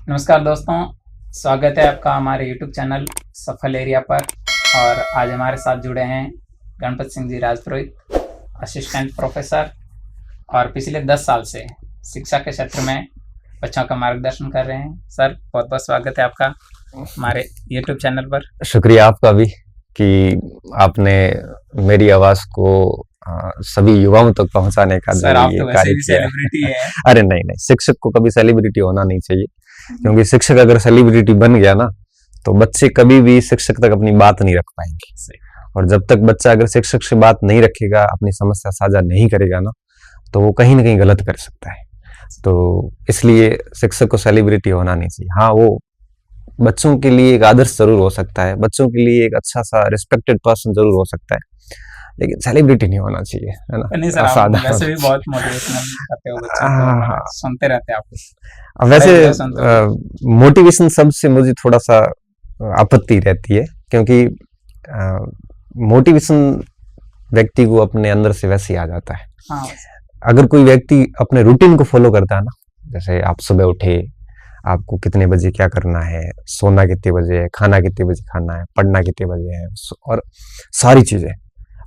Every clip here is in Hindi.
नमस्कार दोस्तों, स्वागत है आपका हमारे YouTube चैनल सफल एरिया पर। और आज हमारे साथ जुड़े हैं गणपत सिंह जी राजपुरोहित, असिस्टेंट प्रोफेसर और पिछले 10 साल से शिक्षा के क्षेत्र में बच्चों का मार्गदर्शन कर रहे हैं। सर, बहुत बहुत स्वागत है आपका हमारे YouTube चैनल पर। शुक्रिया आपका भी कि आपने मेरी आवाज को सभी युवाओं तक पहुंचाने का सर, जो आप ये तो वैसे कार्य भी किया है। सेलिब्रिटी है। अरे नहीं नहीं, शिक्षक को कभी सेलिब्रिटी होना नहीं चाहिए, क्योंकि शिक्षक अगर सेलिब्रिटी बन गया ना तो बच्चे कभी भी शिक्षक तक अपनी बात नहीं रख पाएंगे। और जब तक बच्चा अगर शिक्षक से बात नहीं रखेगा, अपनी समस्या साझा नहीं करेगा ना, तो वो कहीं ना कहीं गलत कर सकता है। तो इसलिए शिक्षक को सेलिब्रिटी होना नहीं चाहिए। हाँ, वो बच्चों के लिए एक आदर्श जरूर हो सकता है, बच्चों के लिए एक अच्छा सा रिस्पेक्टेड पर्सन जरूर हो सकता है, लेकिन सेलिब्रिटी नहीं होना चाहिए, है ना। नहीं सर, आप वैसे भी बहुत मोटिवेशनल करते हो बच्चों को, सुनते रहते हैं आपको। वैसे मोटिवेशन शब्द से मुझे थोड़ा सा आपत्ति रहती है, क्योंकि मोटिवेशन व्यक्ति को अपने अंदर से वैसे ही आ जाता है। हाँ। अगर कोई व्यक्ति अपने रूटीन को फॉलो करता है ना, जैसे आप सुबह उठे, आपको कितने बजे क्या करना है, सोना कितने बजे है, खाना कितने बजे खाना है, पढ़ना कितने बजे है, और सारी चीजें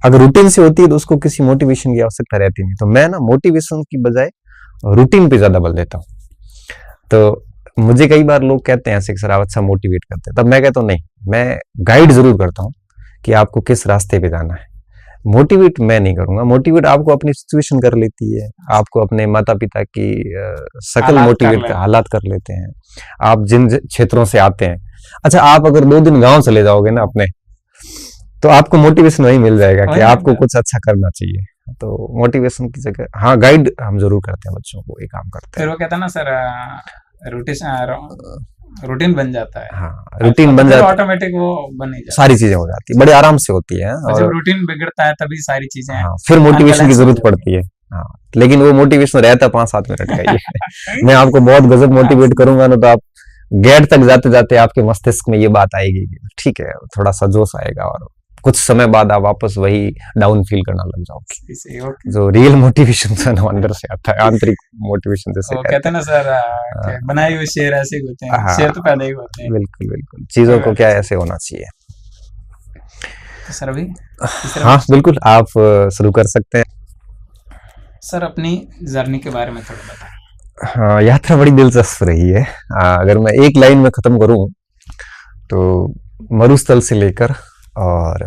अगर रूटीन से होती है तो उसको किसी मोटिवेशन की आवश्यकता रहती नहीं। तो मैं ना मोटिवेशन की बजाय रूटीन पे ज्यादा बल देता हूँ। तो मुझे कई बार लोग कहते हैं सर आप अच्छा मोटिवेट करते हैं, तब मैं कहता हूँ नहीं, मैं गाइड जरूर करता हूँ कि आपको किस रास्ते पे जाना है। मोटिवेट मैं नहीं करूंगा। मोटिवेट आपको अपनी सिचुएशन कर लेती है, आपको अपने माता पिता की सकल मोटिवेट हालात कर लेते हैं, आप जिन क्षेत्रों से आते हैं। अच्छा, आप अगर 2 दिन गांव चले जाओगे ना अपने, तो आपको मोटिवेशन वही मिल जाएगा कि आपको कुछ अच्छा करना चाहिए। तो मोटिवेशन की जगह हाँ, गाइड हम जरूर करते हैं बच्चों को, ये काम करते हैं। फिर वो कहता है ना सर, रूटीन बन जाता है। हाँ, रूटीन बन जाता है, ऑटोमेटिक वो बन ही जाता है, सारी चीजें हो जाती है, बड़े आराम से होती है। और जब रूटीन बिगड़ता है तभी सारी चीजें हाँ, फिर मोटिवेशन की जरूरत पड़ती है। हाँ, लेकिन वो मोटिवेशन रहता है 5-7 मिनट का ही। मैं आपको बहुत गजब मोटिवेट करूंगा ना, तो आप गेट तक जाते जाते आपके मस्तिष्क में ये बात आएगी, ठीक है, थोड़ा सा जोश आएगा, और कुछ समय बाद आप वापस वही डाउन फील करना लग जाओगे। जो रियल मोटिवेशन है ना, अंदर से आता है, आंतरिक मोटिवेशन जैसे कहते हैं ना सर, बनाए हुए शेर ऐसे होते हैं, शेर तो पैदा ही होते हैं। बिल्कुल बिल्कुल, चीजों को क्या ऐसे होना चाहिए। तो सर अभी हाँ बिल्कुल, आप शुरू कर सकते हैं। सर, अपनी जर्नी के बारे में थोड़ा बताएं। हाँ, यात्रा बड़ी दिलचस्प रही है। अगर मैं एक लाइन में खत्म करूं तो मरुस्थल से लेकर और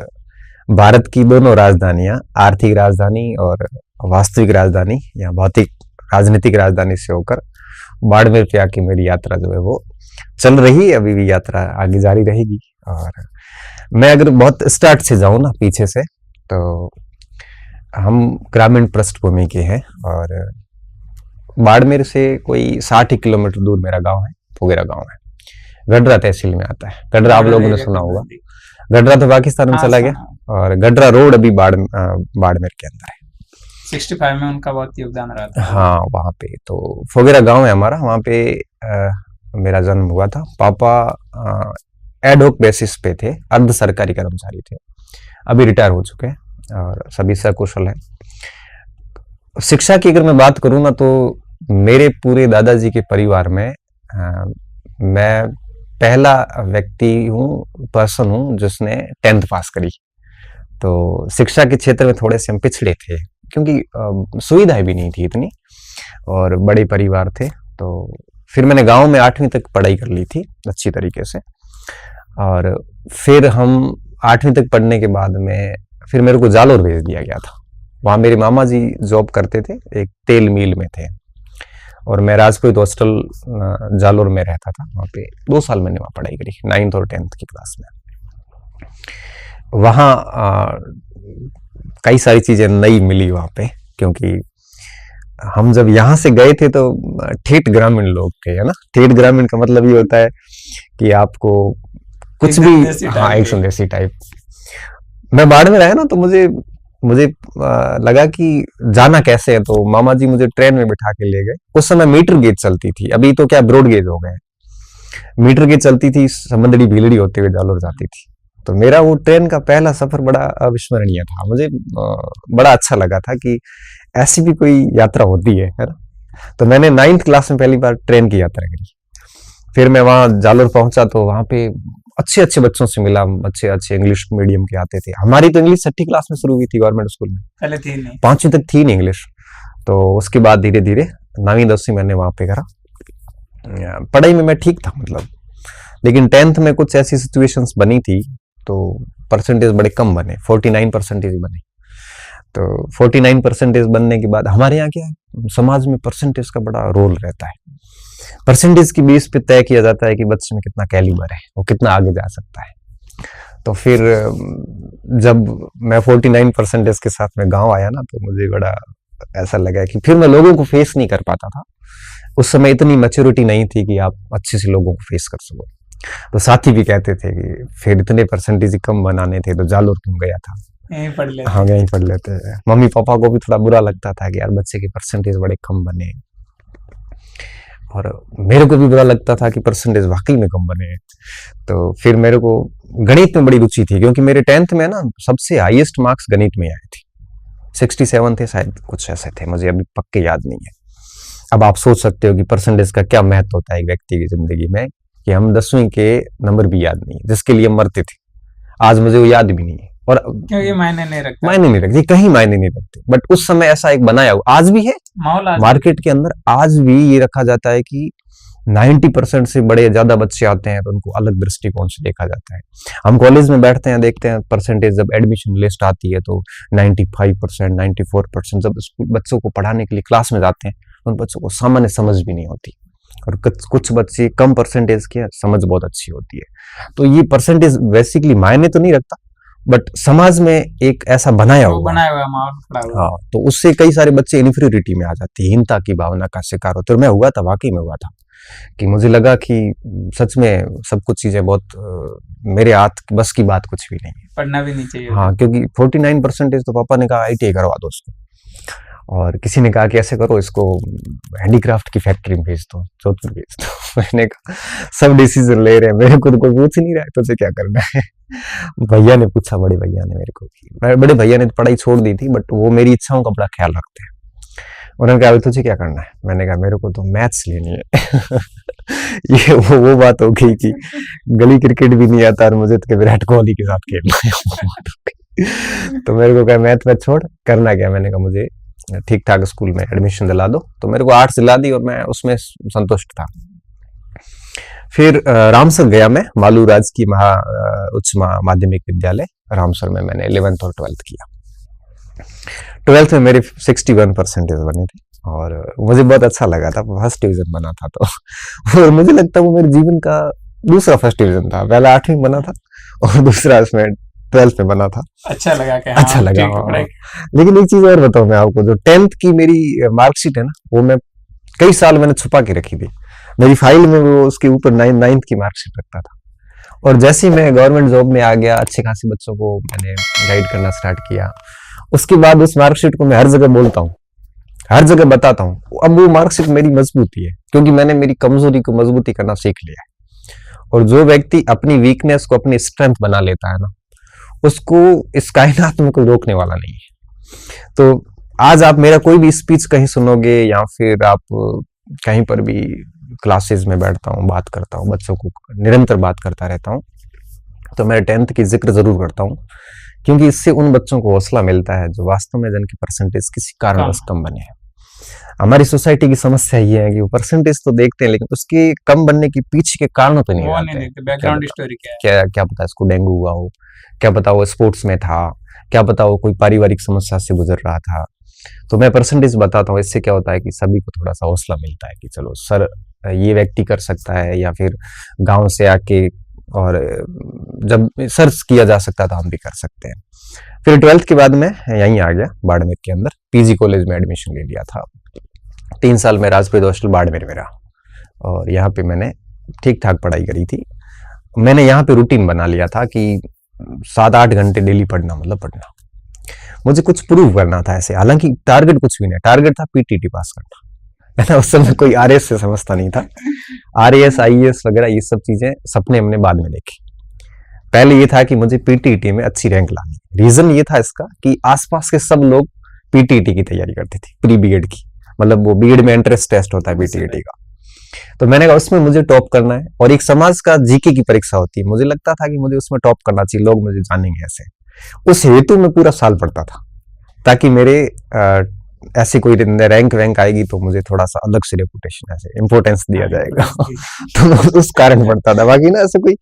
भारत की दोनों राजधानियां, आर्थिक राजधानी और वास्तविक राजधानी या भौतिक राजनीतिक राजधानी से होकर बाड़मेर पे आके मेरी यात्रा जो है वो चल रही है, अभी भी यात्रा आगे जारी रहेगी। और मैं अगर बहुत स्टार्ट से जाऊं ना, पीछे से, तो हम ग्रामीण पृष्ठभूमि के हैं, और बाड़मेर से कोई 60 किलोमीटर दूर मेरा गांव है, फोगेरा गांव है, गडरा तहसील में आता है। गडरा आप लोगों ने सुना होगा, गडरा तो पाकिस्तान में चला गया, और गडरा रोड अभी बाड़मेर के अंदर है। 65 में उनका बहुत योगदान रहा था। हाँ, वहाँ पे तो फोगेरा गांव है हमारा, वहाँ पे मेरा जन्म हुआ था। पापा एडहोक बेसिस पे थे, अर्ध सरकारी कर्मचारी थे, अभी रिटायर हो चुके हैं, और सभी सकुशल है। शिक्षा की अगर मैं बात करूँ ना, तो मेरे पूरे दादाजी के परिवार में मैं पहला व्यक्ति हूँ, पर्सन हूँ जिसने 10th पास करी। तो शिक्षा के क्षेत्र में थोड़े से हम पिछड़े थे, क्योंकि सुविधाएं भी नहीं थी इतनी, और बड़े परिवार थे। तो फिर मैंने गांव में 8वीं तक पढ़ाई कर ली थी अच्छी तरीके से, और फिर हम 8वीं तक पढ़ने के बाद में फिर मेरे को जालोर भेज दिया गया था। वहाँ मेरे मामा जी जॉब करते थे, एक तेल मिल में थे, और मैं राजपुरोहित हॉस्टल जालोर में रहता था। वहाँ पे 2 साल मैंने वहाँ पढ़ाई करी, 9th और 10th की क्लास में। वहाँ कई सारी चीजें नई मिली वहाँ पे, क्योंकि हम जब यहाँ से गए थे तो ठेठ ग्रामीण लोग थे, है ना। ठेठ ग्रामीण का मतलब ये होता है कि आपको कुछ भी, हाँ, एक संदेशी टाइप। मैं बाड़मेर आया ना, तो मुझे लगा कि जाना कैसे है, तो मामा जी मुझे ट्रेन में बिठा के ले गए। उस समय मीटर गेज चलती थी, अभी तो क्या ब्रॉड गेज हो गए। मीटर गेज चलती थी, समंदड़ी भीलड़ी होते हुए जालोर जाती थी। तो मेरा वो ट्रेन का पहला सफर बड़ा अविस्मरणीय था। मुझे बड़ा अच्छा लगा था कि ऐसी भी कोई यात्रा होती है ना। तो मैंने 9th क्लास में पहली बार ट्रेन की यात्रा करी। फिर मैं वहाँ जालोर पहुंचा तो वहाँ पे अच्छे अच्छे बच्चों से मिला, अच्छे अच्छे इंग्लिश मीडियम के आते थे। हमारी तो इंग्लिश 6ठी क्लास में शुरू हुई थी गवर्नमेंट स्कूल में, पहले थी नहीं। 5वीं तक थी नहीं इंग्लिश। तो उसके बाद धीरे धीरे 9वीं 10वीं मैंने वहाँ पे करा। पढ़ाई में मैं ठीक था मतलब, लेकिन 10th में कुछ ऐसी सिचुएशंस बनी थी तो परसेंटेज बड़े कम बने, 49% बने। तो 49% बनने के बाद हमारे यहाँ क्या है, समाज में परसेंटेज का बड़ा रोल रहता है। परसेंटेज की बेस पे तय किया जाता है कि बच्चे में कितना कैलिबर है, वो कितना आगे जा सकता है। तो फिर जब मैं 49% के साथ में गांव आया ना, तो मुझे बड़ा ऐसा लगा कि फिर मैं लोगों को फेस नहीं कर पाता था। उस समय इतनी मैच्योरिटी नहीं थी कि आप अच्छे से लोगों को फेस कर सको। तो साथी भी कहते थे कि फिर इतने परसेंटेज कम बनाने थे तो जालोर क्यों गया था, यहीं पढ़ लेते। हाँ यहीं पढ़ लेते। मम्मी पापा को भी थोड़ा बुरा लगता था कि यार बच्चे के परसेंटेज बड़े कम बने, और मेरे को भी बुरा लगता था कि परसेंटेज वाकई में कम बने। तो फिर मेरे को गणित में बड़ी रुचि थी, क्योंकि मेरे 10th में ना सबसे हाईएस्ट मार्क्स गणित में आए थे, 67 थे शायद, कुछ ऐसे थे, मुझे अभी पक्के याद नहीं है। अब आप सोच सकते हो कि परसेंटेज का क्या महत्व होता है एक व्यक्ति की जिंदगी में, कि हम 10वीं के नंबर भी याद नहीं है, जिसके लिए हम मरते थे, आज मुझे वो याद भी नहीं है। और क्यों, ये मायने नहीं रखता, मायने नहीं रखते, कहीं मायने नहीं रखते। बट उस समय ऐसा एक बनाया हुआ आज भी है माहौल आज मार्केट के अंदर, आज भी ये रखा जाता है कि 90% से बड़े ज्यादा बच्चे आते हैं तो उनको अलग दृष्टिकोण से देखा जाता है। हम कॉलेज में बैठते हैं, देखते हैं परसेंटेज, जब एडमिशन लिस्ट आती है तो 95%, 94%। जब बच्चों को पढ़ाने के लिए क्लास में जाते हैं, उन बच्चों को सामान्य समझ भी नहीं होती, और कुछ बच्चे कम परसेंटेज के समझ बहुत अच्छी होती है। तो ये परसेंटेज बेसिकली मायने तो नहीं रखता, बट समाज में एक ऐसा बनाया हुआ माहौल पड़ा हुआ। हाँ, तो उससे कई सारे बच्चे इन्फीरियरिटी में आ जाते हैं, हीनता की भावना का शिकार होते हैं। और मैं हुआ था, वाकई में हुआ था, कि मुझे लगा कि सच में सब कुछ चीजें बहुत मेरे हाथ बस की बात कुछ भी नहीं है, पढ़ना भी नहीं चाहिए। हाँ, क्योंकि 49% तो पापा ने कहा ITI करवा दो उसको, और किसी ने कहा कि ऐसे करो, इसको हैंडीक्राफ्ट की फैक्ट्री में भेज दो, जोधपुर भेज दो। मैंने कहा सब डिसीजन ले रहे हैं, मेरे को तो कोई पूछ ही नहीं रहा है, तुझे क्या करना है। भैया ने पूछा, बड़े भैया ने मेरे को, बड़े भैया ने पढ़ाई छोड़ दी थी, बट वो मेरी इच्छाओं का बड़ा ख्याल रखते हैं। उन्होंने कहा तुझे क्या करना है, मैंने कहा मेरे को तो मैथ्स लेनी है। ये वो बात हो गई कि गली क्रिकेट भी नहीं आता और मुझे तो विराट कोहली के साथ खेलना है। तो मेरे को कहा मैथ छोड़, करना क्या। मैंने कहा मुझे ठीक ठाक स्कूल में एडमिशन दिला दो। तो मेरे को आर्ट्स दिला दी और मैं उसमें संतुष्ट था। फिर रामसर गया मैं, मालू राजकीय उच्च माध्यमिक विद्यालय रामसर में मैंने 11th और 12th किया। 12th में मेरे 61% बने थे और मुझे बहुत अच्छा लगा था, फर्स्ट डिवीजन बना था। तो और मुझे लगता है वो मेरे जीवन का दूसरा फर्स्ट डिवीजन था। पहला 8वीं बना था और दूसरा इसमें 12th में बना था। अच्छा लगा क्या? अच्छा लगा। लेकिन एक चीज और बताऊं मैं आपको, जो 10th की मेरी मार्कशीट है ना, वो मैं कई साल मैंने छुपा के रखी थी। मेरी फाइल में वो उसके ऊपर 9th की मार्कशीट रखता था। और जैसे ही मैं गवर्नमेंट जॉब में आ गया, अच्छे खासे बच्चों को मैंने गाइड करना स्टार्ट किया, उसके बाद उस मार्कशीट को मैं हर जगह बोलता हूँ, हर जगह बताता हूँ। अब वो मार्कशीट मेरी मजबूती है, क्योंकि मैंने मेरी कमजोरी को मजबूती करना सीख लिया है। और जो व्यक्ति अपनी वीकनेस को अपनी स्ट्रेंथ बना लेता है ना, उसको इस कायनात में कोई रोकने वाला नहीं है। तो आज आप मेरा कोई भी स्पीच कहीं सुनोगे, या फिर आप कहीं पर भी क्लासेस में बैठता हूँ, बात करता हूँ, बच्चों को निरंतर बात करता रहता हूँ, तो मैं 10th की जिक्र जरूर करता हूँ, क्योंकि इससे उन बच्चों को हौसला मिलता है जो वास्तव में जिनकी परसेंटेज किसी कारणवश कम बने हैं। हमारी सोसाइटी की समस्या ये है कि वो परसेंटेज तो देखते हैं, लेकिन उसके कम बनने के पीछे के कारण तो नहीं जानते। बैकग्राउंड स्टोरी क्या है, क्या पता इसको डेंगू हुआ हो, क्या पता वो स्पोर्ट्स में था, क्या पता वो कोई पारिवारिक समस्या से गुजर रहा था। तो मैं परसेंटेज बताता हूँ, इससे क्या होता है कि सभी को थोड़ा सा हौसला मिलता है कि चलो सर ये व्यक्ति कर सकता है, या फिर गांव से आके और जब सर्च किया जा सकता था हम भी कर सकते हैं। फिर 12th के बाद मैं यहीं आ गया बाड़मेर के अंदर, पीजी कॉलेज में एडमिशन ले लिया था। 3 साल में राजप्रीत हॉस्टल बाड़मेर में रहा और यहाँ पे मैंने ठीक ठाक पढ़ाई करी थी। मैंने यहाँ पे रूटीन बना लिया था कि 7-8 घंटे डेली पढ़ना, मतलब पढ़ना। मुझे कुछ प्रूव करना था ऐसे, हालांकि टारगेट कुछ भी नहीं, टारगेट था पीटीटी पास करना, है ना। उस समय कोई आरएएस से समझता नहीं था, आरएएस आईएएस वगैरह ये सब चीजें सपने हमने बाद में देखे। पहले ये था कि मुझे पीटीटी में अच्छी रैंक लानी। रीजन ये था इसका कि आसपास के सब लोग पीटीटी की तैयारी करते थे, प्री बीएड की, मतलब वो बीएड में एंट्रेंस टेस्ट होता है पीटीटी का। तो मैंने कहा उसमें मुझे टॉप करना है, और एक समाज का जीके की परीक्षा होती है, मुझे लगता था कि मुझे उसमें टॉप करना चाहिए, लोग मुझे जानेंगे ऐसे। उस हेतु मैं पूरा साल पढ़ता था, ताकि मेरे ऐसी कोई रैंक वैंक आएगी तो मुझे थोड़ा सा अलग से रेपुटेशन, ऐसे इंपोर्टेंस दिया जाएगा। तो मैं उस कारण पढ़ता था, बाकी ना ऐसा कोई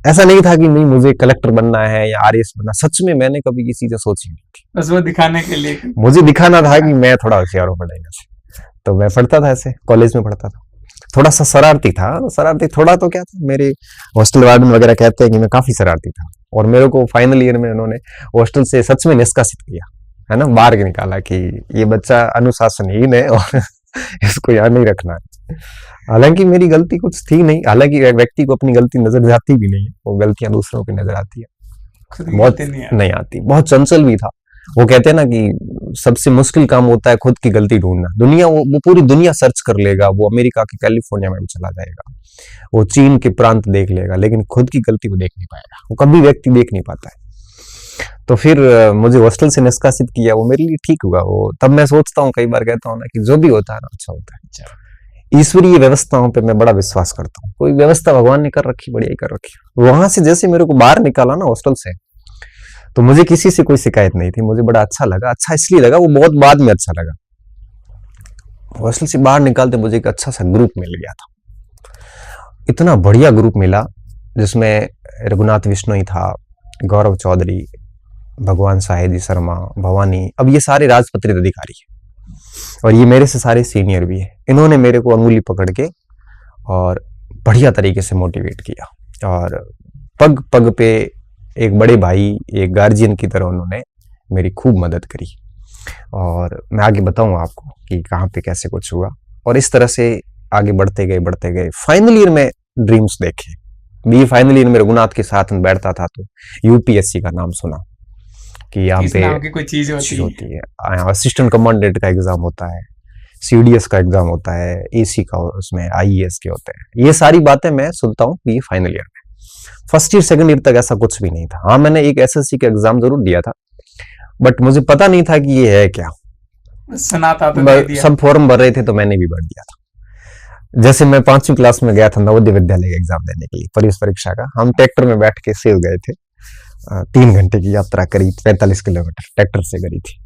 ऐसा नहीं था कि नहीं मुझे कलेक्टर बनना है या आरएएस बनना। सच में मैंने कभी ये चीजें सोची नहीं थी, बस वो दिखाने के लिए। मुझे दिखाना था कि मैं थोड़ा होशियार हूँ पढ़ाई में से। तो मैं पढ़ता था ऐसे, कॉलेज में पढ़ता था, थोड़ा सा शरारती था। शरारती थोड़ा तो क्या था, मेरे हॉस्टल वार्डन वगैरह कहते हैं कि मैं काफी शरारती था, और मेरे को फाइनल ईयर में उन्होंने हॉस्टल से सच में निष्कासित किया, है ना, बाहर के निकाला कि ये बच्चा अनुशासनहीन है और इसको यहाँ नहीं रखना है। हालांकि मेरी गलती कुछ थी नहीं, हालांकि एक व्यक्ति को अपनी गलती नजर जाती भी नहीं है, वो गलतियां दूसरों की नजर आती है, खुद की बहुत गलती नहीं आती। बहुत चंचल भी था। वो कहते हैं ना कि सबसे मुश्किल काम होता है खुद की गलती ढूंढना। दुनिया वो पूरी दुनिया सर्च कर लेगा, वो अमेरिका के कैलिफोर्निया में भी चला जाएगा, वो चीन के प्रांत देख लेगा, लेकिन खुद की गलती को देख नहीं पाएगा, वो कभी व्यक्ति देख नहीं पाता है। तो फिर मुझे हॉस्टल से निष्कासित किया, वो मेरे लिए ठीक हुआ। वो तब मैं सोचता हूँ, कई बार कहता हूँ ना, कि जो भी होता है ना अच्छा होता है। ईश्वरीय व्यवस्थाओं पे मैं बड़ा विश्वास करता हूँ। कोई व्यवस्था भगवान ने कर रखी, बढ़िया ही कर रखी। वहां से जैसे मेरे को बाहर निकाला ना हॉस्टल से, तो मुझे किसी से कोई शिकायत नहीं थी, मुझे बड़ा अच्छा लगा। अच्छा इसलिए लगा, वो बहुत बाद में अच्छा लगा। हॉस्टल से बाहर निकालते मुझे एक अच्छा सा ग्रुप मिल गया था, इतना बढ़िया ग्रुप मिला, जिसमें रघुनाथ विश्नोई था, गौरव चौधरी, भगवान साहेजी शर्मा, भवानी, अब ये सारे राजपत्रित अधिकारी हैं, और ये मेरे से सारे सीनियर भी है। इन्होंने मेरे को अंगुली पकड़ के और बढ़िया तरीके से मोटिवेट किया, और पग पग पे एक बड़े भाई, एक गार्जियन की तरह उन्होंने मेरी खूब मदद करी। और मैं आगे बताऊंगा आपको कि कहाँ पे कैसे कुछ हुआ, और इस तरह से आगे बढ़ते गए। फाइनल ईयर में ड्रीम्स देखे। बी फाइनल ईयर में रघुनाथ के साथ में बैठता था, तो यूपीएससी का नाम सुना कि यहाँ पे कोई चीज होती है, असिस्टेंट कमांडेंट का एग्जाम होता है, सीडीएस का एग्जाम होता है, एसी का, उसमें आईएएस के होते हैं। ये सारी बातें मैं सुनता हूँ ये फाइनल ईयर में। फर्स्ट ईयर सेकंड ईयर तक ऐसा कुछ भी नहीं था। हाँ, मैंने एक एसएससी का एग्जाम जरूर दिया था, बट मुझे पता नहीं था कि ये है क्या। सुना था तो दे दिया। सब फॉर्म भर रहे थे तो मैंने भी भर दिया था। जैसे मैं 5वीं क्लास में गया था नवोदय विद्यालय का एग्जाम देने के लिए, प्रवेश परीक्षा का। हम ट्रैक्टर में बैठ के सेव गए थे, 3 घंटे की यात्रा करी, 45 किलोमीटर ट्रैक्टर से करी थी।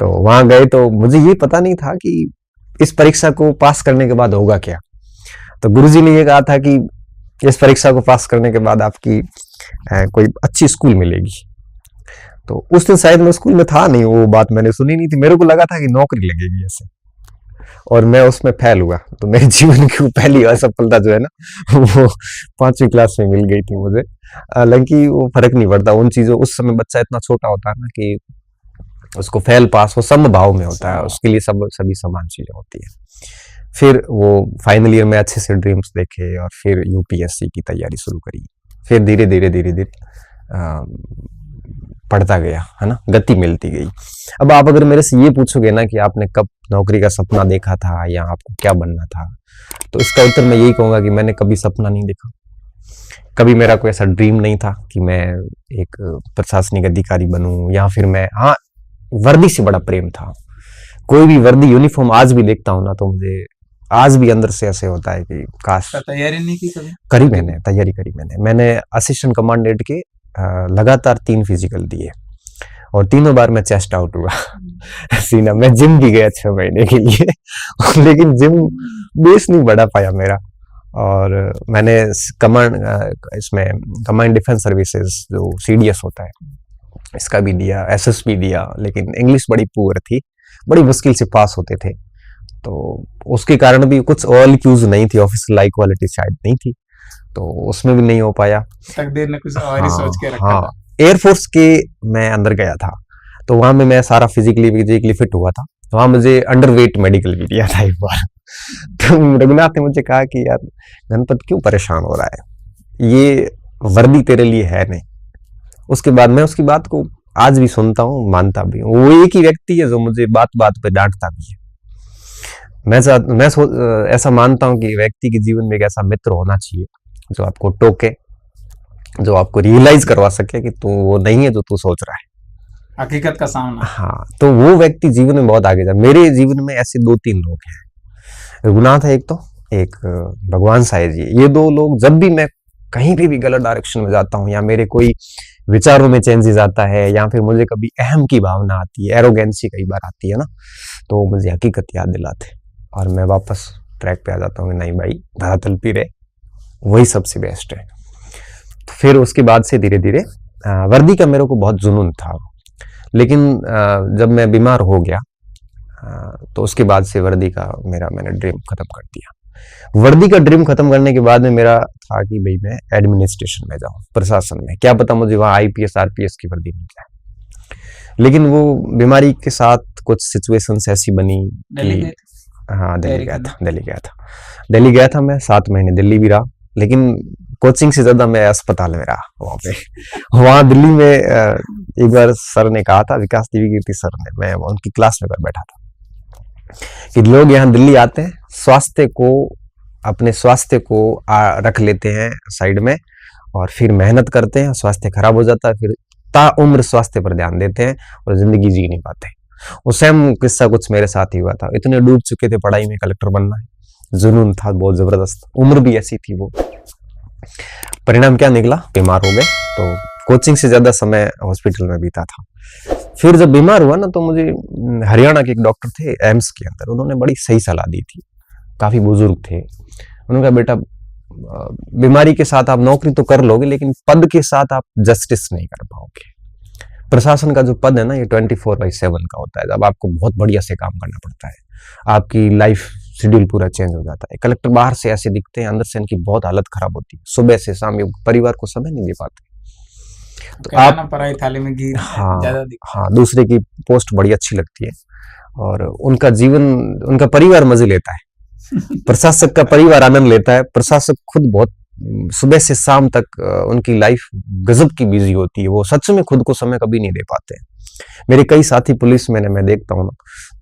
तो वहां गए तो मुझे ये पता नहीं था कि इस परीक्षा को पास करने के बाद होगा क्या। तो गुरुजी ने ये कहा था कि इस परीक्षा को पास करने के बाद आपकी कोई अच्छी स्कूल मिलेगी। तो उस दिन शायद मैं स्कूल में था नहीं, वो बात मैंने सुनी नहीं थी। मेरे को लगा था कि नौकरी लगेगी ऐसे, और मैं उसमें फेल हुआ। तो मेरे जीवन की पहली असफलता जो है ना, वो 5वीं क्लास में मिल गई थी मुझे। हालांकि वो फर्क नहीं पड़ता उन चीजों, उस समय बच्चा इतना छोटा होता है ना कि उसको फेल पास वो समभाव में होता है, उसके लिए सभी समान चीजें होती है। फिर वो फाइनल ईयर में अच्छे से ड्रीम्स देखे, और फिर यूपीएससी की तैयारी शुरू करी। फिर धीरे धीरे पढ़ता गया, है ना, गति मिलती गई। अब आप अगर मेरे से ये पूछोगे ना कि आपने कब नौकरी का सपना देखा था या आपको क्या बनना था, तो इसका उत्तर मैं यही कहूंगा कि मैंने कभी सपना नहीं देखा। कभी मेरा कोई ऐसा ड्रीम नहीं था कि मैं एक प्रशासनिक अधिकारी बनूं, या फिर मैं, हाँ, वर्दी से बड़ा प्रेम था। कोई भी वर्दी यूनिफॉर्म आज भी देखता हूं ना, तो मुझे आज भी अंदर से ऐसे होता है कि काश। तैयारी नहीं की कभी? करी मैंने, तैयारी करी मैंने असिस्टेंट कमांडेंट के लगातार 3 फिजिकल दिए, और तीनों बार मैं चेस्ट आउट हुआ। सीना, मैं जिम भी गया 6 महीने के लिए लेकिन जिम बेस नहीं बढ़ा पाया मेरा। और मैंने इसमें कमांड डिफेंस सर्विसेज जो सीडीएस होता है, इसका भी दिया, एसएसबी दिया, लेकिन इंग्लिश बड़ी पुअर थी, बड़ी मुश्किल से पास होते थे। तो उसके कारण भी कुछ ऑल क्यूज नहीं थी, ऑफिशियल इक्वालिटी शायद नहीं थी, तो उसमें भी नहीं हो पाया। तकदीर ने कुछ और ही सोच के रखा था। एयरफोर्स के मैं अंदर गया था, तो वहां में मैं सारा फिजिकली फिट हुआ था। तो वहां मुझे अंडरवेट मेडिकल भी दिया था एक बार। तो रघुनाथ ने मुझे कहा कि यार गणपत क्यों परेशान हो रहा है, ये वर्दी तेरे लिए है नहीं। उसके बाद मैं उसकी बात को आज भी सुनता हूँ, मानता भी हूँ। वो एक ही व्यक्ति है जो मुझे बात बात पे डांटता भी है। मैं ऐसा मानता हूँ कि व्यक्ति के जीवन में एक ऐसा मित्र होना चाहिए जो आपको टोके, जो आपको रियलाइज करवा सके कि तू वो नहीं है जो तू सोच रहा है, हकीकत का सामना। हाँ, तो वो व्यक्ति जीवन में बहुत आगे जा। मेरे जीवन में ऐसे 2-3 लोग हैं। रघुनाथ है एक, तो एक भगवान साई जी, ये दो लोग जब भी मैं कहीं भी गलत डायरेक्शन में जाता हूँ या मेरे कोई विचारों में चेंजेस आता है या फिर मुझे कभी अहम की भावना आती है, एरोगेंसी कई बार आती है ना, तो मुझे हकीकत याद दिलाते और मैं वापस ट्रैक पे आ जाता हूँ कि नहीं भाई, धरातल पे रहे, वही सबसे बेस्ट है। तो फिर उसके बाद से धीरे धीरे वर्दी का मेरे को बहुत जुनून था, लेकिन जब मैं बीमार हो गया तो उसके बाद से वर्दी का मैंने ड्रीम खत्म कर दिया। वर्दी का ड्रीम खत्म करने के बाद में मेरा था कि भाई मैं एडमिनिस्ट्रेशन में जाऊं, प्रशासन में, क्या पता मुझे वहां आईपीएस आरपीएस की वर्दी मिल जाए। लेकिन वो बीमारी के साथ कुछ सिचुएशंस ऐसी बनी कि हाँ, दिल्ली गया था मैं, 7 महीने दिल्ली भी रहा, लेकिन कोचिंग से ज्यादा मैं अस्पताल में रहा वहां पे। वहां दिल्ली में एक बार सर ने कहा था, विकास देवी कीर्ति सर ने, मैं उनकी क्लास में बैठा था, कि लोग यहाँ दिल्ली आते हैं, अपने स्वास्थ्य को रख लेते हैं साइड में और फिर मेहनत करते हैं, स्वास्थ्य खराब हो जाता है, फिर ताउम्र स्वास्थ्य पर ध्यान देते हैं और जिंदगी जी नहीं पाते। वो सेम किस्सा कुछ मेरे साथ ही हुआ था। इतने डूब चुके थे पढ़ाई में, कलेक्टर बनना है, जुनून था बहुत जबरदस्त, उम्र भी ऐसी थी वो। परिणाम क्या निकला, बीमार हो गए, तो कोचिंग से ज्यादा समय हॉस्पिटल में बीता था। फिर जब बीमार हुआ ना, तो मुझे हरियाणा के एक डॉक्टर थे एम्स के अंदर, उन्होंने बड़ी सही सलाह दी थी, काफी बुजुर्ग थे। उन्होंने कहा बेटा, बीमारी के साथ आप नौकरी तो कर लोगे, लेकिन पद के साथ आप जस्टिस नहीं कर पाओगे। प्रशासन का जो पद है ना, ये 24/7 का होता है, जब आपको बहुत बढ़िया से काम करना पड़ता है, आपकी लाइफ शेड्यूल पूरा चेंज हो जाता है। कलेक्टर बाहर से ऐसे दिखते हैं, अंदर से इनकी बहुत हालत खराब होती है, सुबह से शाम परिवार को समय नहीं दे पाते। तो आप पराई थाली में घी ज्यादा हाँ, दूसरे की पोस्ट बड़ी अच्छी लगती है और उनका जीवन, उनका परिवार मजे लेता है, प्रशासक का परिवार आनंद लेता है। प्रशासक खुद बहुत सुबह से शाम तक उनकी लाइफ गजब की बिजी होती है, वो सच में खुद को समय कभी नहीं दे पाते। मेरे कई साथी पुलिस में मैं देखता हूँ ना,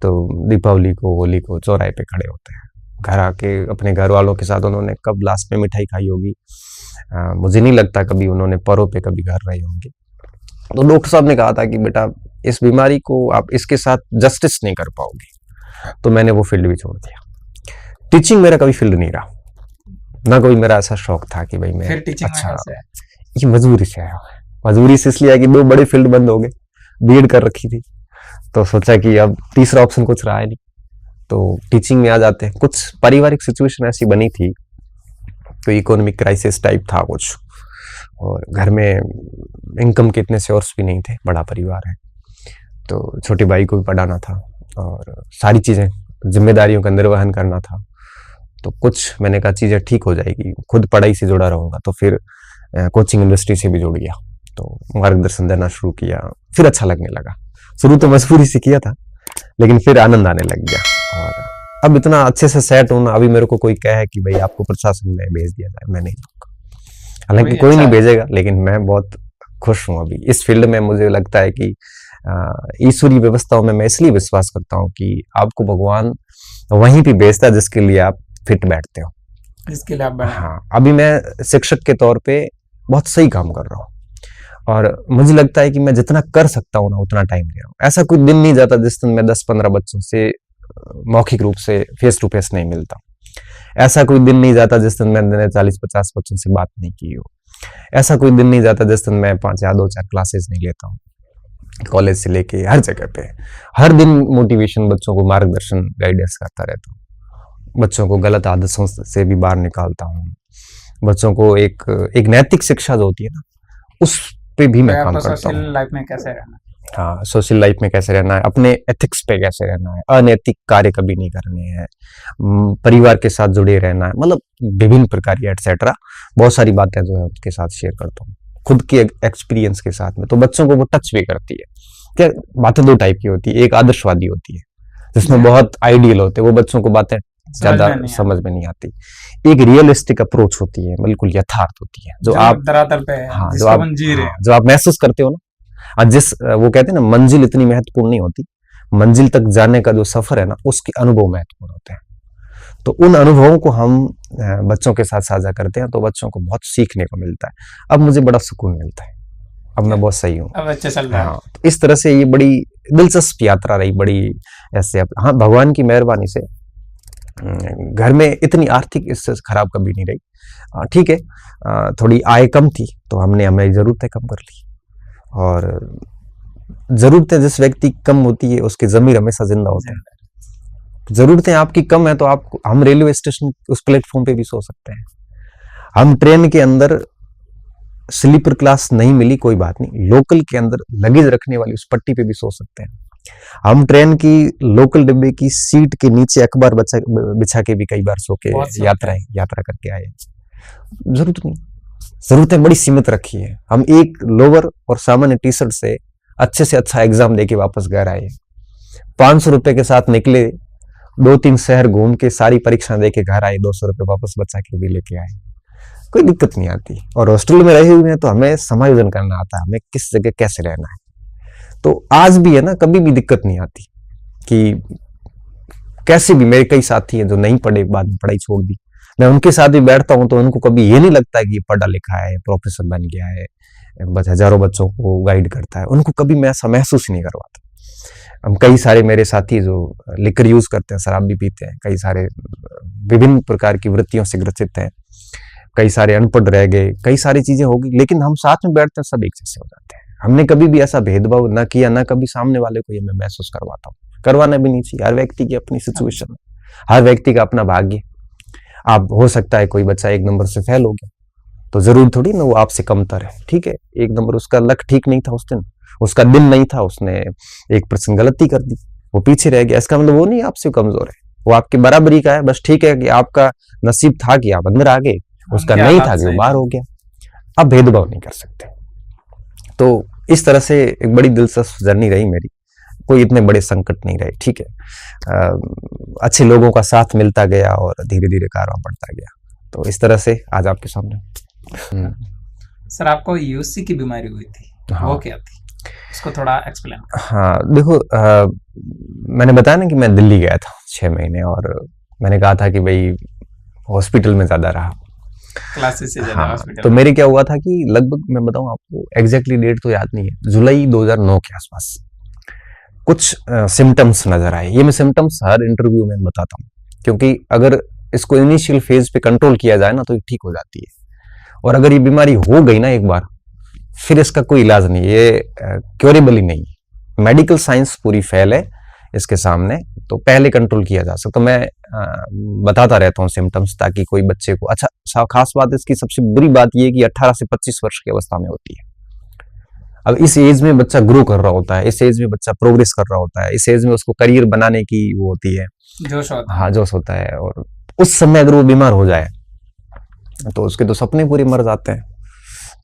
तो दीपावली को, होली को चौराहे पे खड़े होते हैं, घर आके अपने घर वालों के साथ उन्होंने कब लास्ट में मिठाई खाई होगी, मुझे नहीं लगता कभी उन्होंने परों पे कभी घर रहे होंगे। तो डॉक्टर साहब ने कहा था कि बेटा, इस बीमारी को आप इसके साथ जस्टिस नहीं कर पाओगे, तो मैंने वो फील्ड भी छोड़ दिया। टीचिंग मेरा कभी फील्ड नहीं रहा, ना कोई मेरा ऐसा शौक था कि भाई मैं फिर टीचिंग अच्छा, ये मजबूरी से आया। मजबूरी से इसलिए कि 2 बड़े फील्ड बंद हो गए, बीएड कर रखी थी, तो सोचा कि अब तीसरा ऑप्शन कुछ रहा है नहीं, तो टीचिंग में आ जाते हैं। कुछ पारिवारिक सिचुएशन ऐसी बनी थी, तो इकोनॉमिक क्राइसिस टाइप था कुछ, और घर में इनकम के इतने सोर्स भी नहीं थे, बड़ा परिवार है, तो छोटे भाई को भी पढ़ाना था और सारी चीजें, जिम्मेदारियों का निर्वहन करना था। तो कुछ मैंने कहा चीजें ठीक हो जाएगी, खुद पढ़ाई से जुड़ा रहूंगा, तो फिर कोचिंग इंडस्ट्री से भी जुड़ गया, तो मार्गदर्शन देना शुरू किया, फिर अच्छा लगने लगा। शुरू तो मजबूरी से किया था, लेकिन फिर आनंद आने लग गया और अब इतना अच्छे से सेट हूं ना। अभी मेरे को कोई कहे कि भाई आपको प्रशासन में भेज दिया जाए, मैं नहीं जाऊंगा, हालांकि कोई नहीं भेजेगा, लेकिन मैं बहुत खुश हूं अभी इस फील्ड में। मुझे लगता है कि ईश्वरीय व्यवस्थाओं में मैं इसलिए विश्वास करता हूं कि आपको भगवान वहीं पे भेजता है जिसके लिए आप फिट बैठते हो, जिसके लिए आप हाँ, अभी मैं शिक्षक के तौर पे बहुत सही काम कर रहा हूँ और मुझे लगता है कि मैं जितना कर सकता हूँ ना, उतना टाइम दे रहा हूँ। ऐसा कोई दिन नहीं जाता जिस दिन मैं 10-15 बच्चों से मौखिक रूप से फेस टू फेस नहीं मिलता। ऐसा कोई दिन नहीं जाता जिस दिन मैंने 40-50 बच्चों से बात नहीं की हो। ऐसा कोई दिन नहीं जाता जिस दिन मैं 5 या 2-4 क्लासेस नहीं लेता हूँ, कॉलेज से लेके हर जगह पे। हर दिन मोटिवेशन, बच्चों को मार्गदर्शन, गाइडेंस करता रहता हूँ, बच्चों को गलत आदतों से भी बाहर निकालता हूँ, बच्चों को एक नैतिक शिक्षा जो होती है ना, उस पे भी मैं काम करता हूँ। सोशल लाइफ में कैसे रहना, हाँ, सोशल लाइफ में कैसे रहना है, अपने एथिक्स पे कैसे रहना है, अनैतिक कार्य कभी नहीं करने हैं, परिवार के साथ जुड़े रहना है, मतलब विभिन्न प्रकार की एटसेट्रा बहुत सारी बातें जो है उसके साथ शेयर करता हूँ, खुद के एक्सपीरियंस के साथ में। तो बच्चों को वो टच भी करती है। क्या बातें 2 टाइप की होती है, एक आदर्शवादी होती है जिसमें बहुत आइडियल होते हैं, वो बच्चों को बातें ज्यादा समझ में नहीं आती। एक रियलिस्टिक अप्रोच होती है, बिल्कुल यथार्थ होती है, जो आप धरातल पे है, हाँ, जो आप महसूस करते हो ना। और वो कहते हैं ना, मंजिल इतनी महत्वपूर्ण नहीं होती, मंजिल तक जाने का जो सफर है ना, उसके अनुभव महत्वपूर्ण होते हैं। तो उन अनुभवों को हम बच्चों के साथ साझा करते हैं, तो बच्चों को बहुत सीखने को मिलता है। अब मुझे बड़ा सुकून मिलता है, अब मैं बहुत सही हूँ, अब अच्छा चल रहा है। हाँ, तो इस तरह से ये बड़ी दिलचस्प यात्रा रही, बड़ी ऐसे। हाँ, भगवान की मेहरबानी से घर में इतनी आर्थिक इससे खराब कभी नहीं रही। ठीक है, थोड़ी आय कम थी तो हमने हमें ज़रूरतें कम कर ली, और ज़रूरतें जिस व्यक्ति की कम होती है उसकी ज़मीर हमेशा जिंदा होता है। ज़रूरतें आपकी कम है तो हम रेलवे स्टेशन उस प्लेटफॉर्म पे भी सो सकते हैं, हम ट्रेन के अंदर स्लीपर क्लास नहीं मिली कोई बात नहीं, लोकल के अंदर लगेज रखने वाली उस पट्टी पे भी सो सकते हैं। हम ट्रेन की लोकल डिब्बे की सीट के नीचे अखबार बिछा के भी कई बार सो के यात्रा करके आए। जरूरत नहीं, जरूरतें बड़ी सीमित रखी है। हम एक लोवर और सामान्य टी शर्ट से अच्छे अच्छा एग्जाम देके वापस घर आए, 500 रुपए के साथ निकले, 2-3 शहर घूम के सारी परीक्षा देके घर आए, 200 रुपए वापस बचा के भी लेके आए, कोई दिक्कत नहीं आती। और हॉस्टल में रहे हुए हैं तो हमें समायोजन करना आता है, हमें किस जगह कैसे रहना है। तो आज भी है ना, कभी भी दिक्कत नहीं आती कि कैसे भी। मेरे कई साथी हैं जो नहीं पढ़े, बाद में पढ़ाई छोड़ दी, मैं उनके साथ भी बैठता हूं तो उनको कभी ये नहीं लगता है कि पढ़ा लिखा है, प्रोफेसर बन गया है, बस हजारों बच्चों को गाइड करता है, उनको कभी मैं ऐसा महसूस नहीं करवाता। हम कई सारे मेरे साथी जो लिकर यूज करते हैं, शराब भी पीते हैं, कई सारे विभिन्न प्रकार की वृत्तियों से ग्रसित हैं, कई सारे अनपढ़ रह गए, कई सारी चीजें होगी, लेकिन हम साथ में बैठते हैं सब एक जैसे हो जाते हैं। हमने कभी भी ऐसा भेदभाव ना किया, ना कभी सामने वाले को ये मैं महसूस करवाता हूँ, करवाना भी नहीं चाहिए। हर व्यक्ति की अपनी सिचुएशन है, हर व्यक्ति का अपना भाग्य। आप हो सकता है कोई बच्चा 1 नंबर से फेल हो गया तो जरूर थोड़ी ना वो आपसे कमतर है, ठीक है, 1 नंबर उसका लक ठीक नहीं था उस दिन, उसका दिन नहीं था, उसने 1% गलती कर दी, वो पीछे रह गया, इसका मतलब वो नहीं आपसे कमजोर है, वो आपकी बराबरी का है। बस ठीक है कि आपका नसीब था कि आप अंदर आ गए, उसका नहीं था कि वो बाहर हो गया। आप भेदभाव नहीं कर सकते। तो इस तरह से एक बड़ी दिलचस्प जर्नी रही मेरी, कोई इतने बड़े संकट नहीं रहे, ठीक है। अच्छे लोगों का साथ मिलता गया और धीरे धीरे कारवां बढ़ता गया। तो इस तरह से आज आपके सामने। सर, आपको यूसी की बीमारी हुई थी, हाँ, वो क्या थी, इसको थोड़ा एक्सप्लेन। हाँ देखो, मैंने बताया ना कि मैं दिल्ली गया था 6 महीने, और मैंने कहा था कि भाई हॉस्पिटल में ज्यादा रहा, क्लासेस से ज्यादा हॉस्पिटल। तो मेरे क्या हुआ था कि लगभग, मैं बताऊं आपको एग्जैक्टली डेट तो याद नहीं है, जुलाई 2009 के आसपास कुछ सिम्टम्स नजर आए। ये मैं सिम्टम्स हर इंटरव्यू में बताता हूँ, क्योंकि अगर इसको इनिशियल फेज पे कंट्रोल किया जाए ना तो ये ठीक हो जाती है, और अगर ये बीमारी हो गई ना एक बार, फिर इसका कोई इलाज नहीं, ये क्योरेबल ही नहीं। मेडिकल साइंस पूरी फेल है इसके सामने, तो पहले कंट्रोल किया जा सकता। तो मैं बताता रहता हूँ सिम्टम्स, ताकि कोई बच्चे को, अच्छा खास बात इसकी सबसे बुरी बात ये है कि 18 से 25 वर्ष की अवस्था में होती है। अब इस एज में बच्चा ग्रो कर रहा होता है, इस एज में बच्चा प्रोग्रेस कर रहा होता है, इस एज में उसको करियर बनाने की वो होती है, जोश होता है। हाँ, जोश होता है। और उस समय अगर वो बीमार हो जाए तो उसके तो सपने पूरे मर जाते हैं।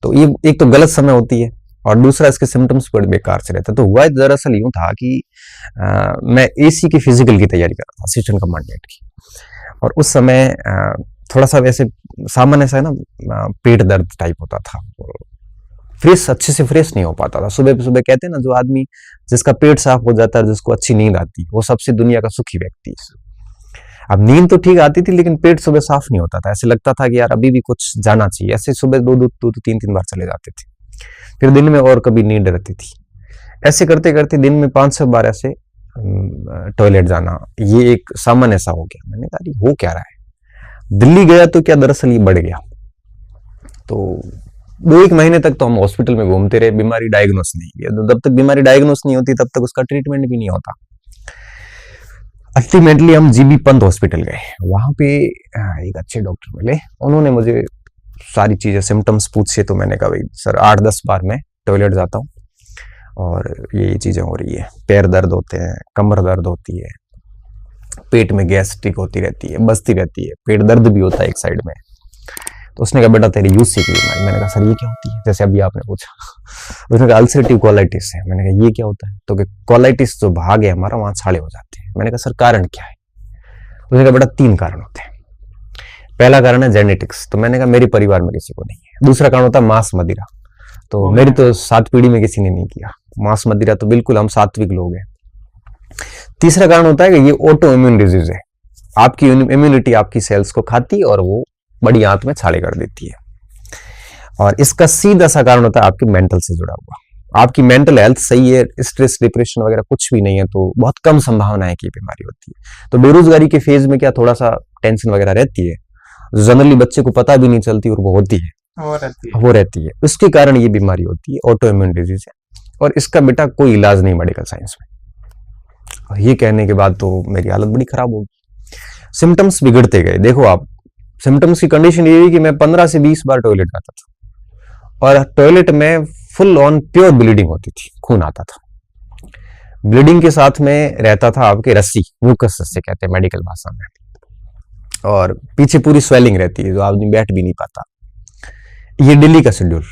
तो ये एक तो गलत समय होती है, और दूसरा इसके सिम्टम्स बड़े बेकार से रहते हैं। तो हुआ दरअसल यूं था कि मैं एसी की फिजिकल की तैयारी कर रहा था, असिस्टेंट कमांडेंट की, और उस समय थोड़ा सा वैसे सामान्य सा है ना, पेट दर्द टाइप होता था, फ्रेश, अच्छे से फ्रेश नहीं हो पाता था। सुबह सुबह कहते हैं ना, जो आदमी जिसका पेट साफ हो जाता है, जिसको अच्छी नींद आती, वो सबसे दुनिया का सुखी व्यक्ति। अब नींद तो ठीक आती थी, लेकिन पेट सुबह साफ नहीं होता था, ऐसे लगता था कि यार अभी भी कुछ जाना चाहिए। ऐसे सुबह 2-3 बार चले जाते थे, फिर दिन में और कभी नींद रहती थी। ऐसे करते करते दिन में 5-6 बार ऐसे टॉयलेट जाना, ये एक सामान्य सा हो गया। मैंने कहा हो क्या रहा है। दिल्ली गया तो क्या, दरअसल ये बढ़ गया। तो 2-1 महीने तक तो हम हॉस्पिटल में घूमते रहे, बीमारी डायग्नोस नहीं हुई। जब तक बीमारी डायग्नोस नहीं होती तब तक उसका ट्रीटमेंट भी नहीं होता। अल्टीमेटली हम जीबी पंत हॉस्पिटल गए, वहां पे एक अच्छे डॉक्टर मिले, उन्होंने मुझे सारी चीजें सिम्टम्स पूछे। तो मैंने कहा भाई सर 8-10 बार मैं टॉयलेट जाता हूँ और ये चीजें हो रही है, पैर दर्द होते हैं, कमर दर्द होती है, पेट में गैस्ट्रिक होती रहती है, बसती रहती है, पेट दर्द भी होता है एक साइड में। तो उसने कहा बेटा तेरी यूसी की बीमारी। मैंने कहा सर ये क्या होती है, जैसे अभी आपने पूछा। उसने कहा अल्सरेटिव कोलाइटिस है। मैंने कहा ये क्या होता है, तो कोलाइटिस जो भाग है हमारा, वहां छाले हो जाते हैं। मैंने कहा सर कारण क्या है। उसने कहा बेटा 3 कारण होते हैं। पहला कारण है जेनेटिक्स, तो मैंने कहा मेरे परिवार में किसी को नहीं है। दूसरा कारण होता है मांस मदिरा, तो मेरी तो 7 पीढ़ी में किसी ने नहीं किया मांस मदिरा, तो बिल्कुल हम सात्विक लोग हैं। तीसरा कारण होता है कि ये ऑटो इम्यून डिजीज है, आपकी इम्यूनिटी आपकी सेल्स को खाती है और वो बड़ी आंत में छाले कर देती है। और इसका सीधा सा कारण होता है आपके मेंटल से जुड़ा हुआ, आपकी मेंटल हेल्थ सही है, स्ट्रेस डिप्रेशन वगैरह कुछ भी नहीं है, तो बहुत कम संभावना है कि ये बीमारी होती है। तो बेरोजगारी के फेज में क्या थोड़ा सा टेंशन वगैरह रहती है, जनरली बच्चे को पता भी नहीं चलती और वो होती है, वो रहती है। उसके कारण ये बीमारी होती है, ऑटो इम्यून डिजीज है, और इसका बेटा कोई इलाज नहीं मेडिकल साइंस में। और ये कहने के बाद तो मेरी हालत बड़ी खराब होगी। सिम्टम्स बिगड़ते गए। देखो आप, सिम्टम्स की कंडीशन ये हुई कि मैं 15 से 20 बार टॉयलेट जाता था, और टॉयलेट में फुल ऑन प्योर ब्लीडिंग होती थी, खून आता था। ब्लीडिंग के साथ में रहता था आपके रस्सी, म्यूकस से कहते हैं मेडिकल भाषा में, और पीछे पूरी स्वेलिंग रहती है जो आदमी बैठ भी नहीं पाता। ये डेली का शेड्यूल,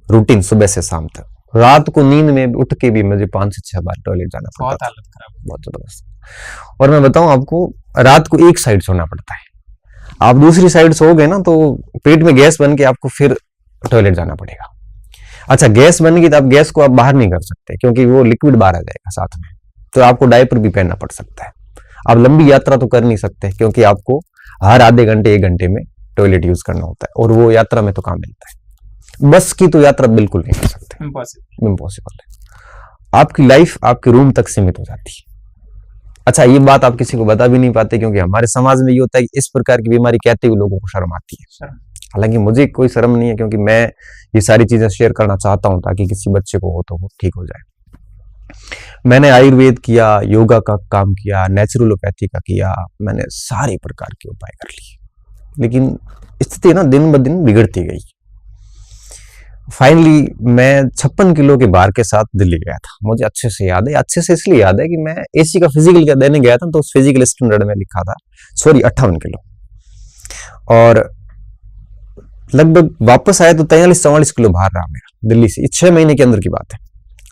रूटीन सुबह से शाम तक। रात को नींद में उठ के भी मुझे 5 से 6 बार टॉयलेट जाना पड़ता बहुत था। हालत खराब। बहुत जबरदस्त। और मैं बताऊं आपको, रात को एक साइड सोना पड़ता है। आप दूसरी साइड सोओगे ना तो पेट में गैस बन के आपको फिर टॉयलेट जाना पड़ेगा। अच्छा, गैस बन गई तो आप गैस को आप बाहर नहीं कर सकते, क्योंकि वो लिक्विड बाहर आ जाएगा साथ में, तो आपको डायपर भी पहनना पड़ सकता है। आप लंबी यात्रा तो कर नहीं सकते, क्योंकि आपको हर आधे घंटे 1 घंटे में टॉयलेट यूज करना होता है, और वो यात्रा में तो कहाँ मिलता है। बस की तो यात्रा बिल्कुल नहीं कर सकते, इम्पॉसिबल है। आपकी लाइफ आपके रूम तक सीमित हो जाती है। अच्छा, ये बात आप किसी को बता भी नहीं पाते, क्योंकि हमारे समाज में ये होता है कि इस प्रकार की बीमारी कहते हुए लोगों को शर्म आती है। हालांकि मुझे कोई शर्म नहीं है, क्योंकि मैं ये सारी चीजें शेयर करना चाहता हूं ताकि किसी बच्चे को हो तो वो ठीक हो जाए। मैंने आयुर्वेद किया, योगा का काम किया, नेचुरलोपैथी का किया, मैंने सारे प्रकार के उपाय कर लिए, लेकिन स्थिति ना दिन ब दिन बिगड़ती गई। फाइनली मैं 56 किलो के भार के साथ दिल्ली गया था। मुझे अच्छे से याद है, अच्छे से इसलिए याद है कि मैं एसी का फिजिकल देने गया था, तो उस फिजिकल स्टैंडर्ड में लिखा था 58 किलो, और लगभग वापस आया तो 43-44 किलो भार रहा मेरा दिल्ली से। 6 महीने के अंदर की बात है।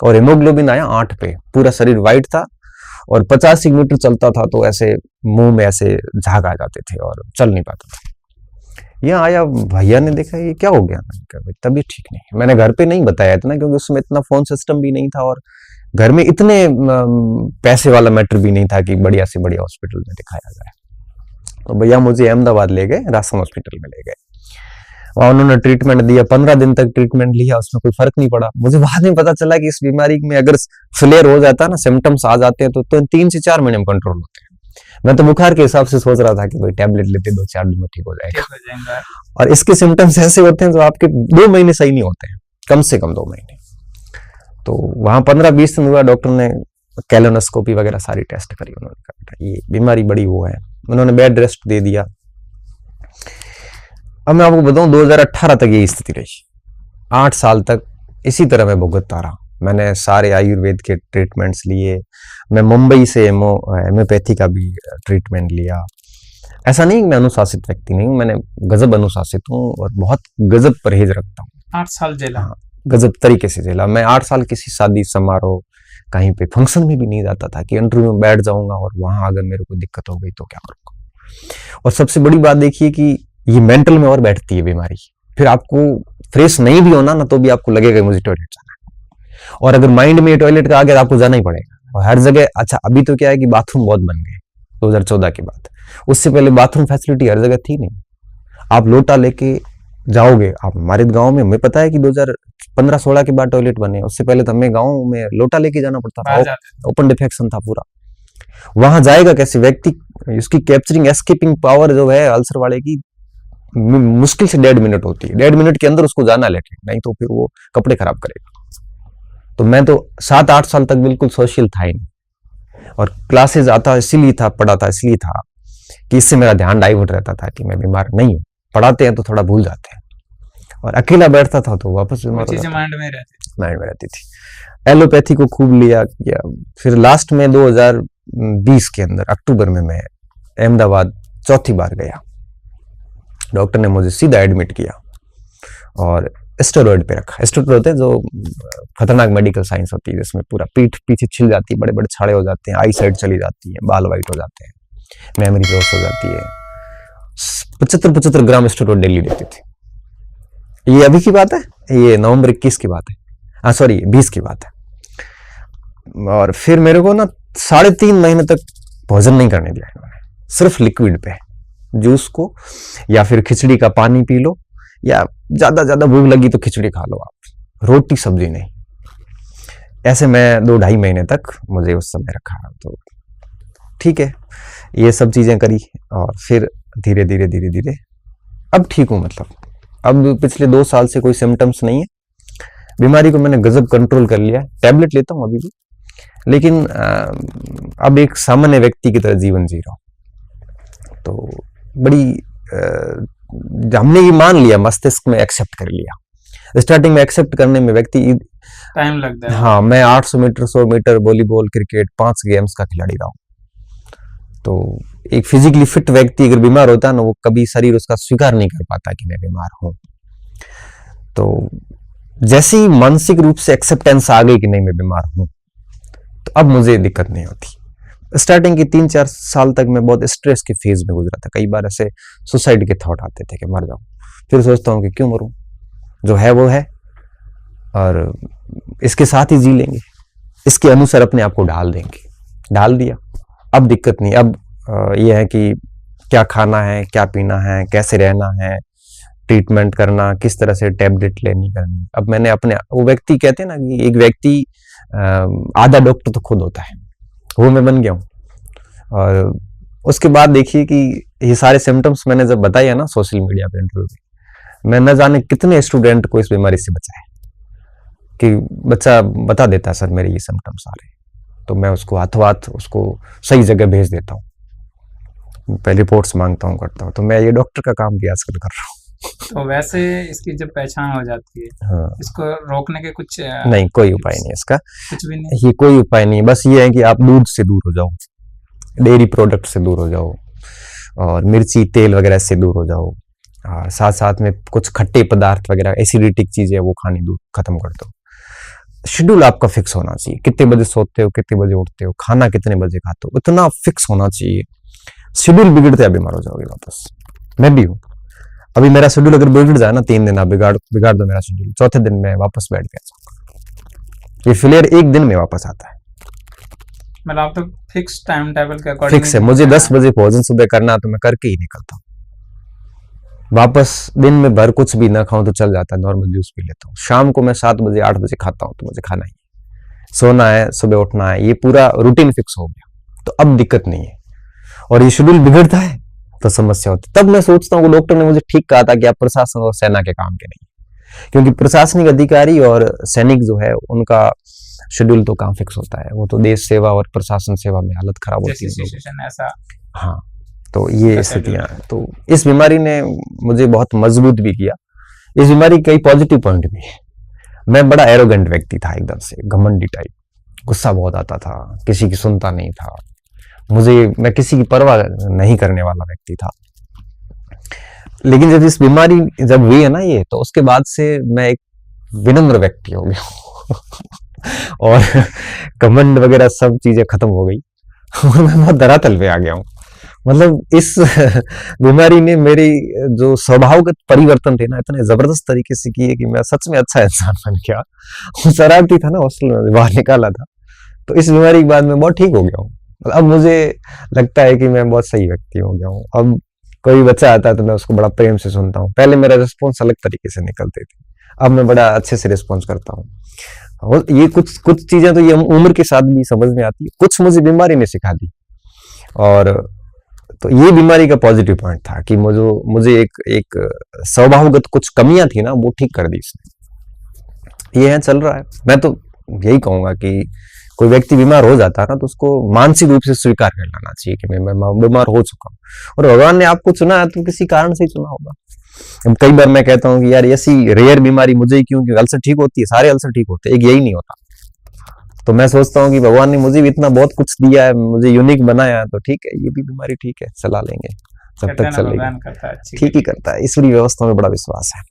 और हेमोग्लोबिन आया 8 पे, पूरा शरीर व्हाइट था, और 50 किलोमीटर चलता था तो ऐसे मुंह में ऐसे झाग आ जाते थे और चल नहीं पाता था। यहाँ आया, भैया ने देखा ये क्या हो गया, तबीयत ठीक नहीं है। मैंने घर पे नहीं बताया इतना, क्योंकि उसमें इतना फोन सिस्टम भी नहीं था, और घर में इतने पैसे वाला मैटर भी नहीं था कि बढ़िया से बढ़िया हॉस्पिटल में दिखाया जाए। तो भैया मुझे अहमदाबाद ले गए, राजसमंद हॉस्पिटल में ले गए। वहां उन्होंने ट्रीटमेंट दिया, 15 दिन तक ट्रीटमेंट लिया, उसमें कोई फर्क नहीं पड़ा। मुझे बाद में पता चला कि इस बीमारी में अगर फ्लेयर हो जाता है ना, सिम्टम्स आ जाते हैं, तो 3 से 4 महीने में कंट्रोल होते हैं। मैं तो बुखार के हिसाब से सोच रहा था कि कोई टैबलेट लेते 2-4 दिन में ठीक हो जाएगा, और इसके सिम्टम्स ऐसे होते हैं जो आपके 2 महीने सही नहीं होते हैं, कम से कम 2 महीने। तो वहां 15-20 दिन हुआ, डॉक्टर ने कैलोनोस्कोपी वगैरह सारी टेस्ट करी, उन्होंने कहा ये बीमारी बड़ी वो है, उन्होंने बेड रेस्ट दे दिया। अब मैं आपको बताऊं, 2018 तक ये स्थिति रही, 8 साल तक इसी तरह मैं भुगतता रहा। मैंने सारे आयुर्वेद के ट्रीटमेंट्स लिए, मैं मुंबई से हेम्योपैथी का भी ट्रीटमेंट लिया। ऐसा नहीं कि मैं अनुशासित व्यक्ति नहीं हूँ, मैंने गजब अनुशासित हूँ और बहुत गजब परहेज रखता हूँ। 8 साल जेला? हाँ, गजब तरीके से जेला। मैं 8 साल किसी शादी समारोह कहीं पे फंक्शन में भी नहीं जाता था कि इंटरव्यू में बैठ जाऊंगा और वहां अगर मेरे को दिक्कत हो गई तो क्या करूंगा। और सबसे बड़ी बात देखिए कि ये मेंटल में और बैठती है बीमारी। फिर आपको फ्रेश नहीं भी होना ना, तो भी आपको लगेगा मुझे टॉयलेट जाना है, और अगर माइंड में टॉयलेट का आ गया तो आपको जाना ही पड़ेगा। और हर जगह, अच्छा अभी तो क्या है कि बाथरूम बहुत बन गए 2014 के बाद, उससे पहले बाथरूम फैसिलिटी हर जगह थी नहीं। आप लोटा लेके जाओगे, आप हमारे गांव में, हमें पता है कि 2015-16 के बाद टॉयलेट बने, उससे पहले तो हमें गांव में लोटा लेके जाना पड़ता था, ओपन डिफेक्शन था पूरा। वहां जाएगा कैसे व्यक्ति, इसकी कैप्चरिंग एस्केपिंग पावर जो है अल्सर वाले की मुश्किल से 1.5 मिनट होती है। 1.5 मिनट के अंदर उसको जाना लेटरिन, नहीं तो फिर वो कपड़े खराब करेगा। तो मैं तो 7-8 साल तक बिल्कुल सोशल था ही नहीं, और क्लासेस आता इसीलिए था, पढ़ाता इसलिए था कि इससे मेरा ध्यान डाइवर्ट रहता था कि मैं बीमार नहीं हूँ। पढ़ाते हैं तो थोड़ा भूल जाते हैं, और अकेला बैठता था तो वापस बीमार हो जाता। माइंड में रहती थी। एलोपैथी को खूब लिया किया। फिर लास्ट में 2020 के अंदर अक्टूबर में मैं अहमदाबाद चौथी बार गया। डॉक्टर ने मुझे सीधा एडमिट किया और स्टेरॉइड पे रखा। स्टेरॉइड होते हैं जो खतरनाक मेडिकल साइंस होती है, जिसमें पूरा पीठ पीछे छिल जाती है, बड़े बड़े छाड़े हो जाते हैं, आई साइड चली जाती है, बाल वाइट हो जाते हैं, मेमोरी लॉस हो जाती है। 75 ग्राम स्टेरॉइड डेली लेते थे। ये अभी की बात है, ये नवंबर 21 की बात है, हाँ सॉरी 20 की बात है। और फिर मेरे को ना 3.5 महीने तक भोजन नहीं करने दिया इन्होंने, सिर्फ लिक्विड पे, जूस को या फिर खिचड़ी का पानी पी लो, या ज्यादा भूख लगी तो खिचड़ी खा लो आप, रोटी सब्जी नहीं। ऐसे मैं 2-2.5 महीने तक मुझे उस समय रखा, तो ठीक है, ये सब चीजें करी और फिर धीरे धीरे धीरे धीरे अब ठीक हूँ। मतलब अब पिछले 2 साल से कोई सिम्टम्स नहीं है, बीमारी को मैंने गजब कंट्रोल कर लिया, टैबलेट लेता हूँ अभी भी, लेकिन अब एक सामान्य व्यक्ति की तरह जीवन जी रहा हूँ। तो बड़ी हमने ये मान लिया, मस्तिष्क में एक्सेप्ट कर लिया। स्टार्टिंग में एक्सेप्ट करने में व्यक्ति टाइम लगता है। हाँ, मैं 800 metre, 100 metre, volleyball, cricket 5 games का खिलाड़ी रहा हूँ। तो एक फिजिकली फिट व्यक्ति अगर बीमार होता है ना, वो कभी शरीर उसका स्वीकार नहीं कर पाता कि मैं बीमार हूं। तो जैसे ही मानसिक रूप से एक्सेप्टेंस आ गई कि नहीं मैं बीमार हूं, तो अब मुझे दिक्कत नहीं होती। स्टार्टिंग के 3-4 साल तक मैं बहुत स्ट्रेस के फेज में गुजरा था। कई बार ऐसे सुसाइड के थॉट आते थे कि मर जाऊं, फिर सोचता हूं कि क्यों मरूं, जो है वो है और इसके साथ ही जी लेंगे, इसके अनुसार अपने आप को ढाल देंगे। ढाल दिया, अब दिक्कत नहीं। अब यह है कि क्या खाना है, क्या पीना है, कैसे रहना है, ट्रीटमेंट करना, किस तरह से टैबलेट लेनी करनी। अब मैंने अपने, वो व्यक्ति कहते हैं ना कि एक व्यक्ति आधा डॉक्टर तो खुद होता है, वो मैं बन गया हूँ। और उसके बाद देखिए कि ये सारे सिम्टम्स मैंने जब बताया ना सोशल मीडिया पे, इंटरव्यू में, मैं न जाने कितने स्टूडेंट को इस बीमारी से बचाया कि बच्चा बता देता है सर मेरे ये सिम्टम्स आ रहे हैं, तो मैं उसको हाथों हाथ उसको सही जगह भेज देता हूँ, पहले रिपोर्ट्स मांगता हूँ, करता हूँ। तो मैं ये डॉक्टर का काम भी आजकल कर रहा हूँ। तो वैसे इसकी जब पहचान हो जाती है, हाँ, इसको रोकने के कुछ नहीं, कोई उपाय नहीं इसका, कुछ भी नहीं। ये कोई उपाय नहीं। बस ये है कि आप दूध से दूर हो जाओ, डेयरी प्रोडक्ट से दूर हो जाओ, और मिर्ची तेल वगैरह से दूर हो जाओ, और साथ साथ में कुछ खट्टे पदार्थ वगैरह, एसिडिटिक चीजें वो खानी दूर खत्म कर दो। शेड्यूल आपका फिक्स होना चाहिए, कितने बजे सोते हो, कितने बजे उठते हो, खाना कितने बजे खाते हो, इतना फिक्स होना चाहिए। शेड्यूल बिगड़ते आप बीमार हो जाओगे वापस। मैं भी हूँ, अभी मेरा शेड्यूल अगर बिगड़ जाए ना, 3 दिन आप बिगाड़ दो मेरा शेड्यूल, चौथे दिन में वापस बैठ गया। ये फ्लेयर 1 दिन में वापस आता है। मतलब आप तो फिक्स टाइम टेबल के अकॉर्डिंग फिक्स है, मुझे 10 बजे भोजन सुबह करना, तो मैं करके ही निकलता हूँ। वापस दिन में भर कुछ भी ना खाऊं तो चल जाता है, नॉर्मल जूस पी लेता हूँ। शाम को मैं 7 बजे 8 बजे खाता हूँ, तो मुझे खाना ही है, सोना है, सुबह उठना है, ये पूरा रूटीन फिक्स हो गया। तो अब दिक्कत नहीं है। और ये शेड्यूल बिगड़ता है तो समस्या होती है। तब मैं सोचता हूँ, डॉक्टर ने मुझे ठीक कहा था कि आप प्रशासन और सेना के काम के नहीं, क्योंकि प्रशासनिक अधिकारी और सैनिक जो है उनका शेड्यूल तो काम फिक्स होता है, वो तो देश सेवा और प्रशासन सेवा में हालत खराब होती है। सिचुएशन ऐसा। हाँ, तो ये स्थितियां, तो इस बीमारी ने मुझे बहुत मजबूत भी किया। इस बीमारी के कई पॉजिटिव पॉइंट भी है। मैं बड़ा एरोगेंट व्यक्ति था, एकदम से घमंडी टाइप, गुस्सा बहुत आता था, किसी की सुनता नहीं था, मैं किसी की परवाह नहीं करने वाला व्यक्ति था। लेकिन जब इस बीमारी जब हुई है ना ये, तो उसके बाद से मैं एक विनम्र व्यक्ति हो गया और घमंड वगैरह सब चीजें खत्म हो गई और मैं बहुत धरातल पे आ गया हूँ। मतलब इस बीमारी ने मेरी जो स्वभावगत परिवर्तन थे ना, इतने जबरदस्त तरीके से किए कि मैं सच में अच्छा इंसान बन गया। शरारती था ना, हॉस्टल में बाहर निकाला था, तो इस बीमारी के बाद मैं बहुत ठीक हो गया हूँ। अब मुझे लगता है कि मैं बहुत सही व्यक्ति हो गया हूँ। अब कोई बच्चा आता है तो मैं उसको बड़ा प्रेम से सुनता हूँ। पहले मेरा रिस्पॉन्स अलग तरीके से निकलते थे, अब मैं बड़ा अच्छे से रिस्पॉन्स करता हूँ। और ये कुछ चीजें तो ये उम्र के साथ भी समझ में आती है, कुछ मुझे बीमारी ने सिखा दी। और तो ये बीमारी का पॉजिटिव पॉइंट था कि मुझे एक स्वभावगत कुछ कमियां थी ना, वो ठीक कर दी इसने। ये है, चल रहा है। मैं तो यही कहूंगा कि कोई व्यक्ति बीमार हो जाता है ना, तो उसको मानसिक रूप से स्वीकार कर लेना चाहिए कि मैं बीमार हो चुका हूँ, और भगवान ने आपको चुना है तो किसी कारण से ही चुना होगा। कई बार मैं कहता हूँ कि यार ऐसी रेयर बीमारी मुझे ही क्यों, क्योंकि अल्सर ठीक होती है, सारे अल्सर ठीक होते हैं, एक यही नहीं होता। तो मैं सोचता हूँ कि भगवान ने मुझे भी इतना बहुत कुछ दिया है, मुझे यूनिक बनाया है, तो ठीक है, ये भी बीमारी ठीक है, चला लेंगे जब तक चलेगा। ठीक ही करता है, ईश्वरीय व्यवस्था में बड़ा विश्वास है।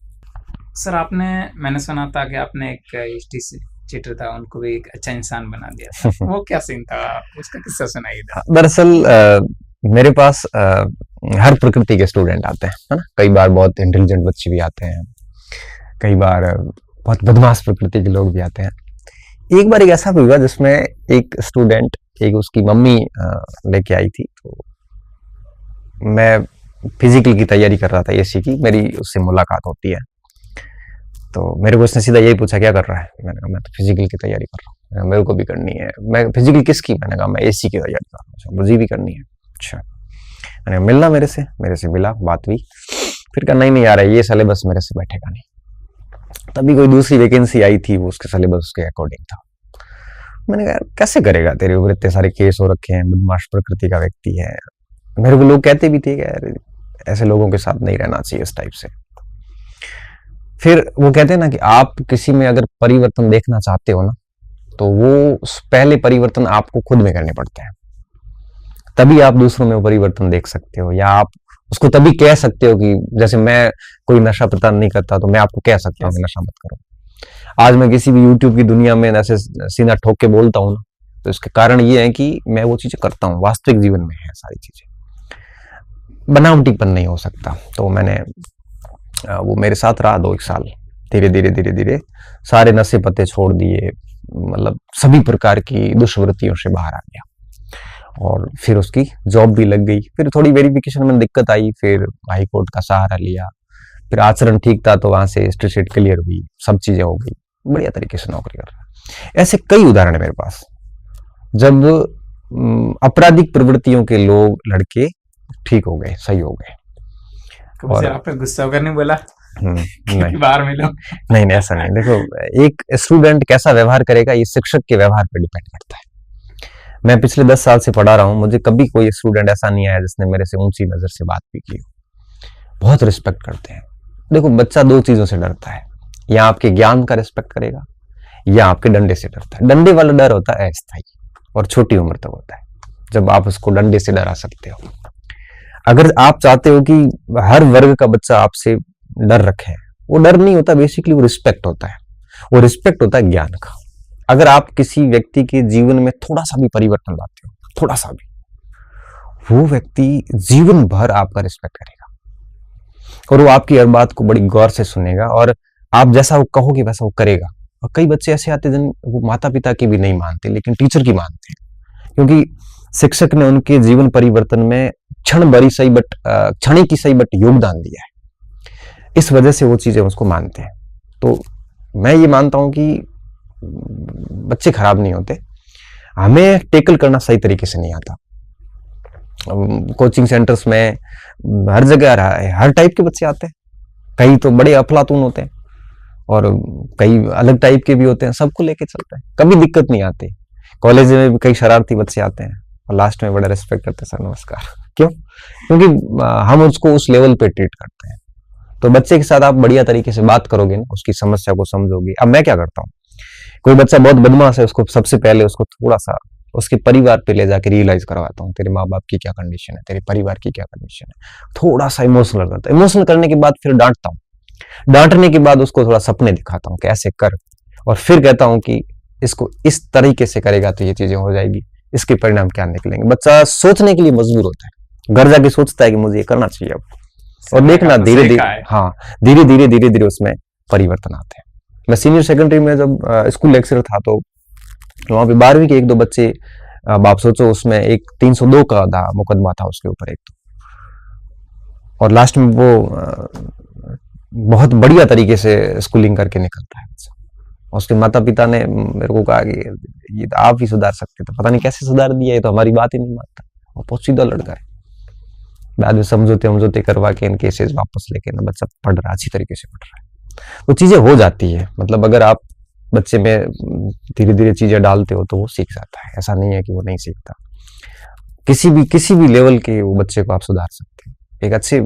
सर मैंने सुना था कि आपने एक हिस्ट्री चीटर था, उनको भी एक अच्छा इंसान बना दिया था। वो क्या सीन था, उसका किस्सा सुनाइए था। दरअसल मेरे पास हर प्रकृति के स्टूडेंट आते हैं, है ना। कई बार बहुत इंटेलिजेंट बच्चे भी आते हैं, कई बार बहुत बदमाश प्रकृति के लोग भी आते हैं। एक बार एक ऐसा भी हुआ जिसमें एक स्टूडेंट, एक उसकी मम्मी लेके आई थी। तो मैं फिजिकल की तैयारी कर रहा था, एसी की, मेरी उससे मुलाकात होती है। तो मेरे को उसने सीधा यही पूछा क्या कर रहा है, मैंने कहा मैं तो फिजिकल की तैयारी कर रहा हूँ। मेरे को भी करनी है। मैं फिजिकल किसकी, मैंने कहा मैं एसी की तैयारी कर रहा हूँ। मुझे भी करनी है। अच्छा, मैंने कहा मिलना मेरे से मिला, बात हुई। फिर कहा नहीं यार ये सिलेबस मेरे से बैठेगा नहीं। तभी कोई दूसरी वैकेंसी आई थी, वो उसके सिलेबस के अकॉर्डिंग था। मैंने कहा यार कैसे करेगा, तेरे ऊपर इतने सारे केस हो रखे हैं, बदमाश प्रकृति का व्यक्ति है। मेरे को लोग कहते भी थे कि यार ऐसे लोगों के साथ नहीं रहना चाहिए इस टाइप से। फिर वो कहते हैं ना कि आप किसी में अगर परिवर्तन देखना चाहते हो ना, तो वो पहले परिवर्तन आपको खुद में करने पड़ते हैं, तभी आप दूसरों में वो परिवर्तन देख सकते हो। या आप उसको तभी कह सकते हो कि जैसे मैं कोई नशा प्रदान नहीं करता, तो मैं आपको कह सकता हूँ कि नशा मत करो। आज मैं किसी भी यूट्यूब की दुनिया में ऐसे सीधा ठोक के बोलता हूँ ना, तो इसके कारण ये है कि मैं वो चीजें करता हूँ, वास्तविक जीवन में है सारी चीजें, बनावटीपन नहीं हो सकता। तो मैंने वो मेरे साथ रहा 2-1 साल, धीरे धीरे सारे नशे पत्ते छोड़ दिए, मतलब सभी प्रकार की दुष्वृत्तियों से बाहर आ गया। और फिर उसकी जॉब भी लग गई। फिर थोड़ी वेरिफिकेशन में दिक्कत आई, फिर हाई कोर्ट का सहारा लिया, फिर आचरण ठीक था तो वहां से स्टेट क्लियर हुई, सब चीजें हो गई, बढ़िया तरीके से नौकरी कर रहा है। ऐसे कई उदाहरण है मेरे पास, जब आपराधिक प्रवृत्तियों के लोग लड़के ठीक हो गए, सही हो गए। और आप पे गुस्सा होकर नहीं बोला नहीं बाहर मिलो? नहीं ऐसा नहीं। देखो एक स्टूडेंट कैसा व्यवहार करेगा ये शिक्षक के व्यवहार पर डिपेंड करता है। मैं पिछले 10 साल से पढ़ा रहा हूँ, मुझे कभी कोई स्टूडेंट ऐसा नहीं आया जिसने मेरे से ऊंची नजर से बात भी की हो। बहुत रिस्पेक्ट करते हैं। देखो बच्चा 2 चीजों से डरता है, या आपके ज्ञान का रिस्पेक्ट करेगा, या आपके डंडे से डरता है। डंडे वाला डर होता है अस्थायी और छोटी उम्र तक होता है, जब आप उसको डंडे से डरा सकते हो। अगर आप चाहते हो कि हर वर्ग का बच्चा आपसे डर रखे, वो डर नहीं होता, बेसिकली वो रिस्पेक्ट होता है। वो रिस्पेक्ट होता है ज्ञान का। अगर आप किसी व्यक्ति के जीवन में थोड़ा सा भी परिवर्तन लाते हो, थोड़ा सा भी, वो व्यक्ति जीवन भर आपका रिस्पेक्ट करेगा और वो आपकी हर बात को बड़ी गौर से सुनेगा, और आप जैसा वो कहोगे वैसा वो करेगा। और कई बच्चे ऐसे आते हैं वो माता पिता की भी नहीं मानते, लेकिन टीचर की मानते हैं, क्योंकि शिक्षक ने उनके जीवन परिवर्तन में क्षणिक की सही बट योगदान दिया है। इस वजह से वो चीजें उसको मानते हैं। तो मैं ये मानता हूं कि बच्चे खराब नहीं होते, हमें टेकल करना सही तरीके से नहीं आता। कोचिंग सेंटर्स में हर जगह हर टाइप के बच्चे आते हैं, कई तो बड़े अफलातून होते हैं और कई अलग टाइप के भी होते हैं, सबको लेके चलते हैं, कभी दिक्कत नहीं आती। कॉलेज में भी कई शरारती बच्चे आते हैं और लास्ट में बड़ा रिस्पेक्ट करते हैं, सर नमस्कार। क्यों? क्योंकि हम उसको उस लेवल पे ट्रीट करते हैं। तो बच्चे के साथ आप बढ़िया तरीके से बात करोगे ना, उसकी समस्या को समझोगे। अब मैं क्या करता हूँ, कोई बच्चा बहुत बदमाश है, उसको सबसे पहले उसको थोड़ा सा उसके परिवार पे ले जाके रियलाइज करवाता हूँ, तेरे माँ बाप की क्या कंडीशन है, तेरे परिवार की क्या कंडीशन है। थोड़ा सा इमोशनल करता है। इमोशनल करने के बाद फिर डांटता हूँ। डांटने के बाद उसको थोड़ा सपने दिखाता हूँ कि ऐसे कर, और फिर कहता हूँ कि इसको इस तरीके से करेगा तो ये चीजें हो जाएगी, इसके परिणाम क्या निकलेंगे। बच्चा सोचने के लिए मजबूर होता है, घर जाके सोचता है कि मुझे ये करना चाहिए अब, और देखना धीरे धीरे उसमें परिवर्तन आते हैं। मैं सीनियर सेकेंडरी में जब स्कूल लेक्चरर था, तो वहां पे 12वीं के 1-2 बच्चे, अब आप सोचो उसमें एक 302 का मुकदमा था उसके ऊपर एक तो, और लास्ट में वो बहुत बढ़िया तरीके से स्कूलिंग करके निकलता है बच्चा। उसके माता पिता ने मेरे को कहा कि ये तो आप ही सुधार सकते थे, पता नहीं कैसे सुधार दिया, ये तो हमारी बात ही नहीं मानता, और बहुत सीधा लड़का है। बाद में समझौते करवा के इन केसेस वापस लेके ना बच्चा पढ़ रहा, अच्छी तरीके से पढ़ रहा है। वो चीजें हो जाती है, मतलब अगर आप बच्चे में धीरे धीरे चीजें डालते हो तो वो सीख जाता है। ऐसा नहीं है कि वो नहीं सीखता। किसी भी लेवल के वो बच्चे को आप सुधार सकते हैं। एक अच्छे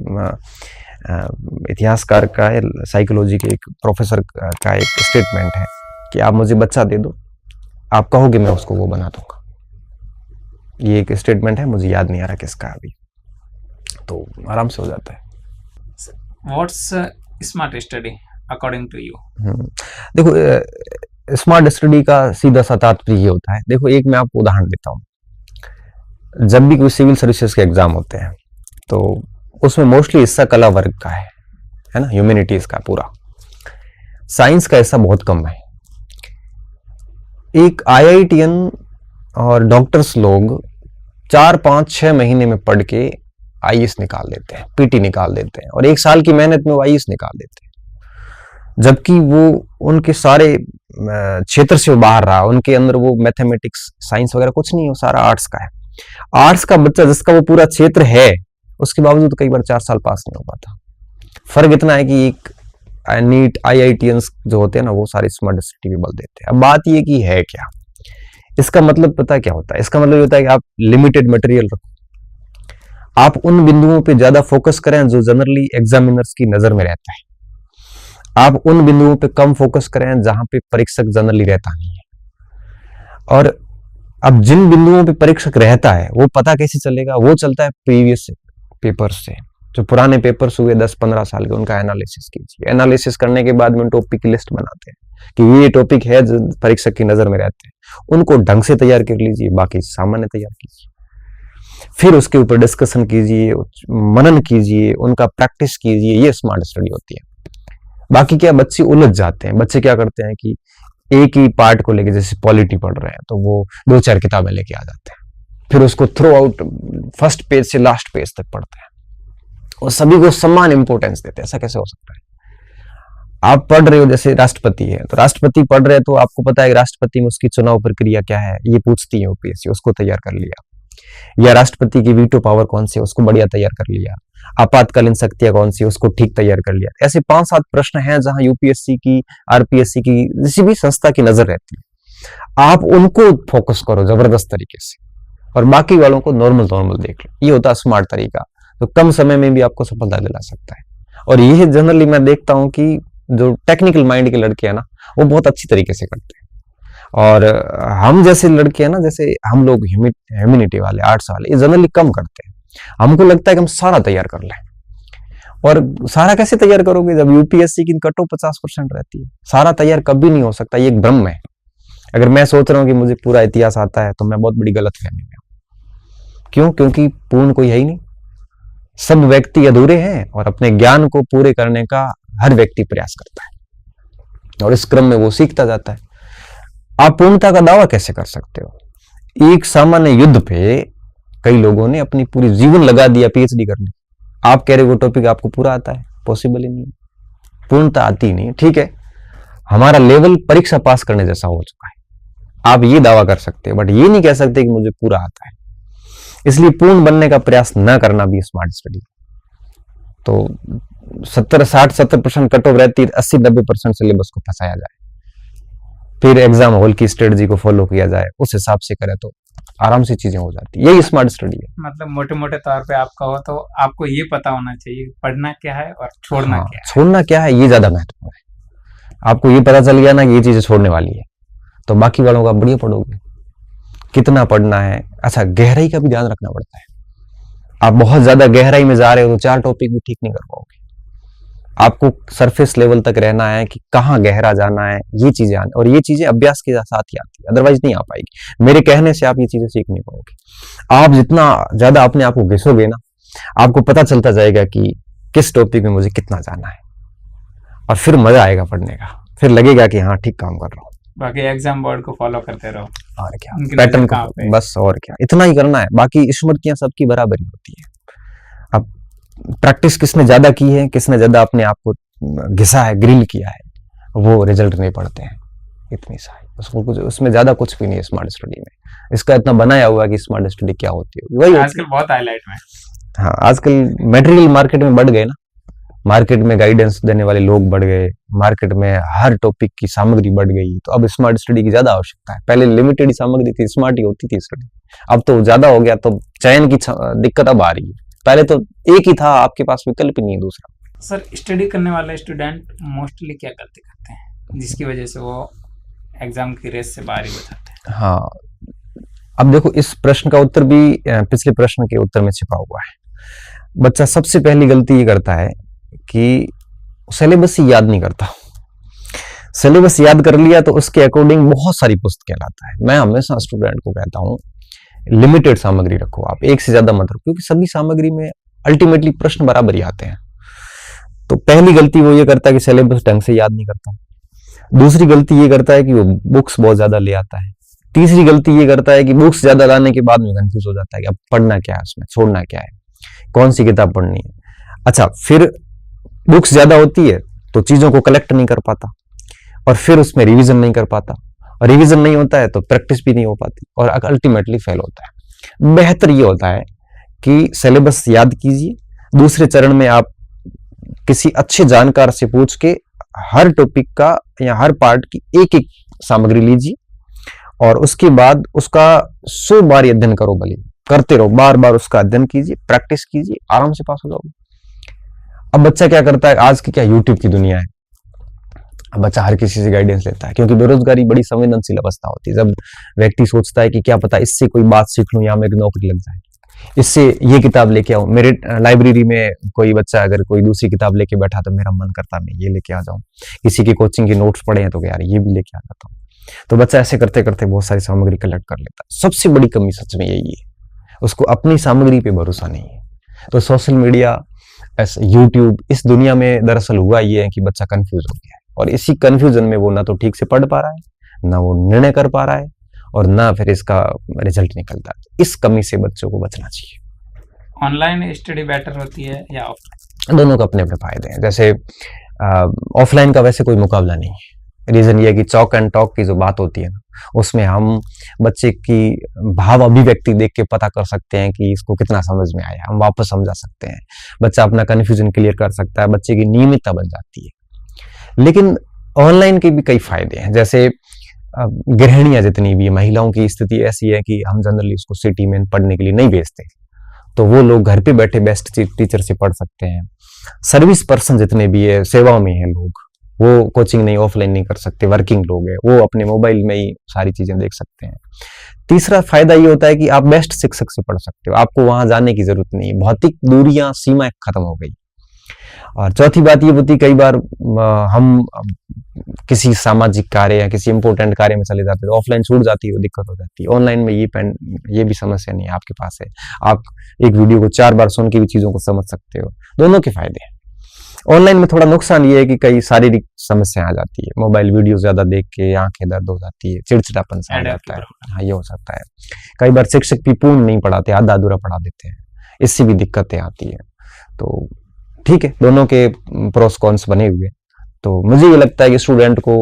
इतिहासकार का है, साइकोलॉजी के एक प्रोफेसर का एक स्टेटमेंट है कि आप मुझे बच्चा दे दो, आप कहोगे मैं उसको वो बना दूंगा। ये एक स्टेटमेंट है, मुझे याद नहीं आ रहा किसका अभी, तो आराम से हो जाता है। What's smart study according to you? देखो स्मार्ट स्टडी का सीधा सा तात्पर्य ये होता है, देखो एक मैं आपको उदाहरण देता हूँ। जब भी कोई सिविल सर्विसेज के एग्जाम होते हैं तो उसमें मोस्टली हिस्सा कला वर्ग का है ना, ह्यूमैनिटीज का पूरा। साइंस का हिस्सा बहुत कम है। एक IITian और डॉक्टर्स लोग 4-5-6 महीने में पढ़ के IAS निकाल देते हैं, PT निकाल देते हैं, और 1 साल की मेहनत में वो IAS निकाल देते हैं। जबकि वो उनके सारे क्षेत्र से बाहर रहा, उनके अंदर वो मैथमेटिक्स साइंस वगैरह कुछ नहीं है, वो सारा आर्ट्स का है। आर्ट्स का बच्चा जिसका वो पूरा क्षेत्र है, उसके बावजूद कई बार 4 साल पास नहीं हो पाता। फर्क इतना है कि एक नीट IITians जो होते हैं ना, वो सारी स्मार्ट सिटी पे बल देते हैं। अब बात ये कि है क्या इसका मतलब, पता क्या होता है? इसका मतलब ये होता है कि आप लिमिटेड मटेरियल रखो, आप उन बिंदुओं पे ज्यादा फोकस करें जो जनरली एग्जामिनर्स की नजर में रहता है, आप उन बिंदुओं पे कम फोकस करें जहां पे परीक्षक जनरली रहता नहीं है। और अब जिन बिंदुओं पे परीक्षक रहता है वो पता कैसे चलेगा? वो चलता है प्रीवियस पेपर से, जो पुराने पेपर्स हुए 10-15 साल के, उनका एनालिसिस कीजिए। एनालिसिस करने के बाद में टॉपिक की लिस्ट बनाते हैं कि ये टॉपिक है जो परीक्षक की नजर में रहते हैं, उनको ढंग से तैयार कर लीजिए, बाकी सामान्य तैयार कीजिए। फिर उसके ऊपर डिस्कशन कीजिए, मनन कीजिए, उनका प्रैक्टिस कीजिए। ये स्मार्ट स्टडी होती है। बाकी क्या, बच्चे उलझ जाते हैं। बच्चे क्या करते हैं कि एक ही पार्ट को लेके, जैसे पॉलिटी पढ़ रहे हैं तो वो 2-4 किताबें लेके आ जाते हैं, फिर उसको थ्रू आउट फर्स्ट पेज से लास्ट पेज तक पढ़ते हैं और सभी को समान इंपॉर्टेंस देते हैं। ऐसा कैसे हो सकता है? आप पढ़ रहे हो, जैसे राष्ट्रपति है तो राष्ट्रपति पढ़ रहे हैं, तो आपको पता है राष्ट्रपति में उसकी चुनाव प्रक्रिया क्या है, ये पूछती है यूपीएससी, उसको तैयार कर लिया। या राष्ट्रपति की वीटो पावर कौन सी है, उसको बढ़िया तैयार कर लिया। आपातकालीन शक्तियां कौन सी है, उसको ठीक तैयार कर लिया। ऐसे 5-7 प्रश्न हैं जहां यूपीएससी की, आरपीएससी की, किसी भी संस्था की नजर रहती है। आप उनको फोकस करो जबरदस्त तरीके से और बाकी वालों को नॉर्मल देख लो। ये होता है स्मार्ट तरीका, तो कम समय में भी आपको सफलता दिला सकता है। और ये जनरली मैं देखता हूं कि जो टेक्निकल माइंड के लड़के हैं ना, वो बहुत अच्छी तरीके से करते हैं। और हम जैसे लड़के हैं ना, जैसे हम लोग ह्यूमैनिटी वाले, आर्ट्स वाले, ये जनरली कम करते हैं। हमको लगता है कि हम सारा तैयार कर लें, और सारा कैसे तैयार करोगे जब यूपीएससी की कट ऑफ 50% रहती है? सारा तैयार कभी नहीं हो सकता, ये एक भ्रम है। अगर मैं सोच रहा हूँ कि मुझे पूरा इतिहास आता है, तो मैं बहुत बड़ी गलतफहमी में हूं। क्यों? क्योंकि पूर्ण कोई है ही नहीं, सब व्यक्ति अधूरे हैं, और अपने ज्ञान को पूरे करने का हर व्यक्ति प्रयास करता है, और इस क्रम में वो सीखता जाता है। आप पूर्णता का दावा कैसे कर सकते हो? एक सामान्य युद्ध पे कई लोगों ने अपनी पूरी जीवन लगा दिया पीएचडी करने। आप कह रहे हो वो टॉपिक आपको पूरा आता है? पॉसिबल ही नहीं, पूर्णता आती नहीं। ठीक है, हमारा लेवल परीक्षा पास करने जैसा हो चुका है, आप ये दावा कर सकते हैं, बट ये नहीं कह सकते कि मुझे पूरा आता है। इसलिए पूर्ण बनने का प्रयास न करना भी स्मार्ट स्टडी। तो 60-70% कट ऑफ रहती है, 80-90% सिलेबस को फंसाया जाए, फिर एग्जाम हॉल की स्ट्रेटजी को फॉलो किया जाए, उस हिसाब से करे तो आराम से चीजें हो जाती है। यही स्मार्ट स्टडी है। मतलब मोटे मोटे तौर पे आप कहो तो आपको ये पता होना चाहिए पढ़ना क्या है और छोड़ना क्या है। छोड़ना क्या है, ये ज्यादा महत्वपूर्ण है। आपको ये पता चल गया ना कि ये चीजें छोड़ने वाली है, तो बाकी वालों का बढ़िया पढ़ोगे। कितना पढ़ना है, अच्छा गहराई का भी ध्यान रखना पड़ता है। आप बहुत ज्यादा गहराई में जा रहे हो तो 4 टॉपिक भी ठीक नहीं कर पाओगे। आपको सरफेस लेवल तक रहना है कि कहाँ गहरा जाना है, ये चीजें आने, और ये चीजें अभ्यास के साथ ही आती है, अदरवाइज नहीं आ पाएगी। मेरे कहने से आप ये चीजें सीख नहीं पाओगे। आप जितना ज्यादा अपने आप को घिसोगे ना, आपको पता चलता जाएगा कि किस टॉपिक में मुझे कितना जाना है, और फिर मजा आएगा पढ़ने का, फिर लगेगा कि हाँ ठीक काम कर रहा हूँ। बाकी एग्जाम बोर्ड को फॉलो करते रहो, और क्या, पैटर्न को बस, और क्या, इतना ही करना है। बाकी स्मृतियां सबकी बराबरी होती है। अब प्रैक्टिस किसने ज्यादा की है, किसने ज्यादा अपने आप को घिसा है, ग्रिल किया है, वो रिजल्ट नहीं पड़ते हैं। इतनी सा उसको कुछ, उसमें ज्यादा कुछ भी नहीं है स्मार्ट स्टडी में। इसका इतना बनाया हुआ है कि स्मार्ट स्टडी क्या होती है, वही आजकल बहुत हाईलाइट में। हाँ, आजकल मटेरियल मार्केट में बढ़ गए ना, मार्केट में गाइडेंस देने वाले लोग बढ़ गए, मार्केट में हर टॉपिक की सामग्री बढ़ गई, तो अब स्मार्ट स्टडी की ज्यादा आवश्यकता है। पहले लिमिटेड सामग्री थी, स्मार्ट ही होती थी स्टडी, अब तो ज्यादा हो गया, तो चयन की दिक्कत अब आ रही है। पहले तो एक ही था, आपके पास विकल्प ही नहीं दूसरा। सर, स्टडी करने वाले स्टूडेंट मोस्टली क्या गलती करते हैं जिसकी वजह से वो एग्जाम की रेस से बाहर ही हो जाते हैं? हाँ, अब देखो, इस प्रश्न का उत्तर भी पिछले प्रश्न के उत्तर में छिपा हुआ है। बच्चा सबसे पहली गलती ये करता है कि सिलेबस ही याद नहीं करता। सिलेबस याद कर लिया तो उसके अकॉर्डिंग बहुत सारी पुस्तकें लाता है। मैं हमेशा स्टूडेंट को कहता हूँ, लिमिटेड सामग्री रखो, आप एक से ज्यादा मत रखो, क्योंकि सभी सामग्री में अल्टीमेटली प्रश्न बराबर ही आते हैं। तो पहली गलती वो ये करता है कि सिलेबस ढंग से याद नहीं करता। दूसरी गलती ये करता है कि वो बुक्स बहुत ज्यादा ले आता है। तीसरी गलती ये करता है कि बुक्स ज्यादा लाने के बाद में कंफ्यूज हो जाता है कि अब पढ़ना क्या है, उसमें छोड़ना क्या है, कौन सी किताब पढ़नी है। अच्छा, फिर बुक्स ज्यादा होती है तो चीजों को कलेक्ट नहीं कर पाता और फिर उसमें रिवीजन नहीं कर पाता, और रिवीजन नहीं होता है तो प्रैक्टिस भी नहीं हो पाती और अल्टीमेटली फेल होता है। बेहतर ये होता है कि सिलेबस याद कीजिए, दूसरे चरण में आप किसी अच्छे जानकार से पूछ के हर टॉपिक का या हर पार्ट की एक एक सामग्री लीजिए और उसके बाद उसका 100 बार अध्ययन करो, भले करते रहो, बार बार उसका अध्ययन कीजिए, प्रैक्टिस कीजिए, आराम से पास हो जाओगे। अब बच्चा क्या करता है, आज की क्या यूट्यूब की दुनिया है, अब बच्चा हर किसी से गाइडेंस लेता है, क्योंकि बेरोजगारी बड़ी संवेदनशील अवस्था होती है। जब व्यक्ति सोचता है कि क्या पता इससे कोई बात सीख लूं या मेरी नौकरी लग जाए, इससे ये किताब लेके आऊं, मेरे लाइब्रेरी में कोई बच्चा अगर कोई दूसरी किताब लेके बैठा तो मेरा मन करता मैं ये लेके आ जाऊं, किसी की कोचिंग के नोट्स पढ़े हैं तो यार ये भी लेके आ जाता हूँ। तो बच्चा ऐसे करते करते बहुत सारी सामग्री कलेक्ट कर लेता है। सबसे बड़ी कमी सच में यही है, उसको अपनी सामग्री पे भरोसा नहीं है। तो सोशल मीडिया, यूट्यूब, इस दुनिया में दरअसल हुआ ये है कि बच्चा कंफ्यूज हो गया है और इसी कंफ्यूजन में वो ना तो ठीक से पढ़ पा रहा है, ना वो निर्णय कर पा रहा है और ना फिर इसका रिजल्ट निकलता है। इस कमी से बच्चों को बचना चाहिए। ऑनलाइन स्टडी बेटर होती है या ऑफलाइन? दोनों के अपने अपने फायदे हैं। जैसे ऑफलाइन का वैसे कोई मुकाबला नहीं है। रीजन ये है कि चॉक एंड टॉक की जो बात होती है ना, उसमें हम बच्चे की भाव अभिव्यक्ति देख के पता कर सकते हैं कि इसको कितना समझ में आया, हम वापस समझा सकते हैं, बच्चा अपना कंफ्यूजन क्लियर कर सकता है, बच्चे की नियमितता बन जाती है। लेकिन ऑनलाइन के भी कई फायदे हैं। जैसे गृहिणियां जितनी भी, महिलाओं की स्थिति ऐसी है कि हम जनरली उसको सिटी में पढ़ने के लिए नहीं भेजते, तो वो लोग घर पे बैठे बेस्ट टीचर से पढ़ सकते हैं। सर्विस पर्सन जितने भी है, सेवाओं में है लोग, वो कोचिंग नहीं, ऑफलाइन नहीं कर सकते, वर्किंग लोग हैं, वो अपने मोबाइल में ही सारी चीजें देख सकते हैं। तीसरा फायदा ये होता है कि आप बेस्ट शिक्षक से पढ़ सकते हो, आपको वहां जाने की जरूरत नहीं है, भौतिक दूरियां, सीमाएं खत्म हो गई। और चौथी बात ये होती है, कई बार हम किसी सामाजिक कार्य या किसी इंपॉर्टेंट कार्य में चले जाते हैं तो ऑफलाइन छूट जाती है तो दिक्कत हो जाती है। ऑनलाइन में ये भी समस्या नहीं है, आपके पास है, आप एक वीडियो को 4 बार सुन के भी चीजों को समझ सकते हो। दोनों के फायदे हैं। ऑनलाइन में थोड़ा नुकसान ये है कि कई शारीरिक समस्याएं आ जाती है, मोबाइल वीडियो ज्यादा देख के आंखें दर्द हो जाती है, चिड़चिड़ापन सा आ जाता है। हाँ, ये हो सकता है। कई बार शिक्षक भी पूर्ण नहीं पढ़ाते, आधा अधूरा पढ़ा देते हैं, इससे भी दिक्कतें आती है। तो ठीक है, दोनों के प्रोस कॉन्स बने हुए। तो मुझे ये लगता है कि स्टूडेंट को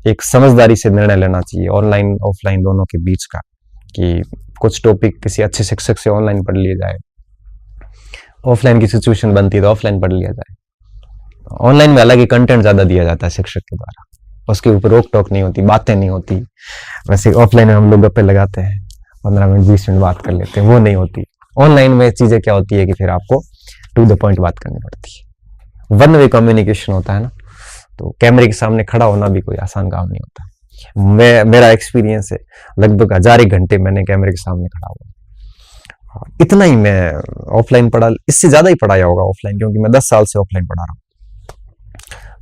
एक समझदारी से निर्णय लेना चाहिए ऑनलाइन ऑफलाइन दोनों के बीच का, कि कुछ टॉपिक किसी अच्छे शिक्षक से ऑनलाइन पढ़ लिया जाए, ऑफलाइन की सिचुएशन बनती है तो ऑफलाइन पढ़ लिया जाए। ऑनलाइन में अलग ही कंटेंट ज्यादा दिया जाता है शिक्षक के द्वारा, उसके ऊपर रोक टोक नहीं होती, बातें नहीं होती। वैसे ऑफलाइन में हम लोग गप्पे लगाते हैं, 15 मिनट 20 मिनट बात कर लेते हैं, वो नहीं होती। ऑनलाइन में चीजें क्या होती है कि फिर आपको टू द पॉइंट बात करनी पड़ती है, वन वे कम्युनिकेशन होता है ना। तो कैमरे के सामने खड़ा होना भी कोई आसान काम नहीं होता। मेरा एक्सपीरियंस है, लगभग 1000 घंटे मैंने कैमरे के सामने खड़ा हुआ, इतना ही मैं ऑफलाइन पढ़ा, इससे ज्यादा ही पढ़ाया होगा ऑफलाइन, क्योंकि मैं 10 साल से ऑफलाइन पढ़ा रहा हूँ।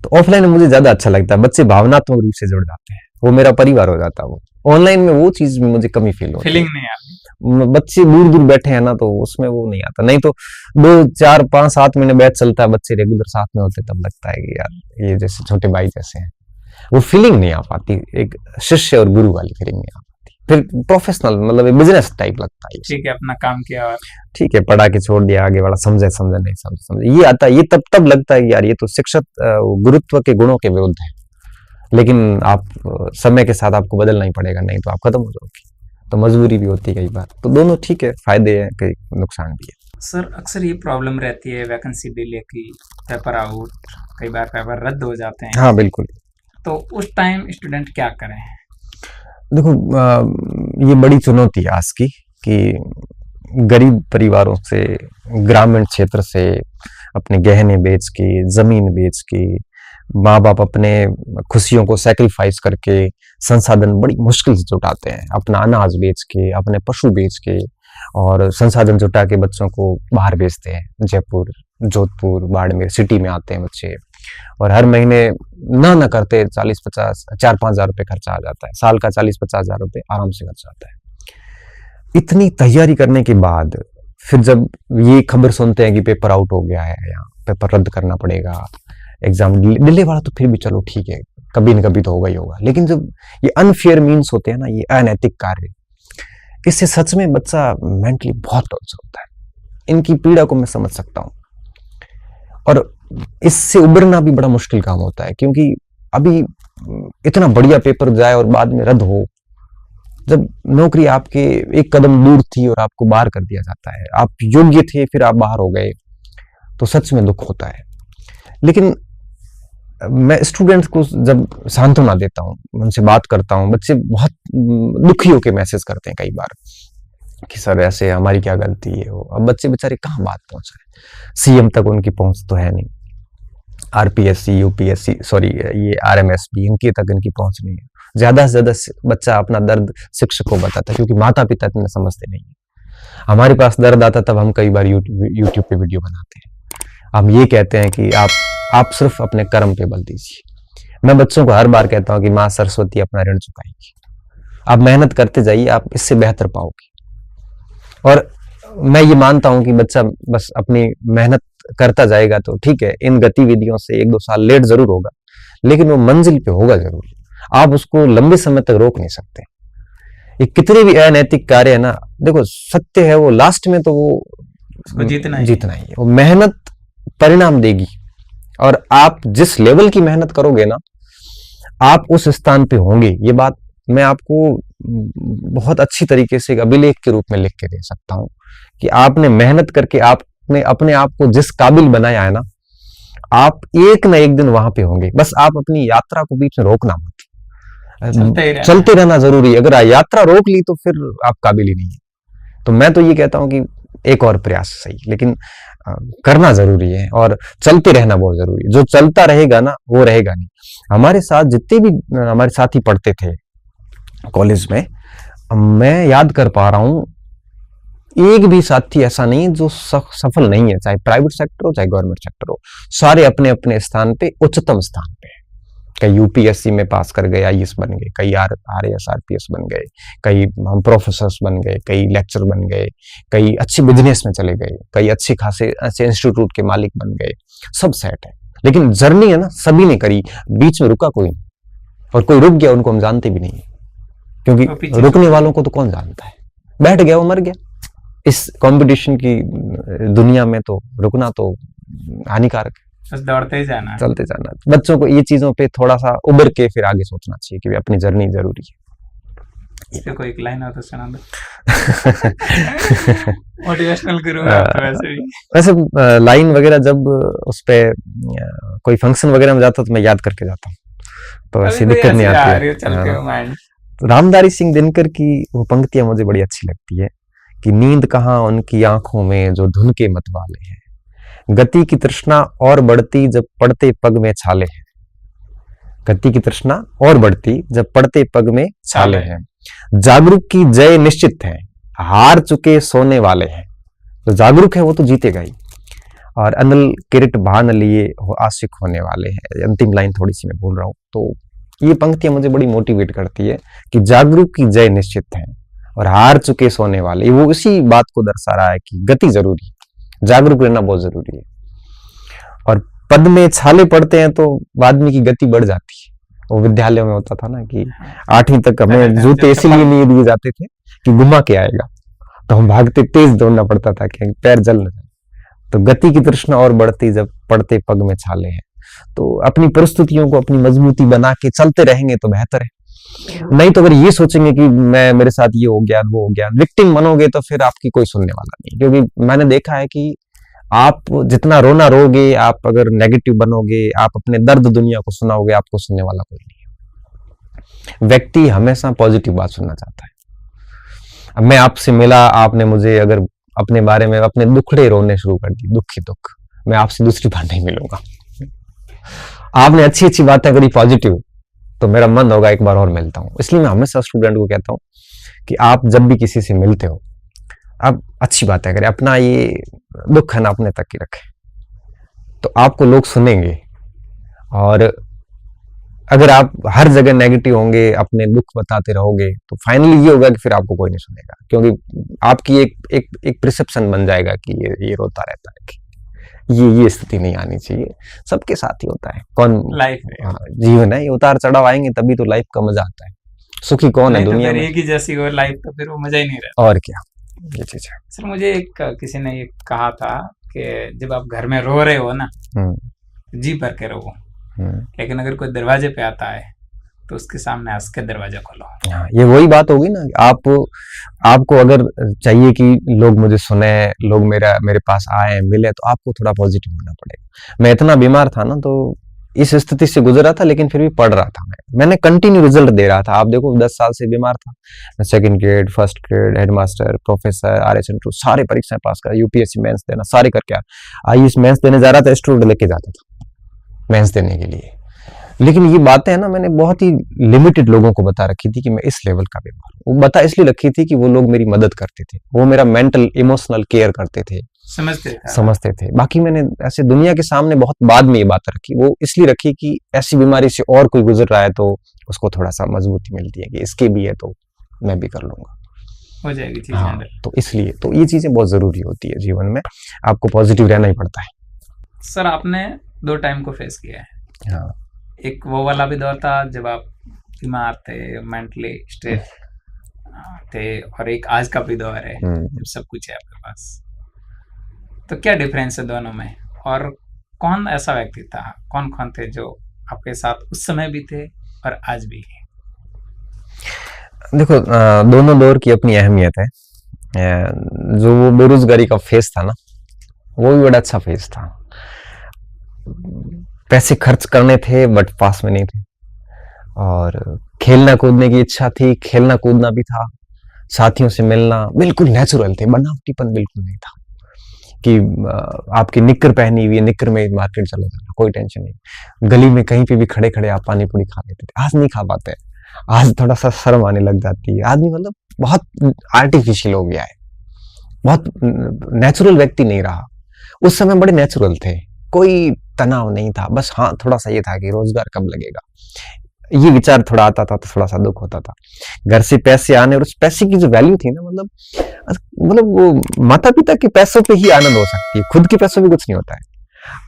तो ऑफलाइन में मुझे ज्यादा अच्छा लगता है, बच्चे भावनात्मक रूप से जुड़ जाते हैं, वो मेरा परिवार हो जाता है। वो ऑनलाइन में वो चीज में मुझे कमी फील होती है, फीलिंग नहीं आती। बच्चे दूर दूर बैठे हैं ना, तो उसमें वो नहीं आता। नहीं तो 2 4 5 7 महीने बैच चलता है, बच्चे रेगुलर साथ में होते, तब लगता है कि यार ये जैसे छोटे भाई जैसे हैं। वो फीलिंग नहीं आ पाती, एक शिष्य और गुरु वाली फीलिंग नहीं आ पाती। फिर प्रोफेशनल मतलब बिजनेस टाइप लगता है। ठीक है, अपना काम किया और ठीक है, पढ़ा के छोड़ दिया, आगे वाला समझे नहीं समझे ये आता है। ये तब लगता है कि यार ये तो शिक्षक गुरुत्व के गुणों के विरुद्ध है, लेकिन आप समय के साथ आपको बदलना ही पड़ेगा, नहीं तो आप खत्म हो जाओगे। तो मजबूरी भी होती है कई बार। तो दोनों ठीक है, फायदे हैं, कई नुकसान भी है। सर, अक्सर ये प्रॉब्लम रहती है वैकेंसी डिले की, पेपर आउट, कई बार पेपर रद्द हो जाते हैं। हाँ बिल्कुल। तो उस टाइम स्टूडेंट क्या करें? देखो, ये बड़ी चुनौती है आज की, कि गरीब परिवारों से, ग्रामीण क्षेत्र से अपने गहने बेच के, जमीन बेच के, माँ बाप अपने खुशियों को सैक्रिफाइस करके संसाधन बड़ी मुश्किल से जुटाते हैं, अपना अनाज बेच के, अपने पशु बेच के, और संसाधन जुटा के बच्चों को बाहर भेजते हैं। जयपुर, जोधपुर, बाड़मेर सिटी में आते हैं बच्चे, और हर महीने ना करते 40-50 4-5 हजार रुपये खर्चा आ जाता है। साल का 40-50 हजार रुपये आराम से खर्चा आता है। इतनी तैयारी करने के बाद फिर जब ये खबर सुनते हैं कि पेपर आउट हो गया है या पेपर रद्द करना पड़ेगा, एग्जाम डिले वाला तो फिर भी चलो ठीक है, कभी न कभी तो होगा ही होगा। लेकिन जब ये अनफेयर मीन्स होते हैं ना, ये अनैतिक कार्य, इससे सच में बच्चा मेंटली बहुत टॉर्चर होता है। इनकी पीड़ा को मैं समझ सकता हूँ। और इससे उबरना भी बड़ा मुश्किल काम होता है, क्योंकि अभी इतना बढ़िया पेपर जाए और बाद में रद्द हो, जब नौकरी आपके एक कदम दूर थी और आपको बाहर कर दिया जाता है, आप योग्य थे फिर आप बाहर हो गए, तो सच में दुख होता है। लेकिन मैं स्टूडेंट्स को जब सांत्वना देता हूँ, उनसे बात करता हूँ, बच्चे बहुत दुखी होकर मैसेज करते हैं कई बार कि सर ऐसे हमारी क्या गलती है। वो अब बच्चे बेचारे कहाँ बात पहुंचा है, सीएम तक उनकी पहुंच तो है नहीं, आरपीएससी यूपीएससी सॉरी ये आरएमएसपी इनकी तक इनकी पहुंच नहीं है। ज्यादा से ज्यादा बच्चा अपना दर्द शिक्षक को बताता है, क्योंकि माता पिता इतने समझते नहीं है। हमारे पास दर्द आता तब हम कई बार यूट्यूब पे वीडियो बनाते हैं, हम ये कहते हैं कि आप सिर्फ अपने कर्म पे बल दीजिए। मैं बच्चों को हर बार कहता हूँ कि माँ सरस्वती अपना ऋण चुकाएगी, आप मेहनत करते जाइए, आप इससे बेहतर पाओगे। और मैं ये मानता हूं कि बच्चा बस अपनी मेहनत करता जाएगा तो ठीक है, इन गतिविधियों से 1-2 साल लेट जरूर होगा, लेकिन वो मंजिल पे होगा जरूर। आप उसको लंबे समय तक रोक नहीं सकते। ये कितने भी अनैतिक कार्य है ना, देखो सत्य है वो लास्ट में तो वो जीतना ही है। वो मेहनत परिणाम देगी, और आप जिस लेवल की मेहनत करोगे ना, आप उस स्थान पे होंगे। ये बात मैं आपको बहुत अच्छी तरीके से एक अभिलेख के रूप में लिख के दे सकता हूं कि आपने मेहनत करके आपने अपने आप को जिस काबिल बनाया है ना, आप एक ना एक दिन वहां पे होंगे। बस आप अपनी यात्रा को बीच में रोकना मत, चलते रहना जरूरी है। अगर यात्रा रोक ली तो फिर आप काबिल ही नहीं है। तो मैं तो ये कहता हूं कि एक और प्रयास सही, लेकिन करना जरूरी है और चलते रहना बहुत जरूरी है। जो चलता रहेगा ना वो रहेगा नहीं। हमारे साथ जितने भी हमारे साथी पढ़ते थे कॉलेज में, मैं याद कर पा रहा हूं, एक भी साथी ऐसा नहीं जो सफल नहीं है, चाहे प्राइवेट सेक्टर हो चाहे गवर्नमेंट सेक्टर हो। सारे अपने अपने स्थान पे उच्चतम स्थान पे है। कई यूपीएससी में पास कर गए, आईएएस बन गए, कई आरएएस आरपीएस बन गए, कई हम प्रोफेसर्स बन गए, कई लेक्चर बन गए, कई अच्छे बिजनेस में चले गए, कई अच्छे खासे अच्छे इंस्टीट्यूट के मालिक बन गए। सब सेट है, लेकिन जर्नी है ना सभी ने करी, बीच में रुका कोई नहीं, और कोई रुक गया उनको हम जानते भी नहीं, क्योंकि रुकने वालों को तो कौन जानता है। बैठ गया वो मर गया। इस कंपटीशन की दुनिया में तो रुकना तो हानिकारक है, बस दौड़ते ही जाना, चलते जाना। बच्चों को ये चीजों पे थोड़ा सा उबर के फिर आगे सोचना चाहिए कि अपनी जर्नी जरूरी है। इस पे कोई एक लाइन हो तो सुना दो। मोटिवेशनल गुरु वैसे लाइन वगैरह जब उस पे कोई फंक्शन वगैरह में जाता तो मैं याद करके जाता हूँ, तो ऐसी दिक्कत नहीं आती है। रामधारी सिंह दिनकर की वो पंक्तियां मुझे बड़ी अच्छी लगती है कि नींद कहाँ उनकी आंखों में जो धुन के मत वाले हैं, गति की तृष्णा और बढ़ती जब पड़ते पग में छाले हैं। गति की तृष्णा और बढ़ती जब पड़ते पग में छाले हैं। जागरूक की जय निश्चित है, हार चुके सोने वाले हैं। तो जागरूक है वो तो जीतेगा ही। और अनल किरट भान लिए हो आशिक होने वाले हैं। अंतिम लाइन थोड़ी सी मैं बोल रहा हूँ, तो ये पंक्तियां मुझे बड़ी मोटिवेट करती है कि जागरूक की जय निश्चित है और हार चुके सोने वाले। वो इसी बात को दर्शा रहा है कि गति जरूरी है, जागरूक रहना बहुत जरूरी है। और पद में छाले पड़ते हैं तो आदमी की गति बढ़ जाती है। वो विद्यालय में होता था ना कि 8वीं तक हमें जूते इसलिए नहीं दिए जाते थे कि घुमा के आएगा, तो हम भागते तेज दौड़ना पड़ता था कि पैर जल न जाए। तो गति की तृष्णा और बढ़ती जब पड़ते पग में छाले हैं। तो अपनी परिस्थितियों को अपनी मजबूती बना के चलते रहेंगे तो बेहतर है। नहीं तो अगर ये सोचेंगे कि मेरे साथ ये हो गया वो हो गया, विक्टिम बनोगे तो फिर आपकी कोई सुनने वाला नहीं। क्योंकि मैंने देखा है कि आप जितना रोना रोगे, आप अगर नेगेटिव बनोगे, आप अपने दर्द दुनिया को सुनाओगे, आपको सुनने वाला कोई नहीं है। व्यक्ति हमेशा पॉजिटिव बात सुनना चाहता है। अब मैं आपसे मिला, आपने मुझे अगर अपने बारे में अपने दुखड़े रोने शुरू कर दी, दुख ही दुख, मैं आपसे दूसरी बार नहीं मिलूंगा। आपने अच्छी अच्छी बातें करी पॉजिटिव, तो मेरा मन होगा एक बार और मिलता हूं। इसलिए मैं हमेशा स्टूडेंट को कहता हूं कि आप जब भी किसी से मिलते हो, आप अच्छी बातें करें। अपना ये दुख है ना अपने तक ही रखें, तो आपको लोग सुनेंगे। और अगर आप हर जगह नेगेटिव होंगे, अपने दुख बताते रहोगे, तो फाइनली ये होगा कि फिर आपको कोई नहीं सुनेगा। क्योंकि आपकी एक प्रिसेप्शन बन जाएगा कि ये रोता रहता है, कि ये स्थिति नहीं आनी चाहिए। सबके साथ ही होता है। कौन लाइफ जीवन है, ये उतार चढ़ाव आएंगे तभी तो लाइफ का मजा आता है। सुखी कौन है दुनिया में? एक ही जैसी हो लाइफ तो फिर वो मजा ही नहीं रहता। और क्या, ये चीज है। सर मुझे किसी ने ये कहा था कि जब आप घर में रो रहे हो ना, जी भर के रहो, लेकिन अगर कोई दरवाजे पे आता है तो उसके सामने हंस के दरवाजा खोलो। हाँ, ये वही बात होगी ना, आपको अगर चाहिए कि लोग मुझे सुने, लोग मेरे पास आए मिले, तो आपको थोड़ा पॉजिटिव होना पड़ेगा। मैं इतना बीमार था ना, तो इस स्थिति से गुजरा था, लेकिन फिर भी पढ़ रहा था। मैंने कंटिन्यू रिजल्ट दे रहा था। आप देखो 10 साल से बीमार था, मैं second grade, first grade, headmaster, professor, RS सारे परीक्षाएं पास कर, UPSC मेंस देना सारे करके IAS मेंस देने जा रहा था, स्टूडेंट लेके जाता था मेंस देने के लिए। लेकिन ये बातें है ना, मैंने बहुत ही लिमिटेड लोगों को बता रखी थी कि मैं इस लेवल का बीमार हूँ। वो बता इसलिए रखी थी कि वो लोग मेरी मदद करते थे, वो मेरा मेंटल इमोशनल केयर करते थे, समझते थे। बाकी मैंने ऐसे दुनिया के सामने बहुत बाद में ये बात रखी, वो इसलिए रखी कि ऐसी बीमारी से और कोई गुजर रहा है तो उसको थोड़ा सा मजबूती मिलती है कि इसके भी है तो मैं भी कर लूंगा, हो जाएगी चीज। हाँ, तो इसलिए तो ये चीजें बहुत जरूरी होती है जीवन में, आपको पॉजिटिव रहना ही पड़ता है। सर आपने 2 टाइम को फेस किया है। हाँ, एक वो वाला भी दौर था जब आप बीमार थे, मेंटली स्ट्रेस थे, और एक आज का भी दौर है जब सब कुछ है आपके पास। तो क्या डिफरेंस है दोनों में, और कौन ऐसा व्यक्ति था, कौन कौन थे जो आपके साथ उस समय भी थे और आज भी है? देखो, दोनों दौर की अपनी अहमियत है। जो वो बेरोजगारी का फेज था ना, वो भी बड़ा अच्छा फेज था। पैसे खर्च करने थे बट पास में नहीं थे, और खेलना कूदने की इच्छा थी, खेलना कूदना भी था, साथियों से मिलना बिल्कुल नेचुरल थे, बनावटीपन बिल्कुल नहीं था कि आपकी निक्कर पहनी हुई है, निक्कर में मार्केट चले जाना, कोई टेंशन नहीं। गली में कहीं पे भी खड़े खड़े आप पानी पूरी खा लेते थे, आज नहीं खा पाते। आज थोड़ा सा शर्म आने लग जाती है, आदमी मतलब बहुत आर्टिफिशियल हो गया है, बहुत नेचुरल व्यक्ति नहीं रहा। उस समय बड़े नेचुरल थे, कोई तनाव नहीं था, बस हाँ थोड़ा सा ये था कि रोजगार कब लगेगा, ये विचार थोड़ा आता था तो थोड़ा सा दुख होता था। घर से पैसे आने और उस पैसे की जो वैल्यू थी ना, मतलब वो माता पिता के पैसों पे ही आनंद हो सकती है, खुद के पैसों में कुछ नहीं होता है।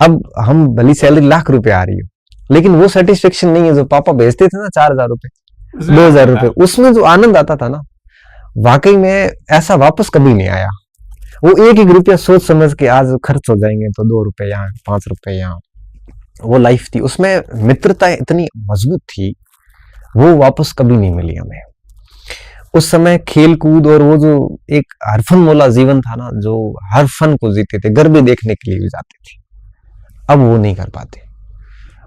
अब हम भली सैलरी लाख रुपए आ रही हो, लेकिन वो सेटिस्फेक्शन नहीं है जो पापा भेजते थे ना 4000 रुपए, 2000 रुपए, उसमें जो आनंद आता था ना, वाकई में ऐसा वापस कभी नहीं आया। वो एक एक रुपया सोच समझ के आज खर्च हो जाएंगे तो 2 रुपए यहाँ, 5 रुपए यहाँ, वो लाइफ थी। उसमें मित्रता इतनी मजबूत थी, वो वापस कभी नहीं मिली हमें। उस समय खेल कूद और वो जो एक हरफन मोला जीवन था ना, जो हर फन को जीते थे, गरबे देखने के लिए भी जाते थे, अब वो नहीं कर पाते।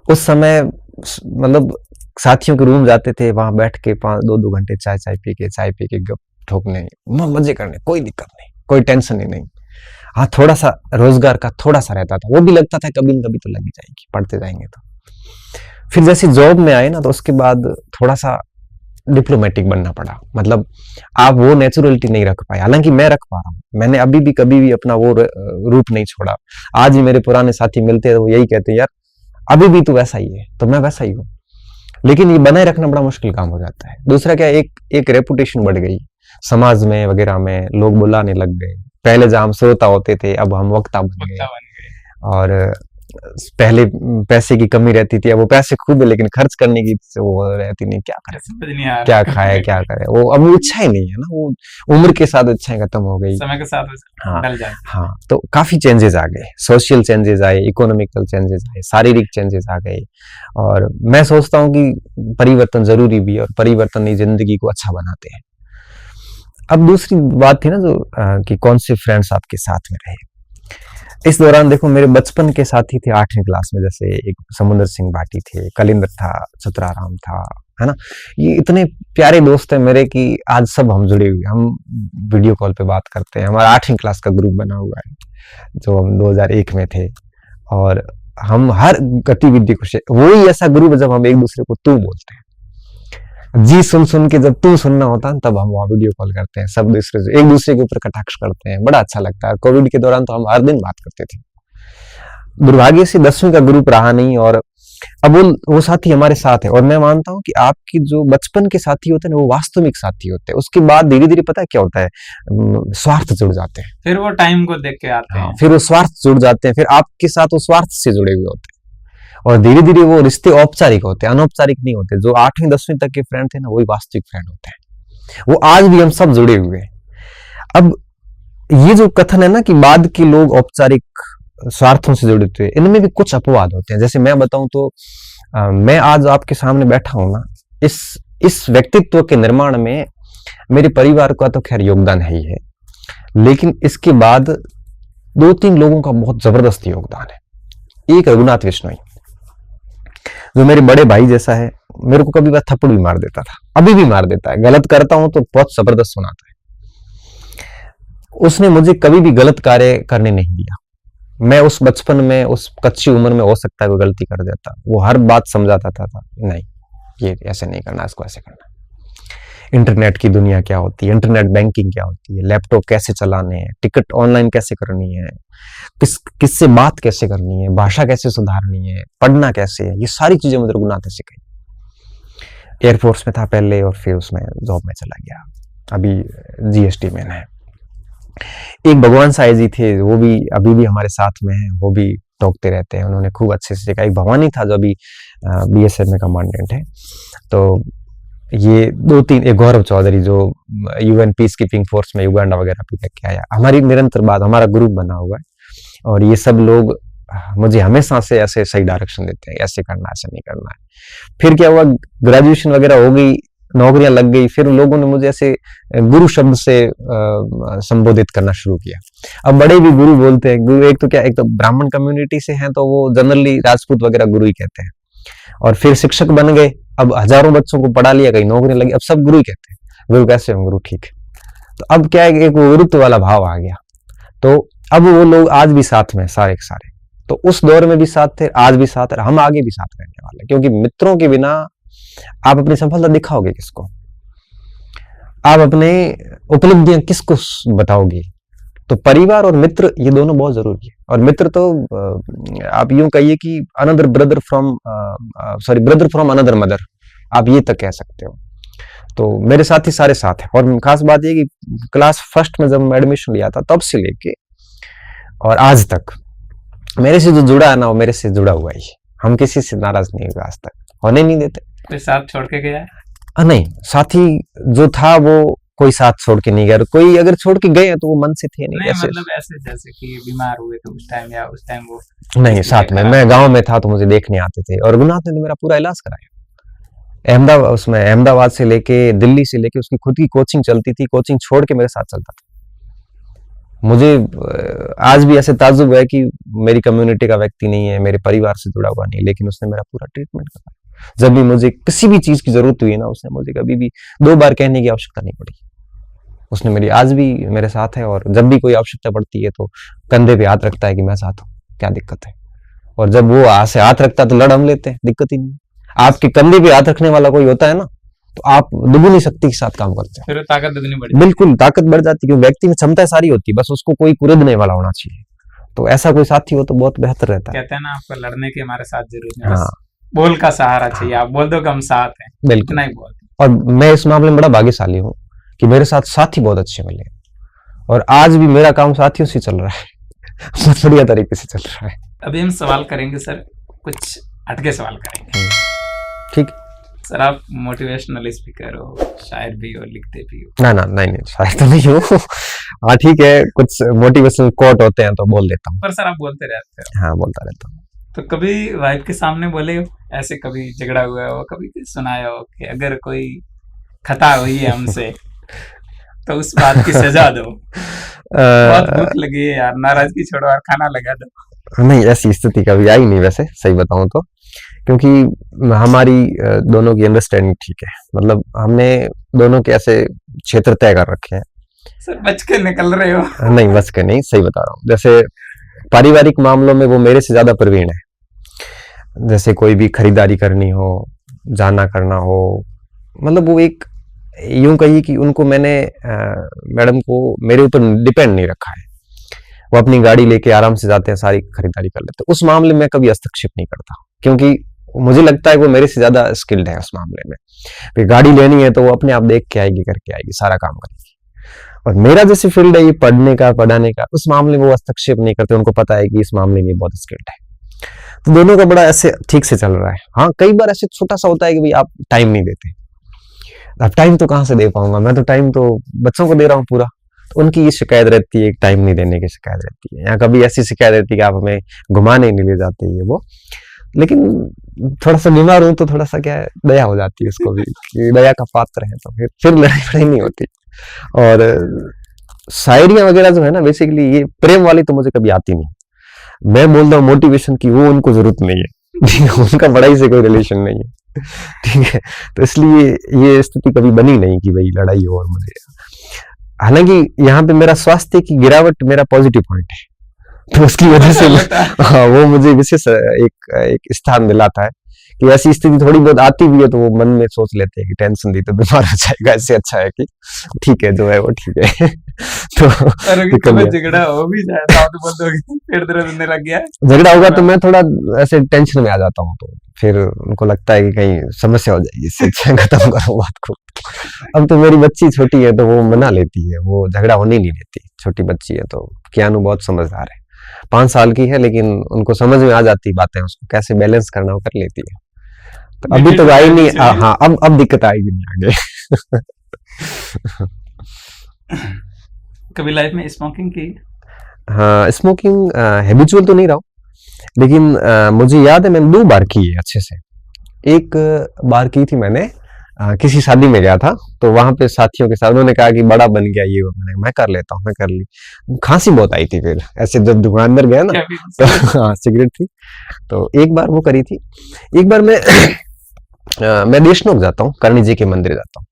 उस समय मतलब साथियों के रूम जाते थे, वहां बैठ के 2-2 घंटे चाय पी के गप ठोकने, मजे करने, कोई दिक्कत नहीं, कोई टेंशन ही नहीं। हाँ, थोड़ा सा रोजगार का थोड़ा सा रहता था, वो भी लगता था कभी न कभी तो लगी जाएगी, पढ़ते जाएंगे तो। फिर जैसे जॉब में आए ना, तो उसके बाद थोड़ा सा डिप्लोमेटिक बनना पड़ा, मतलब आप वो नेचुरलिटी नहीं रख पाए, हालांकि मैं रख पा रहा हूँ। मैंने अभी भी कभी भी अपना वो रूप नहीं छोड़ा। आज भी मेरे पुराने साथी मिलते हैं, वो यही कहते हैं, यार अभी भी तू वैसा ही है, तो मैं वैसा ही हूँ। लेकिन ये बनाए रखना बड़ा मुश्किल काम हो जाता है। दूसरा क्या, एक रेपुटेशन बढ़ गई समाज में वगैरह में, लोग बुलाने लग गए। पहले जहाँ हम श्रोता होते थे, अब हम वक्ता बन गए। और पहले पैसे की कमी रहती थी, अब वो पैसे खूब है लेकिन खर्च करने की वो रहती नहीं, क्या करे, क्या खाए, क्या करे, वो अब इच्छा ही नहीं है ना, वो उम्र के साथ इच्छाएं खत्म हो गई, समय के साथ हाँ हाँ। तो काफी चेंजेस आ गए, सोशल चेंजेस आए, इकोनॉमिकल चेंजेस आए, शारीरिक चेंजेस आ गए। और मैं सोचता हूँ कि परिवर्तन जरूरी भी है, और परिवर्तन ही जिंदगी को अच्छा बनाते हैं। अब दूसरी बात थी ना जो कि कौन से फ्रेंड्स आपके साथ में रहे इस दौरान। देखो, मेरे बचपन के साथी थे 8वीं क्लास में, जैसे एक समुद्र सिंह भाटी थे, कलिंदर था, चतुराराम था, है ना। ये इतने प्यारे दोस्त हैं मेरे कि आज सब हम जुड़े हुए, हम वीडियो कॉल पे बात करते हैं। हमारा 8वीं क्लास का ग्रुप बना हुआ है, जो हम 2001 में थे, और हम हर गतिविधि को वही ऐसा ग्रुप जब हम एक दूसरे को तू बोलते हैं, जी सुन के जब तू सुनना होता है तब हम वहाँ वीडियो कॉल करते हैं, सब दूसरे से एक दूसरे के ऊपर कटाक्ष करते हैं, बड़ा अच्छा लगता है। कोविड के दौरान तो हम हर दिन बात करते थे। दुर्भाग्य से 10वीं का ग्रुप रहा नहीं, और अब वो साथी हमारे साथ है। और मैं मानता हूँ कि आपकी जो बचपन के साथी होते हैं वो वास्तविक साथी होते हैं। उसके बाद धीरे धीरे पता है क्या होता है, स्वार्थ जुड़ जाते हैं, फिर वो टाइम को देख के आते हैं, फिर वो स्वार्थ जुड़ जाते हैं, फिर आपके साथ वो स्वार्थ से जुड़े हुए होते हैं, और धीरे धीरे वो रिश्ते औपचारिक होते हैं, अनौपचारिक नहीं होते। जो 8वीं 10वीं तक के फ्रेंड थे ना, वही वास्तविक फ्रेंड होते हैं, वो आज भी हम सब जुड़े हुए हैं। अब ये जो कथन है ना कि बाद के लोग औपचारिक स्वार्थों से जुड़े हुए, इनमें भी कुछ अपवाद होते हैं। जैसे मैं बताऊं तो मैं आज आपके सामने बैठा हूं ना, इस व्यक्तित्व के निर्माण में मेरे परिवार का तो खैर योगदान है ही है, लेकिन इसके बाद 2-3 लोगों का बहुत जबरदस्त योगदान है। एक रघुनाथ विश्नोई, जो मेरे बड़े भाई जैसा है, मेरे को कभी बार थप्पड़ भी मार देता था, अभी भी मार देता है, गलत करता हूं तो बहुत जबरदस्त सुनाता है। उसने मुझे कभी भी गलत कार्य करने नहीं दिया। मैं उस बचपन में, उस कच्ची उम्र में हो सकता है कोई गलती कर देता, वो हर बात समझाता था नहीं ये ऐसे नहीं करना, इसको ऐसे करना। इंटरनेट की दुनिया क्या होती है, इंटरनेट बैंकिंग क्या होती है, लैपटॉप कैसे चलाने हैं, टिकट ऑनलाइन कैसे करनी है, किससे बात कैसे करनी है, भाषा कैसे सुधारनी है, पढ़ना कैसे है, ये सारी चीजें मुझे रघुनाथ ने सिखाई। एयरफोर्स में था पहले और फिर उसमें जॉब में चला गया, अभी जीएसटी में है। एक भगवान साई जी थे, वो भी अभी भी हमारे साथ में हैं, वो भी टोकते रहते हैं, उन्होंने खूब अच्छे से सिखाया। एक भवानी था जो अभी बीएसएफ में कमांडेंट है। तो ये 2-3, एक गौरव चौधरी जो यूएन पीस कीपिंग फोर्स में युगांडा वगैरह भी करके आया, हमारी निरंतर बात, हमारा ग्रुप बना हुआ है और ये सब लोग मुझे हमेशा से ऐसे सही डायरेक्शन देते हैं, ऐसे करना है, ऐसे नहीं करना है। फिर क्या हुआ, ग्रेजुएशन वगैरह हो गई, नौकरियां लग गई, फिर लोगों ने मुझे ऐसे गुरु शब्द से संबोधित करना शुरू किया। अब बड़े भी गुरु बोलते हैं, गुरु एक तो क्या, एक तो ब्राह्मण कम्युनिटी से हैं तो वो जनरली राजपूत वगैरह गुरु ही कहते हैं, और फिर शिक्षक बन गए, अब हजारों बच्चों को पढ़ा लिया, कहीं नौकरी लगी, अब सब गुरु ही कहते हैं। गुरु कैसे हम गुरु, ठीक है। तो अब क्या है, एक गुरुत्व वाला भाव आ गया, तो अब वो लोग आज भी साथ में सारे के सारे, तो उस दौर में भी साथ थे, आज भी साथ है, हम आगे भी साथ रहने वाले, क्योंकि मित्रों के बिना आप अपनी सफलता दिखाओगे किसको, आप अपने उपलब्धियां किसको बताओगे। तो परिवार और मित्र ये दोनों बहुत जरूरी है। और मित्र तो आप यूं कहिए कि another brother from brother from another mother, आप ये तक कह सकते हो। तो मेरे साथ ही सारे साथ है। और खास बात ये कि क्लास फर्स्ट में जब मैं एडमिशन लिया था तब से लेके और आज तक मेरे से जो जुड़ा है ना, वो मेरे से जुड़ा हुआ ही। हम किसी से नाराज नहीं हुए आज तक, होने नहीं देते। कोई साथ छोड़ के गया है? नहीं, साथी जो था वो कोई साथ छोड़ के नहीं गया, कोई अगर छोड़ के गए तो वो मन से थे नहीं। ऐसे मतलब ऐसे जैसे कि बीमार हुए तो उस टाइम, या उस टाइम वो नहीं, साथ में मैं गांव में था तो मुझे देखने आते थे, और रघुनाथ ने तो मेरा पूरा इलाज कराया। अहमदाबाद से लेके दिल्ली से लेके उसकी खुद की कोचिंग चलती थी, कोचिंग छोड़ के मेरे साथ चलता था। मुझे आज भी ऐसे ताज्जुब है कि मेरी कम्युनिटी का व्यक्ति नहीं है, मेरे परिवार से जुड़ा हुआ नहीं, लेकिन उसने मेरा पूरा ट्रीटमेंट कराया। जब भी मुझे किसी भी चीज की जरूरत हुई ना, उसने मुझे कभी भी 2 बार कहने की आवश्यकता नहीं पड़ी। उसने मेरी आज भी मेरे साथ है, और जब भी कोई आवश्यकता पड़ती है तो कंधे पे हाथ रखता है कि मैं साथ हूँ, क्या दिक्कत है। और जब वो से हाथ रखता है तो लड़ हम लेते हैं, दिक्कत ही नहीं। आपके कंधे पे हाथ रखने वाला कोई होता है ना, तो आप दुगनी शक्ति के साथ काम करते हैं, फिर ताकत दुगनी बढ़ जाती। बिल्कुल ताकत बढ़ जाती है, क्योंकि व्यक्ति में क्षमता सारी होती है, बस उसको कोई कुरेदने वाला होना चाहिए। तो ऐसा कोई साथी हो तो बहुत बेहतर रहता है। कहते हैं ना, आपको लड़ने के हमारे साथ जरूर नहीं, बस बोल का सहारा चाहिए। आप बोल दो कि हम साथ हैं, बिल्कुल नहीं बोल। और मैं इस मामले में बड़ा भाग्यशाली हूँ कि मेरे साथ साथी बहुत अच्छे मिले, और आज भी मेरा काम साथियों से चल रहा है बहुत बढ़िया तरीके से चल रहा है। अभी हम सवाल करेंगे सर, कुछ हटके सवाल करेंगे। ठीक सर, आप मोटिवेशनल स्पीकर हो, शायर भी हो, लिखते भी हो? ना नहीं, शायर तो नहीं हूँ। हाँ ठीक है, कुछ मोटिवेशनल कोट होते हैं तो बोल देता हूँ। पर सर आप बोलते रहते हो? हाँ, बोलता रहता हूँ। तो कभी वाइफ के सामने बोले हो, ऐसे कभी झगड़ा हुआ हो, कभी सुनाया हो कि अगर कोई खता हुई है हमसे तो उस बात की सजा दो, बहुत भूख लगी है यार, नाराजगी छोड़ो और खाना लगा दो? नहीं, ऐसी स्थिति कभी आई नहीं वैसे, सही बताऊं तो, क्योंकि हमारी दोनों की अंडरस्टैंडिंग ठीक है। मतलब हमने दोनों के ऐसे क्षेत्र तय कर रखे हैं। सर बच के निकल रहे हो? नहीं, बच के नहीं, सही बता रहा हूँ। जैसे पारिवारिक मामलों में वो मेरे से ज्यादा प्रवीण है। जैसे कोई भी खरीदारी करनी हो, जाना करना हो, मतलब वो एक यूं कहिए कि उनको मैंने मैडम को मेरे ऊपर डिपेंड नहीं रखा है। वो अपनी गाड़ी लेके आराम से जाते हैं, सारी खरीदारी कर लेते हैं। उस मामले में कभी हस्तक्षेप नहीं करता, क्योंकि मुझे लगता है वो मेरे से ज्यादा स्किल्ड है उस मामले में। फिर गाड़ी लेनी है तो वो अपने आप देख के आएगी, करके आएगी, सारा काम करेगी। और मेरा जैसे फील्ड है ये पढ़ने का, पढ़ाने का, उस मामले में वो हस्तक्षेप नहीं करते। उनको पता है कि इस मामले में बहुत स्किल्ड है। तो दोनों का बड़ा ऐसे ठीक से चल रहा है। हाँ, कई बार ऐसे छोटा सा होता है कि भाई आप टाइम नहीं देते। अब टाइम तो कहाँ से दे पाऊंगा, मैं तो टाइम तो बच्चों को दे रहा हूँ पूरा, तो उनकी ये शिकायत रहती है, एक टाइम नहीं देने की शिकायत रहती है। यहाँ कभी ऐसी शिकायत रहती है कि आप हमें घुमाने नहीं ले जाते, ये वो। लेकिन थोड़ा सा बीमार हूं तो थोड़ा सा क्या है, दया हो जाती है उसको भी कि दया का पात्र है, तो फिर लड़ाई वड़ाई नहीं होती। और शायरियां वगैरह जो है ना, बेसिकली ये प्रेम वाली तो मुझे कभी आती नहीं। मैं बोलता हूँ मोटिवेशन की, वो उनको जरूरत नहीं है, ठीक है, उनका पढ़ाई से कोई रिलेशन नहीं है, ठीक है। तो इसलिए ये स्थिति कभी बनी नहीं कि भाई लड़ाई हो और मुझे। हालांकि यहाँ पे मेरा स्वास्थ्य की गिरावट मेरा पॉजिटिव पॉइंट है, तो उसकी वजह से हाँ, वो मुझे विशेष एक स्थान दिलाता है कि ऐसी स्थिति थोड़ी बहुत आती भी है तो वो मन में सोच लेते हैं कि टेंशन दी तो बीमार हो जाएगा, इससे अच्छा है कि ठीक है जो है वो ठीक है। तो झगड़ा हो भी जाए तो बंद हो गई, फिर दर्द होने लग गया, झगड़ा होगा तो मैं थोड़ा ऐसे टेंशन में आ जाता हूँ, तो फिर उनको लगता है कि कहीं समस्या हो जाएगी, इससे अच्छा खत्म करो बात को। अब तो मेरी बच्ची छोटी है तो वो मना लेती है, वो झगड़ा होने नहीं देती, छोटी बच्ची है तो कियानू बहुत समझदार है, 5 साल की है, लेकिन उनको समझ में आ जाती बातें, उसको कैसे बैलेंस करना वो कर लेती है। तो अभी तो आई नहीं, हाँ अब दिक्कत आएगी नहीं आगे। कभी लाइफ में स्मोकिंग की? हाँ, स्मोकिंग हैबिचुअल तो नहीं रहा हूँ, लेकिन मुझे याद है मैंने 2 बार की है अच्छे से। एक बार की थी मैंने, किसी शादी में गया था, तो वहां पे साथियों के साथ उन्होंने कहा कि बड़ा बन गया ये वो, मैं कर लेता हूँ, मैं कर ली। खांसी बहुत आई थी फिर ऐसे जब दुकान अंदर गया ना, तो हाँ सिगरेट थी, तो एक बार वो करी थी। एक बार मैं देशनोक जाता हूँ, करणी जी के मंदिर जाता हूँ,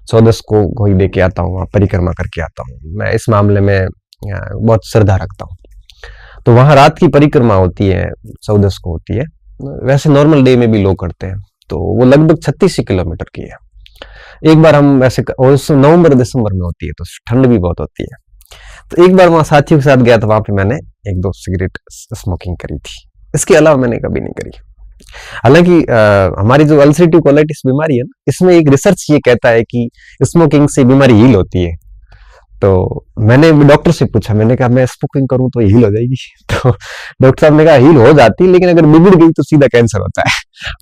14 को कोई दे के आता हूँ, वहाँ परिक्रमा करके आता हूँ। मैं इस मामले में बहुत श्रद्धा रखता हूँ। तो वहां रात की परिक्रमा होती है, 14 को होती है, वैसे नॉर्मल डे में भी लोग करते हैं, तो वो लगभग 36 किलोमीटर की है। एक बार हम ऐसे, और नवंबर दिसंबर में होती है तो ठंड भी बहुत होती है, तो एक बार वहां साथियों के साथ गया तो वहां पे मैंने 1-2 सिगरेट स्मोकिंग करी थी, इसके अलावा मैंने कभी नहीं करी। हालांकि हमारी जो अल्सरेटिव कोलाइटिस बीमारी है ना, इसमें एक रिसर्च ये कहता है कि स्मोकिंग से बीमारी हील होती है। तो मैंने डॉक्टर से पूछा, मैंने कहा मैं स्मोकिंग करूं तो हील हो जाएगी? तो डॉक्टर साहब ने कहा हील हो जाती है, लेकिन अगर बिगड़ गई तो सीधा कैंसर होता है।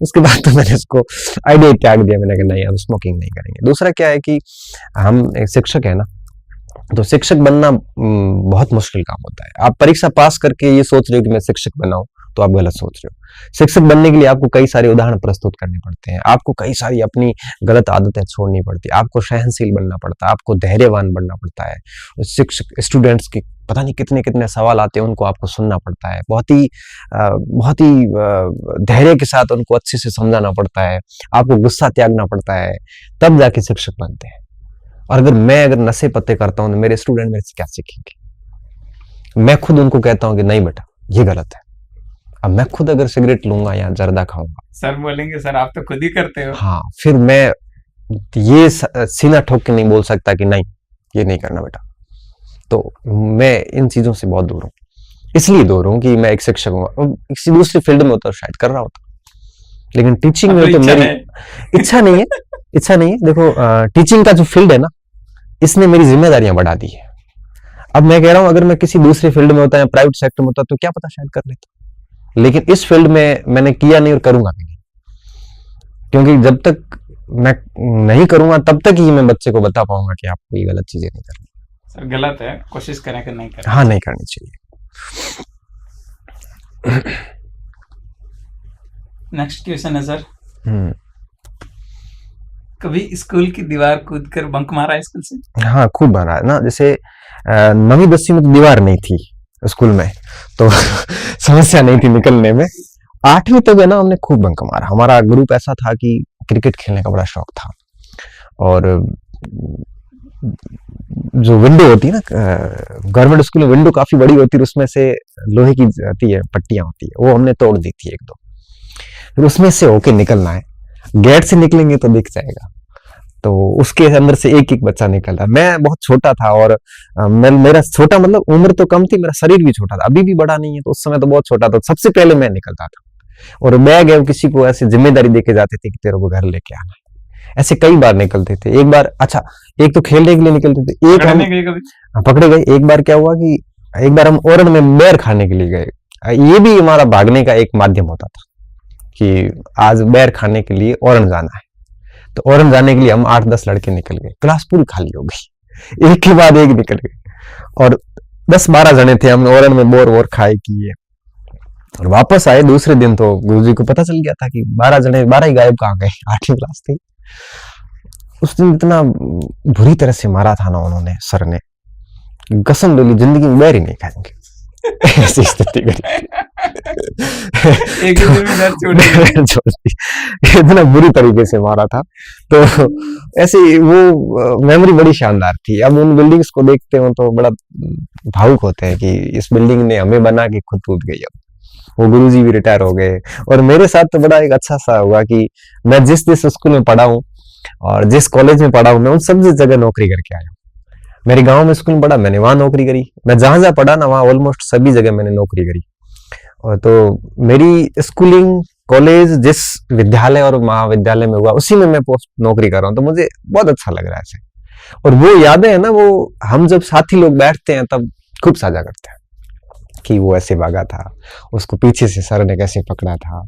उसके बाद तो मैंने उसको आइडिया त्याग दिया, मैंने कहा नहीं अब स्मोकिंग नहीं करेंगे। दूसरा क्या है कि हम एक शिक्षक है ना, तो शिक्षक बनना बहुत मुश्किल काम होता है। आप परीक्षा पास करके ये सोच रहे हो कि मैं शिक्षक बनाऊं, तो आप गलत सोच रहे हो। शिक्षक बनने के लिए आपको कई सारे उदाहरण प्रस्तुत करने पड़ते हैं, आपको कई सारी अपनी गलत आदतें छोड़नी पड़ती है, आपको सहनशील बनना पड़ता है, आपको धैर्यवान बनना पड़ता है। शिक्षक स्टूडेंट्स के पता नहीं कितने कितने सवाल आते हैं, उनको आपको सुनना पड़ता है, बहुत ही धैर्य के साथ उनको अच्छे से समझाना पड़ता है, आपको गुस्सा त्यागना पड़ता है, तब जाके शिक्षक बनते हैं। और अगर नशे पत्ते करता हूं तो मेरे स्टूडेंट मेरे से क्या सीखेंगे? मैं खुद उनको कहता हूं कि नहीं बेटा ये गलत है। अब मैं खुद अगर सिगरेट लूंगा या जर्दा खाऊंगा, सर बोलेंगे सर आप तो खुद ही करते हो। हाँ, फिर मैं ये सीना ठोक के नहीं बोल सकता कि नहीं ये नहीं करना बेटा। तो मैं इन चीजों से बहुत दूर हूँ, इसलिए दूर हूँ कि मैं एक शिक्षक हूँ। किसी दूसरी फील्ड में होता तो शायद कर रहा होता, लेकिन टीचिंग में तो मेरी इच्छा नहीं है। इच्छा नहीं है। देखो टीचिंग का जो फील्ड है ना, इसने मेरी जिम्मेदारियां बढ़ा दी है। अब मैं कह रहा हूं अगर मैं किसी दूसरे फील्ड में होता या प्राइवेट सेक्टर में होता तो क्या पता शायद कर लेता, लेकिन इस फील्ड में मैंने किया नहीं और करूंगा भी नहीं, क्योंकि जब तक मैं नहीं करूंगा तब तक ही मैं बच्चे को बता पाऊंगा कि आपको ये गलत चीजें नहीं करनी। सर गलत है, कोशिश करें कि नहीं करें। हाँ, नहीं करनी चाहिए। नेक्स्ट क्वेश्चन है सर, कभी स्कूल की दीवार कूद कर बंक मारा है स्कूल से? हाँ, खूब मारा है ना। जैसे 9वीं 10वीं में तो दीवार नहीं थी स्कूल में, तो समस्या नहीं थी निकलने में। 8वीं तक है ना हमने खूब बंक मारा। हमारा ग्रुप ऐसा था कि क्रिकेट खेलने का बड़ा शौक था, और जो विंडो होती है ना गवर्नमेंट स्कूल में, विंडो काफी बड़ी होती है, उसमें से लोहे की आती है पट्टियां होती है, वो हमने तोड़ दी थी 1-2। फिर उसमें से होके निकलना है, गेट से निकलेंगे तो दिख जाएगा, तो उसके अंदर से एक एक बच्चा निकल रहा। मैं बहुत छोटा था, और मेरा छोटा मतलब उम्र तो कम थी, मेरा शरीर भी छोटा था, अभी भी बड़ा नहीं है, तो उस समय तो बहुत छोटा था। सबसे पहले मैं निकलता था, और बैग है किसी को ऐसे जिम्मेदारी देके जाते थे कि तेरे को घर लेके आना है। ऐसे कई बार निकलते थे। एक बार एक तो खेलने के लिए निकलते थे, एक हम पकड़े गए। एक बार क्या हुआ कि एक बार हम ओरन में बेर खाने के लिए गए। ये भी हमारा भागने का एक माध्यम होता था कि आज बेर खाने के लिए ओरन जाना है। तो ओरन जाने के लिए हम 8-10 लड़के निकल गए, क्लास पूरी खाली हो गई, एक के बाद एक निकल गए। और 10-12 जने थे, हमने ओरन में बोर वोर खाए किए और वापस आए दूसरे दिन। तो गुरुजी को पता चल गया था कि 12 जने 12 ही गायब कहाँ गए, 8वीं क्लास थी। उस दिन इतना बुरी तरह से मारा था ना उन्होंने, सर ने, कसम डोली जिंदगी में बैर ही नहीं खाएंगे। ऐसी स्थिति करी। एक ही दिन में दर्द छोड़ दी। इतना बुरी तरीके से मारा था। तो ऐसे वो मेमोरी बड़ी शानदार थी। अब उन बिल्डिंग्स को देखते हो तो बड़ा भावुक होते हैं कि इस बिल्डिंग ने हमें बना के खुद टूट गई। अब वो गुरुजी भी रिटायर हो गए और मेरे साथ तो बड़ा एक अच्छा सा हुआ कि मैं जिस स्कूल में पढ़ा हूँ और जिस कॉलेज में पढ़ा हूँ, मैं उन सब जगह नौकरी करके आया हूँ। मेरे गांव में स्कूल में पढ़ा, मैंने वहां नौकरी करी। मैं जहां जहां पढ़ा ना, वहां ऑलमोस्ट सभी जगह मैंने नौकरी करी। और तो मेरी स्कूलिंग, कॉलेज जिस विद्यालय और महाविद्यालय में हुआ, उसी में मैं पोस्ट नौकरी कर रहा हूँ। तो मुझे बहुत अच्छा लग रहा है ऐसे। और वो यादें है ना, वो हम जब साथी लोग बैठते हैं तब खूब साझा करते हैं कि वो ऐसे भागा था, उसको पीछे से सर ने कैसे पकड़ा था।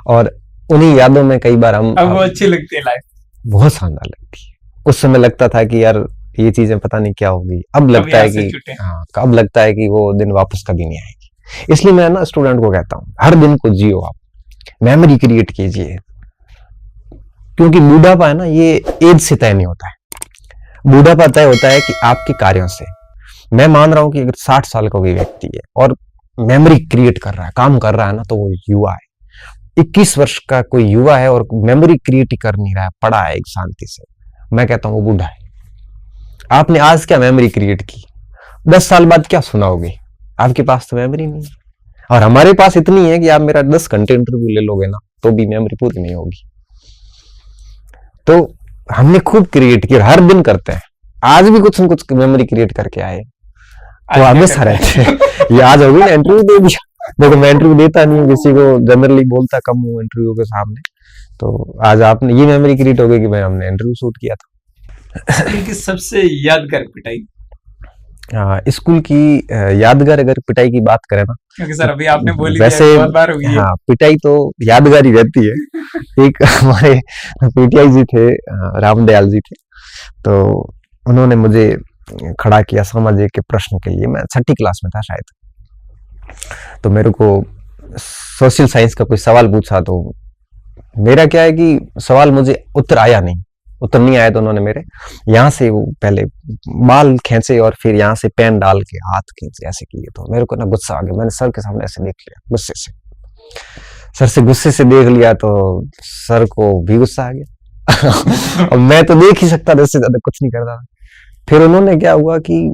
और उन्हीं यादों में कई बार हम, अब वो अच्छी लगती है लाइफ, बहुत शानदार लगती है। उस समय लगता था कि यार ये चीजें पता नहीं क्या होगी। अब लगता है कि हाँ, अब लगता है कि वो दिन वापस कभी नहीं आएगी। इसलिए मैं ना स्टूडेंट को कहता हूँ, हर दिन को जियो, आप मेमोरी क्रिएट कीजिए। क्योंकि बूढ़ापा है ना, ये एज से तय नहीं होता है। बूढ़ापा तय होता है कि आपके कार्यों से। मैं मान रहा हूं कि अगर 60 साल का कोई व्यक्ति है और मेमोरी क्रिएट कर रहा है, काम कर रहा है ना, तो वो युवा है। 21 वर्ष का कोई युवा है और मेमोरी क्रिएट कर नहीं रहा है, पड़ा है एक शांति से, मैं कहता हूं वो बूढ़ा है। आपने आज क्या मेमोरी क्रिएट की, 10 साल बाद क्या सुनाओगे? आपके पास तो मेमोरी नहीं है। और हमारे पास इतनी है कि आप मेरा 10 घंटे इंटरव्यू ले लोगे ना, तो भी मेमोरी पूरी नहीं होगी। तो हमने खूब क्रिएट किया, हर दिन करते हैं। आज भी कुछ न कुछ मेमोरी क्रिएट करके आए, तो हमेशा रहते हैं। ये आज होगी ना, इंटरव्यू दे दिया। देखो मैं इंटरव्यू देता नहीं हूँ किसी को, जनरली बोलता कम हूँ इंटरव्यू के सामने। तो आज आपने ये मेमोरी क्रिएट हो गई कि मैं हमने इंटरव्यू शूट किया था। की सबसे यादगार पिटाई? स्कूल की यादगार अगर पिटाई की बात करें ना, क्योंकि सर अभी आपने बोली वैसे बहुत बार हुई है। हाँ, पिटाई तो यादगार ही रहती है। एक हमारे पीटीआई जी थे, रामदयाल जी थे। तो उन्होंने मुझे खड़ा किया सामाजिक के प्रश्न के लिए। मैं 6ठी क्लास में था शायद। तो मेरे को सोशल साइंस का कोई सवाल पूछा। तो मेरा क्या है कि सवाल मुझे उत्तर आया नहीं, उत्तर नहीं आया। तो उन्होंने मेरे यहाँ से वो पहले बाल खींचे और फिर यहाँ से पेन डाल के हाथ खींचे, ऐसे किए। तो मेरे को ना गुस्सा आ गया। मैंने सर के सामने ऐसे देख लिया गुस्से से, सर से गुस्से से देख लिया। तो सर को भी गुस्सा आ गया। और मैं तो देख ही सकता था, इससे ज्यादा कुछ नहीं करता। फिर उन्होंने, क्या हुआ कि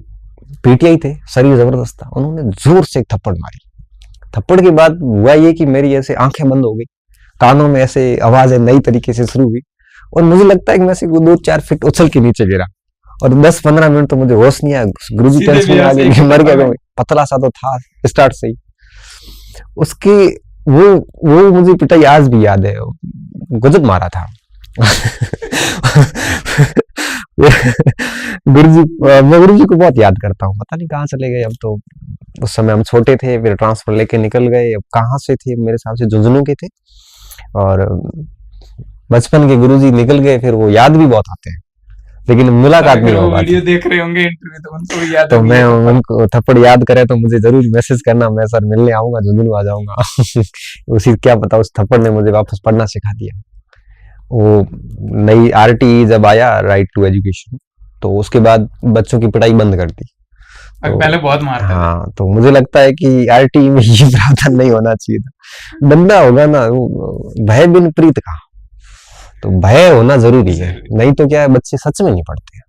पीटीआई थे, शरीर जबरदस्त था, उन्होंने जोर से एक थप्पड़ मारी। थप्पड़ के बाद हुआ ये कि मेरी ऐसे आंखें बंद हो गई, कानों में ऐसे आवाजें नई तरीके से शुरू हुई। और मुझे लगता है कि मैं से 2-4 फीट उछल के नीचे गिरा और 10-15 मिनट तो मुझे होश नहीं आया। गुरुजी टेंशन में आ गए, मर गया। पतला सा तो था स्टार्ट से ही। उसके वो मुझे पिटाई आज भी याद है, गजब मारा था। मैं गुरुजी को बहुत याद करता हूँ, पता नहीं कहाँ चले गए अब तो। उस समय हम छोटे थे, फिर ट्रांसफर लेके निकल गए। अब कहाँ से थे, मेरे हिसाब से झुंझुनू के थे। और बचपन के गुरुजी निकल गए, फिर वो याद भी बहुत आते हैं, लेकिन मुलाकात नहीं हो पाती। वीडियो देख रहे होंगे इंटरव्यू, तो उनको भी याद तो मैं उनको थप्पड़ याद करे तो मुझे जरूर मैसेज करना, मैं सर मिलने आऊंगा, झुंझुनू आ जाऊंगा। उसी क्या पता उस थप्पड़ ने मुझे वापस पढ़ना सिखा दिया। वो नई आरटी जब आया, राइट टू एजुकेशन, तो उसके बाद बच्चों की पिटाई बंद कर दी। तो पहले बहुत मारते थे। हाँ, तो मुझे लगता है कि आरटी में ये प्रावधान नहीं होना चाहिए था। डंडा होगा ना, भय बिन प्रीत का, तो भय होना जरूरी है। नहीं तो क्या है, बच्चे सच में नहीं पढ़ते।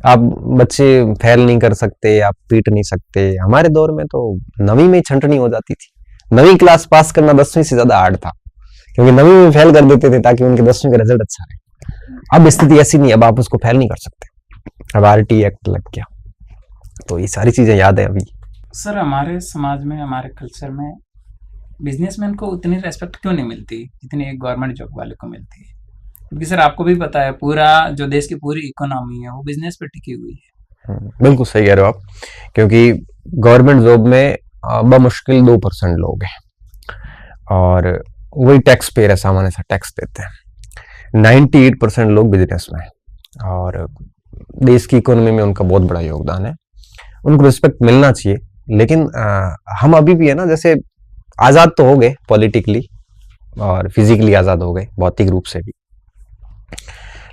आप बच्चे फेल नहीं कर सकते, आप पीट नहीं सकते। हमारे दौर में तो 9वीं में छंटनी हो जाती थी। 9वीं क्लास पास करना 10वीं से ज्यादा हार्ड था, क्योंकि 9वीं में फेल कर देते थे ताकि उनके 10वीं का रिजल्ट अच्छा रहे। अब स्थिति ऐसी नहीं, अब आप उसको फेल नहीं कर सकते। अब आरटी एक्ट लग गया। तो ये सारी चीजें याद है अभी। सर हमारे समाज में, हमारे कल्चर में बिजनेसमैन को उतनी रेस्पेक्ट क्यों नहीं मिलती जितनी एक गवर्नमेंट जॉब वाले को मिलती है? क्योंकि सर आपको भी पता है, पूरा जो देश की पूरी इकोनॉमी है वो बिजनेस पे टिकी हुई है। बिल्कुल सही कह रहे हो आप, क्योंकि गवर्नमेंट जॉब में बमुश्किल 2% लोग हैं और वही टैक्स पेयर है, सामान्य सा टैक्स देते हैं। 98% लोग बिजनेस में हैं और देश की इकोनॉमी में उनका बहुत बड़ा योगदान है। उनको रिस्पेक्ट मिलना चाहिए। लेकिन हम अभी भी है ना, जैसे आजाद तो हो गए पॉलिटिकली और फिजिकली आजाद हो गए भौतिक रूप से भी,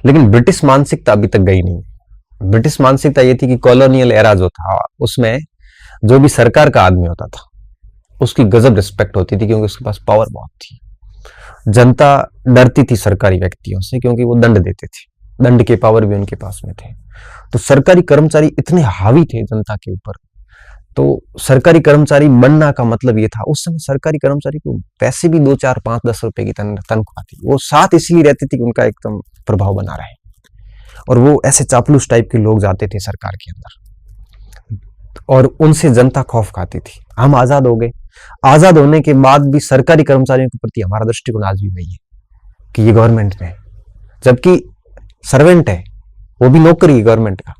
लेकिन ब्रिटिश मानसिकता अभी तक गई नहीं। ब्रिटिश मानसिकता ये थी कि कॉलोनियल एरा जो था उसमें जो भी सरकार का आदमी होता था उसकी गजब रिस्पेक्ट होती थी, क्योंकि उसके पास पावर बहुत थी। जनता डरती थी सरकारी व्यक्तियों से, क्योंकि वो दंड देते थे, दंड के पावर भी उनके पास में थे। तो सरकारी कर्मचारी इतने हावी थे जनता के ऊपर। तो सरकारी कर्मचारी बनना का मतलब ये था, उस समय सरकारी कर्मचारी को पैसे भी 2, 4, 5, 10 रुपए की तनख्वाह थी। वो साथ इसलिए रहती थी कि उनका एकदम प्रभाव बना रहे, और वो ऐसे चापलूस टाइप के लोग जाते थे सरकार के अंदर, और उनसे जनता खौफ खाती थी। हम आजाद हो गए, आजाद होने के बाद भी सरकारी कर्मचारियों के प्रति हमारा दृष्टिकोण आज भी वही है कि ये गवर्नमेंट में है, जबकि सर्वेंट है, वो भी नौकरी है गवर्नमेंट का,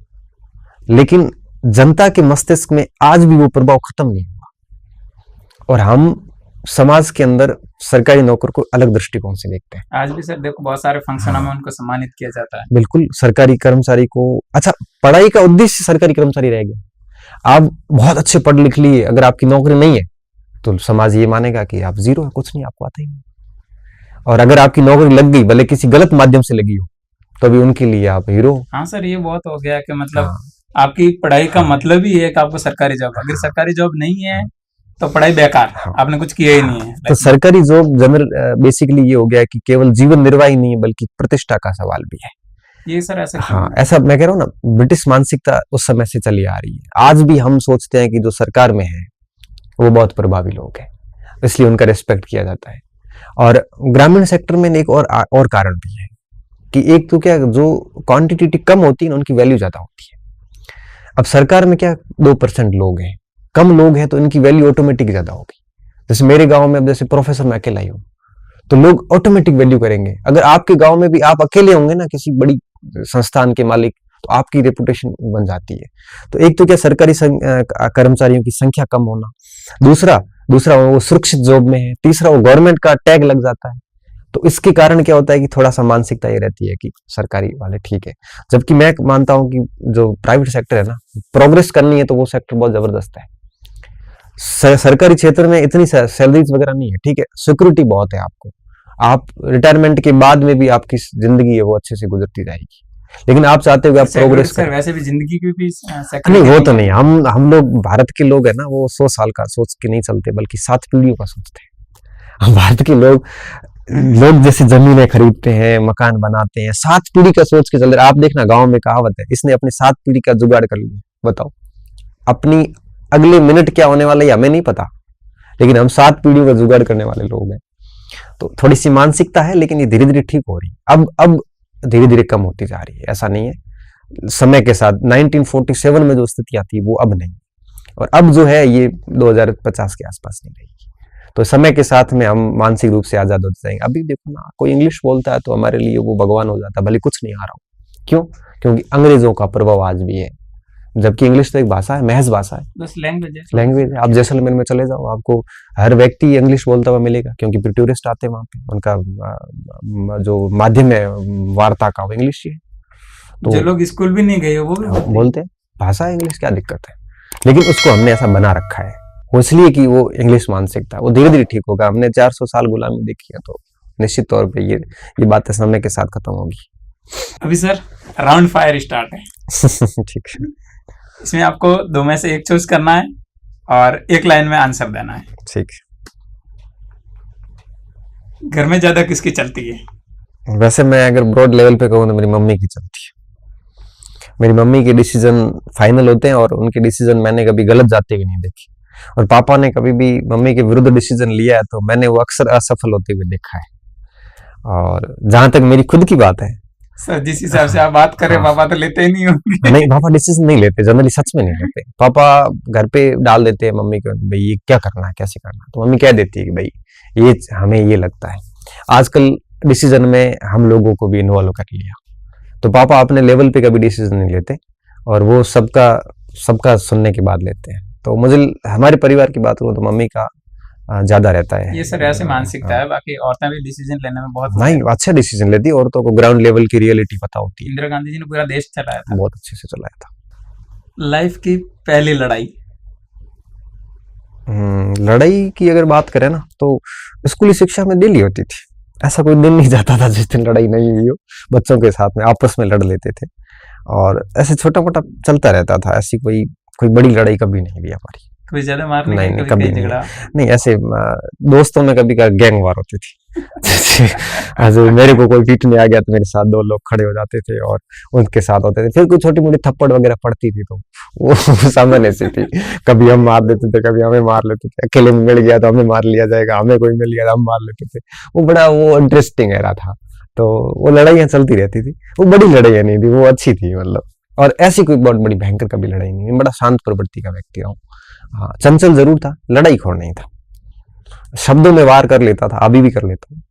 लेकिन जनता के मस्तिष्क में आज भी वो प्रभाव खत्म नहीं हुआ। और हम समाज के अंदर सरकारी नौकर को अलग दृष्टिकोण से देखते हैं। आज भी सर देखो बहुत सारे फंक्शनों में उनको सम्मानित किया जाता है। बिल्कुल, सरकारी कर्मचारी को, अच्छा पढ़ाई का उद्देश्य सरकारी कर्मचारी रह गया। आप बहुत अच्छे पढ़ लिख लिए, अगर आपकी नौकरी नहीं है तो समाज ये मानेगा कि आप जीरो है, कुछ नहीं, आपको आता ही नहीं। और अगर आपकी नौकरी लग गई, भले किसी गलत माध्यम से लगी हो, तो अभी उनके लिए आप हीरो। हाँ सर, ये बहुत हो गया कि मतलब आपकी पढ़ाई का मतलब ही है कि आपको सरकारी जॉब, अगर सरकारी जॉब नहीं है तो पढ़ाई बेकार, आपने कुछ किया ही नहीं है। तो सरकारी जॉब जनरल बेसिकली ये हो गया कि केवल जीवन निर्वाह ही नहीं है, बल्कि प्रतिष्ठा का सवाल भी है। ये सर ऐसा हाँ, ऐसा मैं कह रहा हूँ ना, ब्रिटिश मानसिकता उस समय से चली आ रही है। आज भी हम सोचते हैं कि जो सरकार में है वो बहुत प्रभावी लोग हैं, इसलिए उनका रिस्पेक्ट किया जाता है। और ग्रामीण सेक्टर में एक और कारण भी है कि एक तो क्या, जो क्वांटिटी कम होती है ना, उनकी वैल्यू ज्यादा होती है। अब सरकार में क्या 2% लोग हैं, कम लोग हैं, तो इनकी वैल्यू ऑटोमेटिक ज्यादा होगी। जैसे मेरे गांव में, अब जैसे प्रोफेसर मैं अकेला ही हूँ, तो लोग ऑटोमेटिक वैल्यू करेंगे। अगर आपके गांव में भी आप अकेले होंगे ना, किसी बड़ी संस्थान के मालिक, तो आपकी रेपुटेशन बन जाती है। तो एक तो क्या, सरकारी कर्मचारियों की संख्या कम होना, दूसरा वो सुरक्षित जॉब में है, तीसरा वो गवर्नमेंट का टैग लग जाता है। तो इसके कारण क्या होता है कि थोड़ा सा मानसिकता ये रहती है कि सरकारी वाले ठीक है। जबकि मैं मानता हूं कि जो प्राइवेट सेक्टर है ना, प्रोग्रेस करनी है तो वो सेक्टर बहुत जबरदस्त है। सरकारी क्षेत्र में इतनी सैलरीज वगैरह नहीं है, ठीक है, सिक्योरिटी बहुत है आपको, आप रिटायरमेंट के बाद में भी आपकी जिंदगी है वो अच्छे से गुजरती जाएगी। लेकिन आप चाहते हो कि आप प्रोग्रेस करें। वैसे भी जिंदगी की भी नहीं, वो तो नहीं, हम लोग भारत के लोग है ना, वो 100 साल का सोच के नहीं चलते, बल्कि 7 पीढ़ियों का सोचते हैं। हम भारत के लोग जैसे जमीनें खरीदते हैं, मकान बनाते हैं, 7 पीढ़ी का सोच के चल रहे। आप देखना, गांव में कहावत है, इसने अपनी 7 पीढ़ी का जुगाड़ कर लिया। बताओ, अपनी अगले मिनट क्या होने वाला है हमें नहीं पता, लेकिन हम 7 पीढ़ियों का जुगाड़ करने वाले लोग हैं। तो थोड़ी सी मानसिकता है, लेकिन ये धीरे धीरे ठीक हो रही है। अब धीरे धीरे कम होती जा रही है, ऐसा नहीं है। समय के साथ 1947 में जो स्थितियां थी वो अब नहीं, और अब जो है ये 2050 के आसपास नहीं रहेगी। तो समय के साथ में हम मानसिक रूप से आजाद होते जाएंगे। अभी देखो ना, कोई इंग्लिश बोलता है तो हमारे लिए वो भगवान हो जाता है, भले कुछ नहीं आ रहा हो। क्यों? क्योंकि अंग्रेजों का प्रभाव आज भी है, जबकि इंग्लिश तो एक भाषा है, महज भाषा है, बस लैंग्वेज है। आप जैसलमेर में चले जाओ, आपको हर व्यक्ति इंग्लिश बोलता हुआ मिलेगा, क्योंकि फिर टूरिस्ट आते हैं वहां पे, उनका जो माध्यम है वार्ता का वो इंग्लिश ही है। तो जो लोग स्कूल भी नहीं गए वो भी बोलते हैं, भाषा है इंग्लिश, क्या दिक्कत है। लेकिन उसको हमने ऐसा बना रखा है, वो इसलिए कि वो इंग्लिश मानसिकता, वो धीरे धीरे ठीक होगा। हमने 400 साल गुलामी देखी है, तो निश्चित तौर पे ये बातें समय के साथ खत्म होगी। अभी सर राउंड फायर स्टार्ट है। ठीक है, इसमें आपको 2 में से 1 चूज करना है और 1 लाइन में आंसर देना है। ठीक। घर में ज्यादा किसकी चलती है? वैसे मैं अगर ब्रॉड लेवल पे कहूँ तो मेरी मम्मी की चलती है। मेरी मम्मी के डिसीजन फाइनल होते हैं, और उनके डिसीजन मैंने कभी गलत जाते हुए नहीं देखे। और पापा ने कभी भी मम्मी के विरुद्ध डिसीजन लिया है तो मैंने वो अक्सर असफल होते हुए देखा है। और जहां तक मेरी खुद की बात है सर, जिस हिसाब से आप बात कर रहे हैं, पापा तो लेते ही नहीं होंगे। नहीं, पापा डिसीजन नहीं लेते, जनरली सच में नहीं लेते। पापा घर पे डाल देते हैं मम्मी को, भाई ये क्या करना है, कैसे करना है, तो मम्मी कह देती है कि भाई ये हमें ये लगता है। आजकल डिसीजन में हम लोगों को भी इन्वॉल्व कर लिया, तो पापा अपने लेवल पे कभी डिसीजन नहीं लेते, और वो सबका सुनने के बाद लेते हैं। तो मुझे हमारे परिवार की बात करूँ तो मम्मी का ज्यादा रहता है। ये सर ऐसे मानसिकता है, बाकी औरतें भी डिसीजन लेने में बहुत नहीं, अच्छा डिसीजन लेती है, औरतों को ग्राउंड लेवल की रियलिटी पता होती है। इंदिरा गांधी जी ने पूरा देश चलाया था, बहुत अच्छे से चलाया था। लाइफ की पहली लड़ाई। लड़ाई की अगर बात करें ना तो स्कूली शिक्षा में डेली होती थी। ऐसा कोई दिन नहीं जाता था जिस दिन लड़ाई नहीं हुई हो। बच्चों के साथ में आपस में लड़ लेते थे और ऐसे छोटा मोटा चलता रहता था। ऐसी कोई कोई बड़ी लड़ाई कभी नहीं हुई हमारी। कभी ज्यादा मारने नहीं का, नहीं कभी कभी कहीं नहीं। झगड़ा। नहीं ऐसे दोस्तों में कभी का गैंग वार होती थी। जैसे ऐसे मेरे को कोई पीटने आ गया तो मेरे साथ दो लोग खड़े हो जाते थे और उनके साथ होते थे। फिर कोई छोटी मोटी थप्पड़ वगैरह पड़ती थी तो वो सामने से थी। कभी हम मार देते थे, कभी हमें मार लेते थे। अकेले में मिल गया तो हमें मार लिया जाएगा, हमें कोई मिल गया तो हम मार लेते थे। वो बड़ा वो इंटरेस्टिंग era था। तो वो लड़ाइयाँ चलती रहती थी। वो बड़ी लड़ाइयाँ नहीं थी, वो अच्छी थी मतलब। और ऐसी कोई बहुत बड़ी भयंकर कभी लड़ाई नहीं। मैं बड़ा शांत प्रवृत्ति का व्यक्ति हूँ। हाँ, चंचल जरूर था, लड़ाई खोर नहीं था। शब्दों में वार कर लेता था, अभी भी कर लेता हूँ।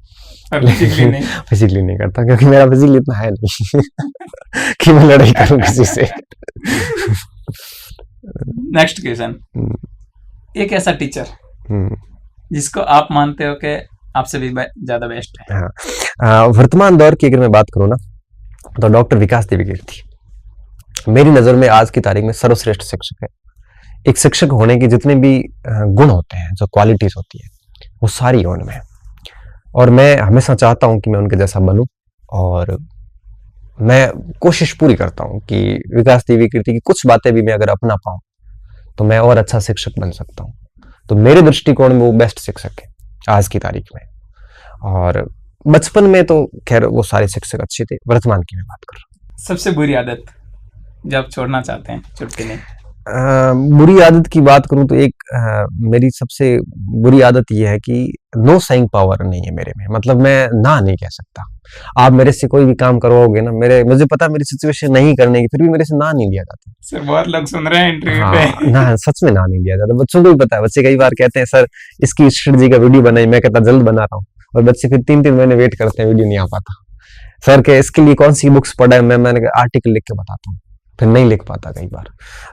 फिजिकली नहीं। फिजिकली नहीं करता क्योंकि मेरा फिजिकली इतना है नहीं कि मैं लड़ाई करूं किसी से। Next question. एक ऐसा टीचर जिसको आप मानते हो कि आपसे भी ज्यादा बेस्ट है। हाँ, वर्तमान दौर की अगर मैं बात करूं ना तो डॉक्टर विकास देवी कीर्ति मेरी नजर में आज की तारीख में सर्वश्रेष्ठ शिक्षक है। एक शिक्षक होने के जितने भी गुण होते हैं, जो क्वालिटीज होती है, वो सारी है उनमें। और मैं हमेशा चाहता हूं कि मैं उनके जैसा बनूं और मैं कोशिश पूरी करता हूं कि विकास देवी कीर्ति की कुछ बातें भी मैं अगर अपना पाऊं तो मैं और अच्छा शिक्षक बन सकता हूं। तो मेरे दृष्टिकोण में वो बेस्ट शिक्षक है आज की तारीख में। और बचपन में तो खैर वो सारे शिक्षक अच्छे थे। वर्तमान की मैं बात कर रहा हूँ। सबसे बुरी आदत जब आप छोड़ना चाहते हैं, छुट्टी नहीं। बुरी आदत की बात करूं तो एक मेरी सबसे बुरी आदत यह है कि नो सेइंग पावर नहीं है मेरे में। मतलब मैं ना नहीं कह सकता। आप मेरे से कोई भी काम करवाओगे ना, मुझे पता मेरी सिचुएशन नहीं करने की, फिर भी मेरे से ना नहीं दिया जाता। सर बहुत लोग सुन रहे हैं इंटरव्यू हाँ, पे। ना सच में ना नहीं दिया जाता। बच्चों को भी पता है। बच्चे कई बार कहते हैं सर इसकी स्ट्रेटजी का वीडियो बनाई, मैं कहता जल्द बना रहा हूँ और बच्चे फिर 3-3 महीने वेट करते हैं, वीडियो नहीं आ पाता। सर के इसके लिए कौन सी बुक्स पढ़ा है, मैंने आर्टिकल लिख के बताता हूँ, फिर नहीं लिख पाता कई बार।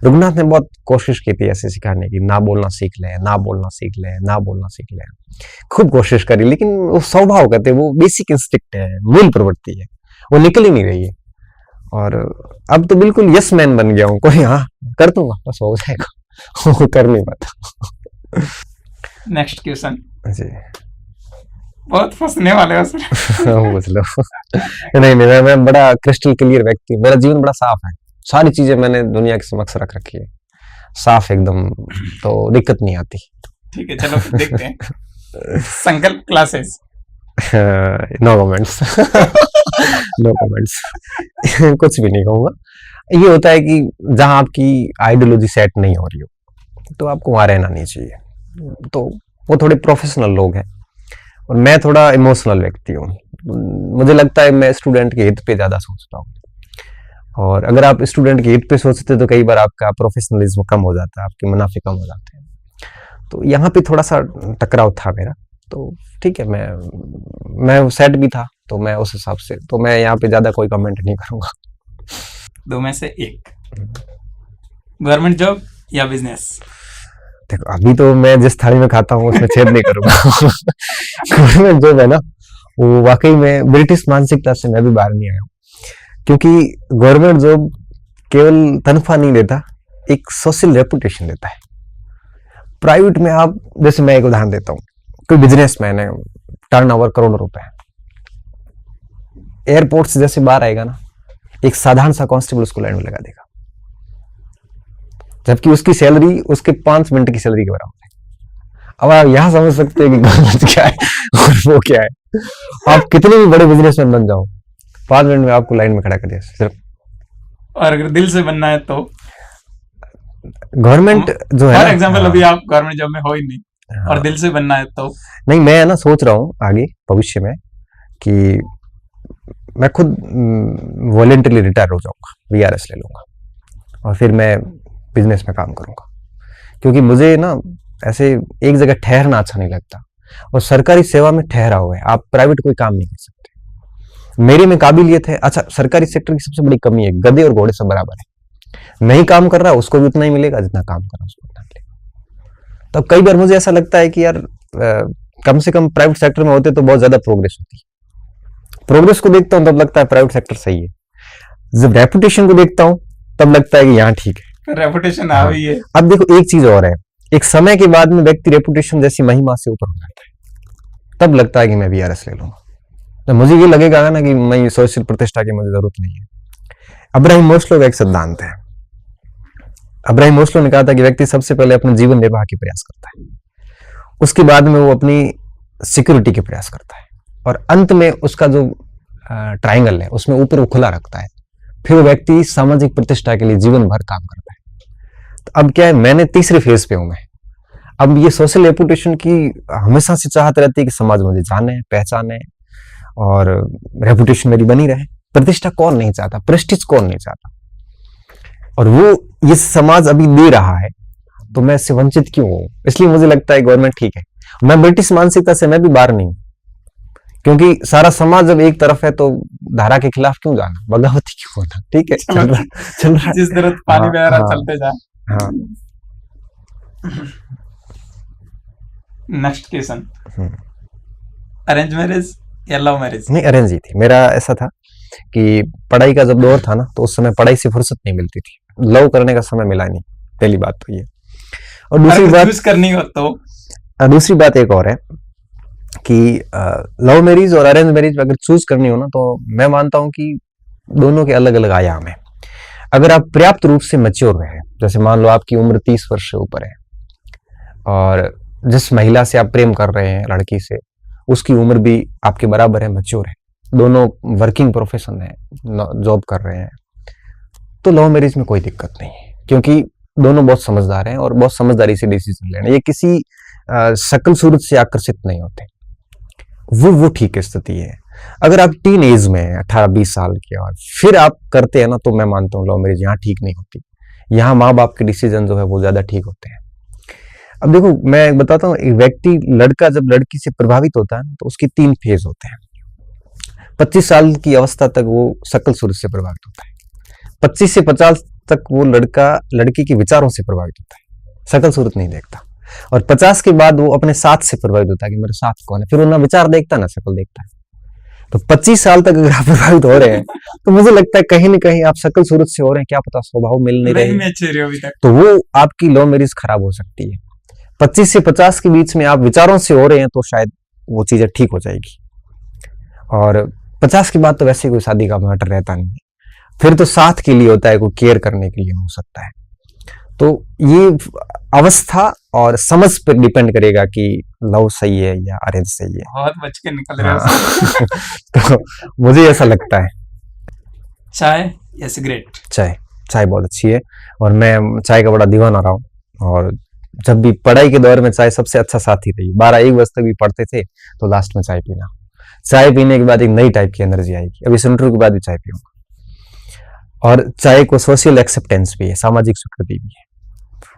रघुनाथ ने बहुत कोशिश की थी ऐसे सिखाने की, ना बोलना सीख ले, ना बोलना सीख ले, ना बोलना सीख ले। खूब कोशिश करी लेकिन वो स्वभाव कहते हैं, वो बेसिक इंस्टिक्ट है, मूल प्रवृत्ति है, वो निकल ही नहीं रही है। और अब तो बिल्कुल यस मैन बन गया हूँ। कोई हाँ कर दूंगा बस हो जाएगा, वो कर नहीं पाता। नेक्स्ट क्वेश्चन जी बहुत फंसने वाले हो सर। पूछ लो। नहीं नहीं, मैं बड़ा क्रिस्टल क्लियर व्यक्ति हूँ। मेरा जीवन बड़ा साफ है। सारी चीजें मैंने दुनिया के समक्ष रख रखी है, साफ एकदम, तो दिक्कत नहीं आती। ठीक है चलो फिर देखते हैं। Sankalp Classes. No comments. No comments. कुछ भी नहीं कहूंगा। ये होता है कि जहां आपकी आइडियोलॉजी सेट नहीं हो रही हो तो आपको वहां रहना नहीं चाहिए। तो वो थोड़े प्रोफेशनल लोग हैं और मैं थोड़ा इमोशनल व्यक्ति हूँ। मुझे लगता है मैं स्टूडेंट के हित पे ज्यादा सोचता हूँ और अगर आप स्टूडेंट के हित पे सोचते तो कई बार आपका प्रोफेशनलिज्म कम हो जाता है, आपके मुनाफे कम हो जाते हैं। तो यहाँ पे थोड़ा सा टकराव था मेरा। तो ठीक है, मैं सेट भी था तो मैं उस हिसाब से, तो मैं यहाँ पे ज्यादा कोई कमेंट नहीं करूंगा। दो में से एक, गवर्नमेंट जॉब या बिजनेस? देखो अभी तो मैं जिस थाली में खाता हूँ उसमें छेद नहीं करूंगा। गवर्नमेंट जॉब है ना, वो वाकई में ब्रिटिश मानसिकता से मैं भी बाहर नहीं आया हूँ। क्योंकि गवर्नमेंट जॉब केवल तनख्वाह नहीं देता, एक सोशल रेपुटेशन देता है। प्राइवेट में आप, जैसे मैं एक उदाहरण देता हूँ, कोई बिजनेसमैन है, टर्नओवर करोड़ों रुपए, एयरपोर्ट से जैसे बाहर आएगा ना, एक साधारण सा कांस्टेबल उसको लाइन में लगा देगा, जबकि उसकी सैलरी उसके 5 मिनट की सैलरी के बराबर है। अब आप यहां समझ सकते हैं कि गवर्नमेंट क्या है और वो क्या है। आप कितने भी बड़े बिजनेसमैन बन जाओ, 5 मिनट में आपको लाइन में खड़ा कर दिया सिर्फ। और अगर दिल से बनना है तो गवर्नमेंट जो है, फॉर एग्जांपल अभी आप गवर्नमेंट जॉब में हो ही नहीं और दिल से बनना है तो? नहीं, मैं ना सोच रहा हूँ आगे भविष्य में कि मैं खुद वॉलेंटरली रिटायर हो जाऊंगा, VRS ले लूंगा और फिर मैं बिजनेस में काम करूंगा। क्योंकि मुझे ना ऐसे एक जगह ठहरना अच्छा नहीं लगता और सरकारी सेवा में ठहरा हुआ है, आप प्राइवेट कोई काम नहीं कर सकते। मेरे में काबिलियत है। अच्छा, सरकारी सेक्टर की सबसे बड़ी कमी है, गधे और घोड़े सब बराबर है। नहीं काम कर रहा उसको भी उतना ही मिलेगा, जितना काम कर रहा उसको उतना मिलेगा। तो कई बार मुझे ऐसा लगता है कि यार कम से कम प्राइवेट सेक्टर में होते तो बहुत ज्यादा प्रोग्रेस होती। प्रोग्रेस को देखता हूं तब लगता है प्राइवेट सेक्टर सही है, जब रेपुटेशन को देखता हूं तब लगता है कि यहाँ ठीक है। रेपुटेशन आ हाँ। गई है। अब देखो एक चीज और है, एक समय के बाद में व्यक्ति रेपुटेशन जैसी महिमा से ऊपर हो जाता है, तब लगता है कि मैं वीआरएस ले लूंगा। तो मुझे ये लगेगा ना कि मैं सोशल प्रतिष्ठा की मुझे जरूरत नहीं है। अब्राहिम मोस्लो का एक सिद्धांत है। अब्राहिम मोस्लो ने कहा था कि व्यक्ति सबसे पहले अपने जीवन निर्वाह के प्रयास करता है, उसके बाद में वो अपनी सिक्योरिटी के प्रयास करता है, और अंत में उसका जो ट्रायंगल है उसमें ऊपर वो खुला रखता है। फिर वो व्यक्ति सामाजिक प्रतिष्ठा के लिए जीवन भर काम करता है। तो अब क्या है, मैंने तीसरे फेज पे हूं मैं। अब ये सोशल रेपुटेशन की हमेशा से चाहत रहती है कि समाज मुझे जाने, पहचाने और रेपुटेशन मेरी बनी रहे। प्रतिष्ठा कौन नहीं चाहता, प्रेस्टीज कौन नहीं चाहता, और वो ये समाज अभी दे रहा है, तो मैं इससे वंचित क्यों हूं? इसलिए मुझे लगता है गवर्नमेंट ठीक है। मैं ब्रिटिश मानसिकता से मैं भी बाहर नहीं हूं, क्योंकि सारा समाज जब एक तरफ है तो धारा के खिलाफ क्यों जाना, बगावती क्यों होना। ठीक है, चल रहा जिस तरह पानी बह रहा चलते जा। हाँ। नेक्स्ट क्वेश्चन, अरेंज मैरिज या लव मैरिज? नहीं, अरेंज ही थी। मेरा ऐसा था कि पढ़ाई का जब दौर था ना, तो उस समय पढ़ाई से फुर्सत नहीं मिलती थी, लव करने का समय मिला नहीं, पहली बात तो ये। और दूसरी बात चूज करनी हो तो दूसरी बात एक और है कि लव मैरिज और अरेंज मैरिज अगर चूज करनी हो ना, तो मैं मानता हूं कि दोनों के अलग अलग आयाम है। अगर आप पर्याप्त रूप से मैच्योर रहे, जैसे मान लो आपकी उम्र 30 वर्ष से ऊपर है, और जिस महिला से आप प्रेम कर रहे हैं, लड़की से, उसकी उम्र भी आपके बराबर है, मैच्योर है, दोनों वर्किंग प्रोफेशन है, जॉब कर रहे हैं, तो लव मैरिज में कोई दिक्कत नहीं है, क्योंकि दोनों बहुत समझदार हैं और बहुत समझदारी से डिसीजन लेना। ये किसी शक्ल सूरत से आकर्षित नहीं होते, वो ठीक स्थिति है। अगर आप टीन एज में 18-20 साल के और फिर आप करते हैं ना, तो मैं मानता हूँ लव मैरिज यहाँ ठीक नहीं होती। यहाँ माँ बाप के डिसीजन जो है वो ज्यादा ठीक होते हैं। अब देखो मैं बताता हूँ, एक व्यक्ति, लड़का जब लड़की से प्रभावित होता है तो उसके 3 फेज होते हैं। 25 साल की अवस्था तक वो शक्ल सूरत से प्रभावित होता है, 25 से 50 तक वो लड़का लड़की के विचारों से प्रभावित होता है, शक्ल सूरत नहीं देखता, और 50 के बाद वो अपने साथ से प्रभावित होता है कि मेरे साथ कौन है, फिर वो ना विचार देखता ना शक्ल देखता है। तो 25 साल तक अगर आप प्रभावित हो रहे हैं तो मुझे लगता है कहीं ना कहीं आप शक्ल सूरत से हो रहे हैं, क्या पता स्वभाव मिल नहीं रहे, तो वो आपकी लव मैरिज खराब हो सकती है। 25 से 50 के बीच में आप विचारों से हो रहे हैं तो शायद वो चीजें ठीक हो जाएगी, और 50 के बाद तो वैसे कोई शादी का मैटर रहता नहीं है, फिर तो साथ के लिए होता है, कोई केयर करने के लिए हो सकता है। तो ये अवस्था और समझ पर डिपेंड करेगा कि लव सही है या अरेंज सही है। बहुत बच के निकल रहे हो। तो मुझे ऐसा लगता है। चाय या सिगरेट? चाय बहुत अच्छी है, और मैं चाय का बड़ा दीवाना रहा हूँ, और जब भी पढ़ाई के दौर में चाय सबसे अच्छा साथी रही। 12-1 बजे तक भी पढ़ते थे तो लास्ट में चाय पीना, चाय पीने के बाद एक नई टाइप की एनर्जी आएगी। अभी इंटरव्यू के बाद भी चाय पीऊंगा। और चाय को सोशल एक्सेप्टेंस भी है, सामाजिक स्वीकृति भी है,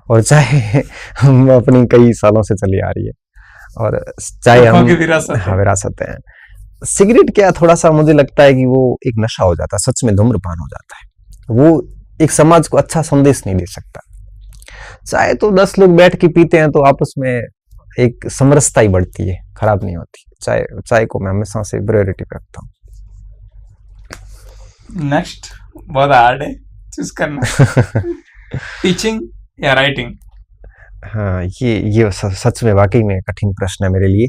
और चाय हम अपनी कई सालों से चली आ रही है, और चाय हम विरासत है। सिगरेट क्या, थोड़ा सा मुझे लगता है कि वो एक नशा हो जाता है, सच में धूम्रपान हो जाता है, वो एक समाज को अच्छा संदेश नहीं दे सकता। चाय तो 10 लोग बैठ के पीते हैं तो आपस में एक समरसता ही बढ़ती है, खराब नहीं होती। चाय को मैं हमेशा से प्रायोरिटी पे रखता हूँ। नेक्स्ट बहुत हार्ड है चूज करना। टीचिंग या राइटिंग? हाँ, ये सच में वाकई में कठिन प्रश्न है मेरे लिए।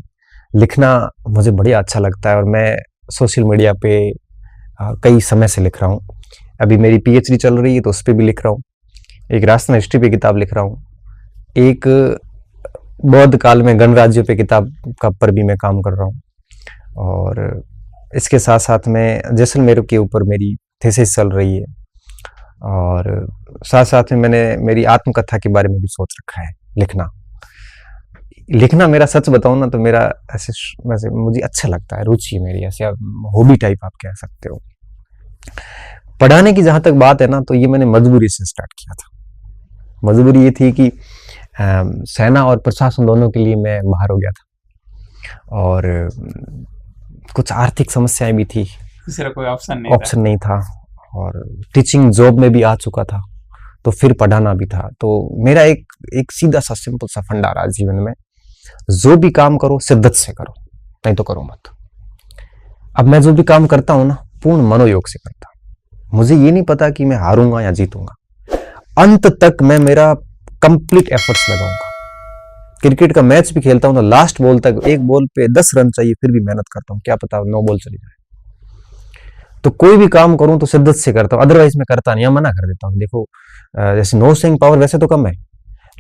लिखना मुझे बढ़िया अच्छा लगता है, और मैं सोशल मीडिया पे कई समय से लिख रहा हूँ। अभी मेरी पीएचडी चल रही है तो उस पर भी लिख रहा हूँ, एक राष्ट्र हिस्ट्री पे किताब लिख रहा हूँ, एक बौद्ध काल में गणराज्य पे किताब का पर भी मैं काम कर रहा हूँ, और इसके साथ साथ में जैसलमेर के ऊपर मेरी थीसिस चल रही है, और साथ साथ में मैंने मेरी आत्मकथा के बारे में भी सोच रखा है। लिखना मेरा, सच बताऊं ना तो मेरा ऐसे वैसे मुझे अच्छा लगता है, रुचि है मेरी, ऐसे हॉबी टाइप आप कह सकते हो। पढ़ाने की जहां तक बात है ना, तो ये मैंने मजबूरी से स्टार्ट किया था। मजबूरी ये थी कि सेना और प्रशासन दोनों के लिए मैं बाहर हो गया था, और कुछ आर्थिक समस्याएं भी थी, दूसरा कोई ऑप्शन नहीं था, और टीचिंग जॉब में भी आ चुका था, तो फिर पढ़ाना भी था। तो मेरा एक सीधा सा सिंपल सा फंडा रहा जीवन में, जो भी काम करो शिद्दत से करो, नहीं तो करो मत। अब मैं जो भी काम करता हूं ना, पूर्ण मनोयोग से करता हूं। मुझे ये नहीं पता कि मैं हारूंगा या जीतूंगा, अंत तक मैं मेरा कंप्लीट एफर्ट्स लगाऊंगा। क्रिकेट का मैच भी खेलता हूं तो लास्ट बॉल तक, एक बॉल पे 10 रन चाहिए फिर भी मेहनत करता हूं, क्या पता 9 बॉल चली जाए। तो कोई भी काम करूं तो शिद्दत से करता हूं, अदरवाइज मैं करता नहीं, या मना कर देता हूं। देखो जैसे नो स्विंग पावर वैसे तो कम है,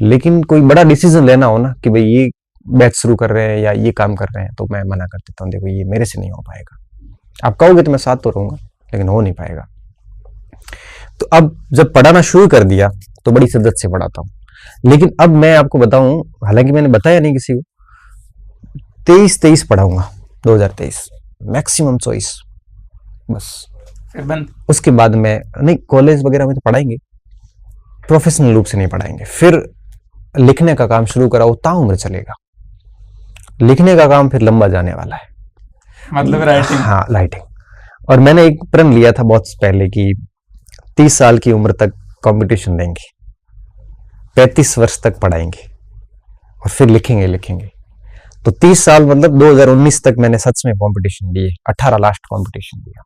लेकिन कोई बड़ा डिसीजन लेना हो ना कि भाई ये बैच शुरू कर रहे हैं या ये काम कर रहे हैं, तो मैं मना कर देता हूँ, देखो ये मेरे से नहीं हो पाएगा। आप कहोगे तो मैं साथ तो रहूंगा, लेकिन हो नहीं पाएगा। तो अब जब पढ़ाना शुरू कर दिया तो बड़ी शिद्दत से पढ़ाता हूँ। लेकिन अब मैं आपको बताऊं, हालांकि मैंने बताया नहीं किसी को, 23 पढ़ाऊंगा 2023, मैक्सिमम चॉइस बस। फिर बंद। उसके बाद मैं नहीं, कॉलेज वगैरह में तो पढ़ाएंगे, प्रोफेशनल रूप से नहीं पढ़ाएंगे। फिर लिखने का काम शुरू करा, वो ताउम्र चलेगा। लिखने का काम फिर लंबा जाने वाला है, मतलब राइटिंग। हाँ, राइटिंग। और मैंने एक प्रण लिया था बहुत पहले कि 30 साल की उम्र तक कंपटीशन देंगे, 35 वर्ष तक पढ़ाएंगे और फिर लिखेंगे। तो 30 साल मतलब 2019 तक मैंने सच में कंपटीशन दिए, 18 लास्ट कंपटीशन दिया।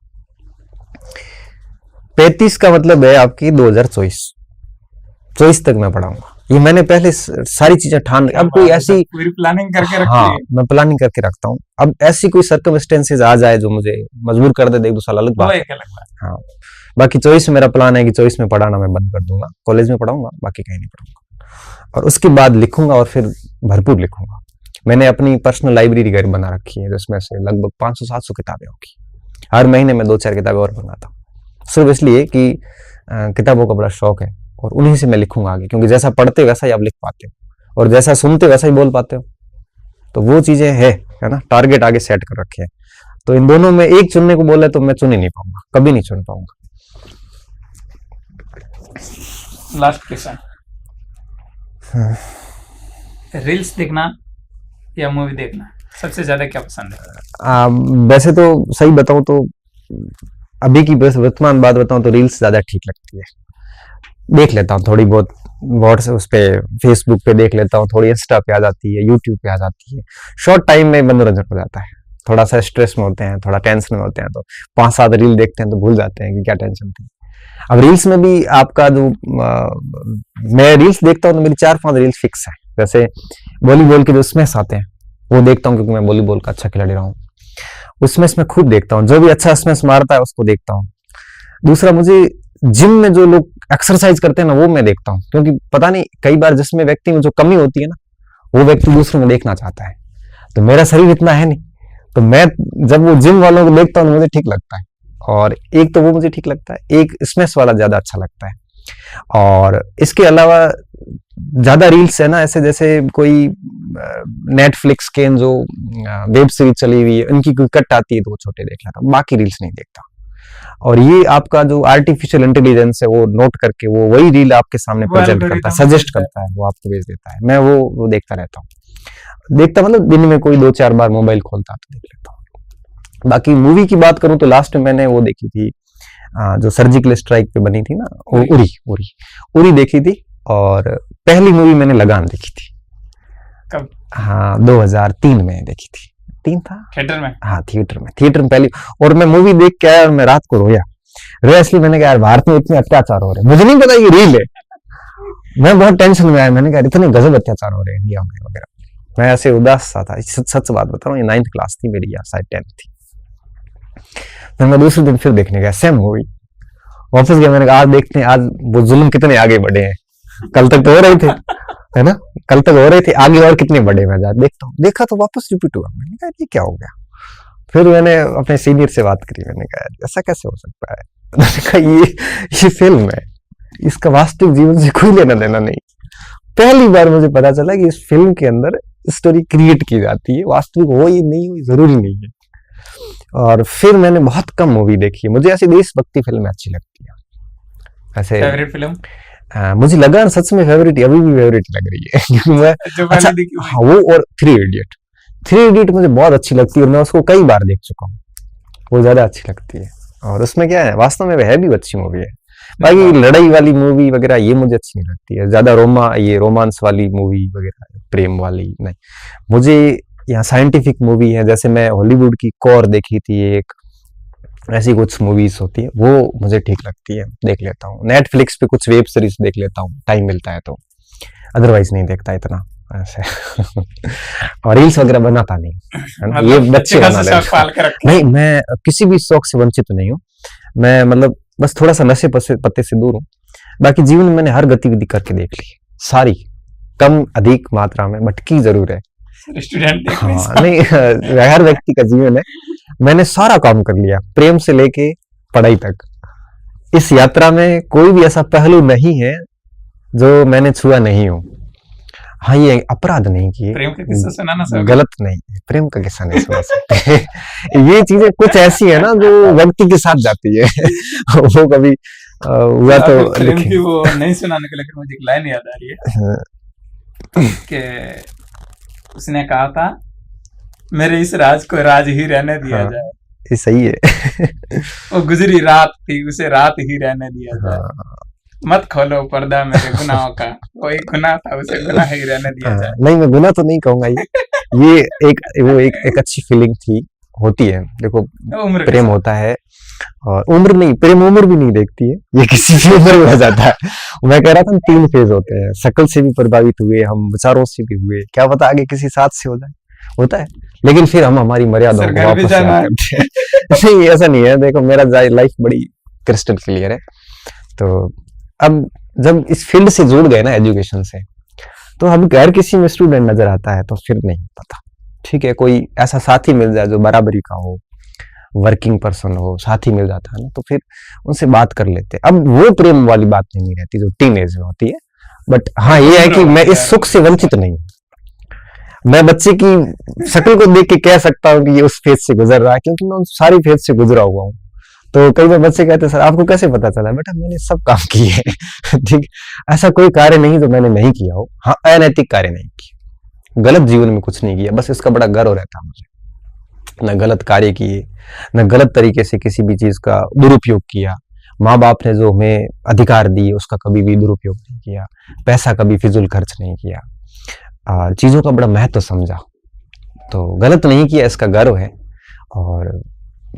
35 का मतलब है आपकी 2024 तक मैं पढ़ाऊंगा। ये मैंने पहले सारी चीजें ठान, अब कोई ऐसी पूरी प्लानिंग करके रखी हाँ, है। मैं प्लानिंग करके रखता हूँ। अब ऐसी कोई सर्कमस्टेंसेज आ जाए जो मुझे मजबूर कर दे, एक दो साल अलग वो बात है। एक अलग बात। हाँ, बाकी 24 में मेरा प्लान है कि 24 में पढ़ाना मैं बंद कर दूंगा, कॉलेज में पढ़ाऊंगा, बाकी कहीं नहीं पढ़ूंगा। और उसके बाद लिखूंगा और फिर भरपूर लिखूंगा। मैंने अपनी पर्सनल लाइब्रेरी घर बना रखी है, जिसमें से लगभग 500-700 किताबें होगी। हर महीने में 2-4 किताबें और बनाता हूँ, सिर्फ इसलिए कि किताबों का बड़ा शौक है और उन्हीं से मैं लिखूंगा आगे, क्योंकि जैसा पढ़ते वैसा ही आप लिख पाते हो और जैसा सुनते वैसा ही बोल पाते हो। तो वो चीजें है ना, टारगेट आगे सेट कर रखे हैं। तो इन दोनों में एक चुनने को बोले तो मैं चुन ही नहीं पाऊंगा, कभी नहीं चुन पाऊंगा। लास्ट क्वेश्चन, रील्स देखना या मूवी देखना सबसे ज्यादा क्या पसंद है? वैसे तो सही बताऊं तो अभी की बस वर्तमान बात बताऊं तो रील्स ज्यादा ठीक लगती है। देख लेता हूँ थोड़ी बहुत, व्हाट्सएप उस पे, फेसबुक पे देख लेता हूँ, थोड़ी इंस्टा पे आ जाती है, यूट्यूब पे आ जाती है। शॉर्ट टाइम में मनोरंजन हो जाता है। थोड़ा सा स्ट्रेस में होते हैं, थोड़ा टेंशन में होते हैं, तो 5-7 रील देखते हैं तो भूल जाते हैं कि क्या टेंशन थी। अब रील्स में भी आपका जो मैं रील्स देखता हूँ तो मेरी 4-5 रील्स फिक्स है। जैसे वॉलीबॉल के जो स्मैश आते हैं वो देखता हूँ, क्योंकि मैं वॉलीबॉल का अच्छा खिलाड़ी रहा हूँ। उसमें मैं खूब देखता हूँ, जो भी अच्छा स्मैश मारता है उसको देखता हूँ। दूसरा, मुझे जिम में जो लोग एक्सरसाइज करते हैं ना, वो मैं देखता हूँ, क्योंकि पता नहीं कई बार जिसमें व्यक्ति में जो कमी होती है ना, वो व्यक्ति दूसरों में देखना चाहता है। तो मेरा शरीर इतना है नहीं, तो मैं जब वो जिम वालों को देखता हूँ मुझे ठीक लगता है। और एक तो वो मुझे ठीक लगता है, एक स्मैश वाला ज्यादा अच्छा लगता है। और इसके अलावा ज्यादा रील्स है ना, ऐसे जैसे कोई नेटफ्लिक्स के जो वेब सीरीज चली हुई है उनकी कोई कट आती है तो वो छोटे देख लेता हूँ, बाकी रील्स नहीं देखता। और ये आपका जो आर्टिफिशियल इंटेलिजेंस है वो नोट करके वो वही रील आपके सामने प्रेजेंट करता है, सजेस्ट करता है, वो आपको भेज देता है। मैं वो देखता रहता हूँ। देखता मतलब दिन में कोई 2-4 बार मोबाइल खोलता तो देख लेता हूँ। बाकी मूवी की बात करूं तो लास्ट में मैंने वो देखी थी जो सर्जिकल स्ट्राइक पे बनी थी ना, उरी देखी थी। और पहली मूवी मैंने लगान देखी थी। कब? हाँ, 2003 में देखी थी। 3 था थिएटर में? हाँ, थिएटर में पहली। और मैं मूवी देख के आया और मैं रात को रोया इसलिए। मैंने कहा यार, भारत में इतने अत्याचार हो रहे हैं, मुझे नहीं पता ये रील है। मैं बहुत टेंशन में आया, मैंने कहा इतने गजब अत्याचार हो रहे हैं इंडिया में वगैरह। मैं ऐसे उदास सा था, सच बात बता रहा हूँ। ये 9th क्लास थी मेरी या शायद 10th थी। फिर मैं दूसरे दिन फिर देखने गया, सेम मूवी। वापस गया, मैंने कहा आज देखते हैं, आज वो जुल्म कितने आगे बढ़े हैं। कल तक तो हो रहे थे, है ना, कल तक हो रहे थे, आगे और कितने बड़े। मैं जा देखता हूँ, देखा तो वापस रिपीट हुआ। मैंने कहा ये क्या हो गया। फिर मैंने अपने सीनियर से बात करी, मैंने कहा ऐसा कैसे हो सकता है। मैंने कहा ये फिल्म है, इसका वास्तविक जीवन से कोई लेना देना नहीं। पहली बार मुझे पता चला कि इस फिल्म के अंदर स्टोरी क्रिएट की जाती है, वास्तविक हो ये नहीं हो जरूरी नहीं है। और फिर मैंने बहुत कम मूवी देखी है, मुझे ऐसी देशभक्ति फिल्में अच्छी लगती है। ऐसे फेवरेट फिल्म? मुझे लगा सच में फेवरेट, अभी भी फेवरेट लग रही है क्योंकि मैं अच्छा, हाँ, वो और 3 इडियट मुझे बहुत अच्छी लगती है और मैं उसको कई बार देख चुका हूँ। वो ज्यादा अच्छी लगती है। और उसमें क्या है, वास्तव में है भी अच्छी मूवी है। बाकी लड़ाई वाली मूवी वगैरह ये मुझे अच्छी नहीं लगती है, ज्यादा रोमांस वाली मूवी वगैरह, प्रेम वाली नहीं। मुझे यहाँ साइंटिफिक मूवी है, जैसे मैं हॉलीवुड की कॉर देखी थी एक, ऐसी कुछ मूवीज होती है वो मुझे ठीक लगती है, देख लेता हूँ। नेटफ्लिक्स पे कुछ वेब सीरीज देख लेता हूँ टाइम मिलता है तो, अदरवाइज नहीं देखता इतना ऐसे। और रील्स वगैरह बनाता नहीं, है ना, ये मतलब बच्चे अच्छे बना खासे रहे शौक पाल के रखे नहीं, हैं। मैं किसी भी शौक से वंचित नहीं हूँ। मैं मतलब बस थोड़ा सा नशे पत्ते से दूर हूँ। बाकी जीवन में मैंने हर गतिविधि करके देख ली है, सारी, कम अधिक मात्रा में, बट की जरूर है। स्टूडेंट देख रहे हाँ नहीं, हर व्यक्ति का जीवन है, मैंने सारा काम कर लिया, प्रेम से लेके पढ़ाई तक। इस यात्रा में कोई भी ऐसा पहलू नहीं है जो मैंने छुआ नहीं हूँ। हाँ, ये अपराध नहीं किए, प्रेम का किस्सा सुनाना चाहोगे? गलत नहीं है, प्रेम का किस्सा नहीं सुना सकते। ये चीजें कुछ ऐसी है ना जो व्यक्ति के साथ जाती है। वो कभी हुआ तो आप प्रेम लिखें। की वो नहीं सुनाने के, लेकिन मुझे एक लाइन याद आ रही है कि उसने कहा था, मेरे इस राज को राज ही रहने दिया हाँ, जाए। ये सही है। वो गुजरी रात थी, उसे रात ही रहने दिया जाए। हाँ, मत खोलो पर्दा मेरे गुनाहों का, कोई गुनाह था उसे गुनाह ही रहने दिया जाए। नहीं, मैं गुनाह तो नहीं कहूंगा। ये एक अच्छी फीलिंग थी, होती है। देखो, उम्र के प्रेम साथ। होता है और उम्र नहीं, प्रेम उम्र भी नहीं देखती है, ये किसी भी उम्र में हो जाता है। मैं कह रहा था, 3 फेज होते हैं, शकल से भी प्रभावित हुए हम, विचारों से भी हुए, क्या पता आगे किसी साथ से हो जाए, होता है। लेकिन फिर हम हमारी मर्यादाओं सर को घर भी वापस जाना याद है। करते हैं। नहीं, ऐसा नहीं है। देखो, मेरा लाइफ बड़ी क्रिस्टल क्लियर है। तो अब जब इस फील्ड से जुड़ गए ना, एजुकेशन से, तो अब हर किसी में स्टूडेंट नजर आता है, तो फिर नहीं पता। ठीक है, कोई ऐसा साथी मिल जाए जो बराबरी का हो, वर्किंग पर्सन हो, साथी मिल जाता है ना, तो फिर उनसे बात कर लेते हैं। अब वो प्रेम वाली बात नहीं रहती जो टीन एज में होती है। बट हाँ, ये है कि मैं इस सुख से वंचित नहीं हूं। मैं बच्चे की शक्ल को देख के कह सकता हूँ कि ये उस फेज से गुजर रहा है, क्योंकि मैं उन सारी फेज से गुजरा हुआ हूँ। तो कई बार बच्चे कहते हैं, सर आपको कैसे पता चला? बेटा, मैंने सब काम किए हैं। ठीक, ऐसा कोई कार्य नहीं जो मैंने नहीं किया हो। हाँ, अनैतिक कार्य नहीं किया, गलत जीवन में कुछ नहीं किया, बस इसका बड़ा गर्व रहता है मुझे। न गलत कार्य किए, न गलत तरीके से किसी भी चीज का दुरुपयोग किया। माँ बाप ने जो हमें अधिकार दिए उसका कभी भी दुरुपयोग नहीं किया, पैसा कभी फिजूल खर्च नहीं किया, चीजों का बड़ा महत्व समझा। तो गलत नहीं किया, इसका गर्व है। और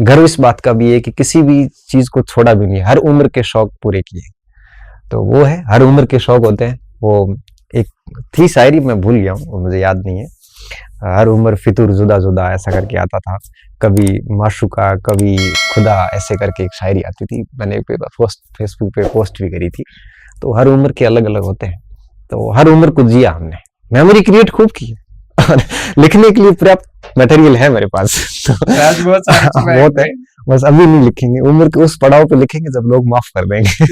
गर्व इस बात का भी है कि किसी भी चीज को छोड़ा भी नहीं, हर उम्र के शौक पूरे किए। तो वो है, हर उम्र के शौक होते हैं। वो एक थी शायरी, मैं भूल गया हूँ, वो मुझे याद नहीं है। हर उम्र फितूर जुदा जुदा, ऐसा करके आता था। कभी माशुका, कभी खुदा, ऐसे करके एक शायरी आती थी। मैंने फेसबुक पे पोस्ट भी करी थी। तो हर उम्र के अलग अलग होते हैं, तो हर उम्र को जिया हमने, मेमोरी क्रिएट खूब की है। और लिखने के लिए पर्याप्त मटेरियल है मेरे पास। तो आज बहुत सारी चीजें बहुत है, बस अभी नहीं लिखेंगे, उम्र के उस पड़ाव पे लिखेंगे जब लोग माफ कर देंगे।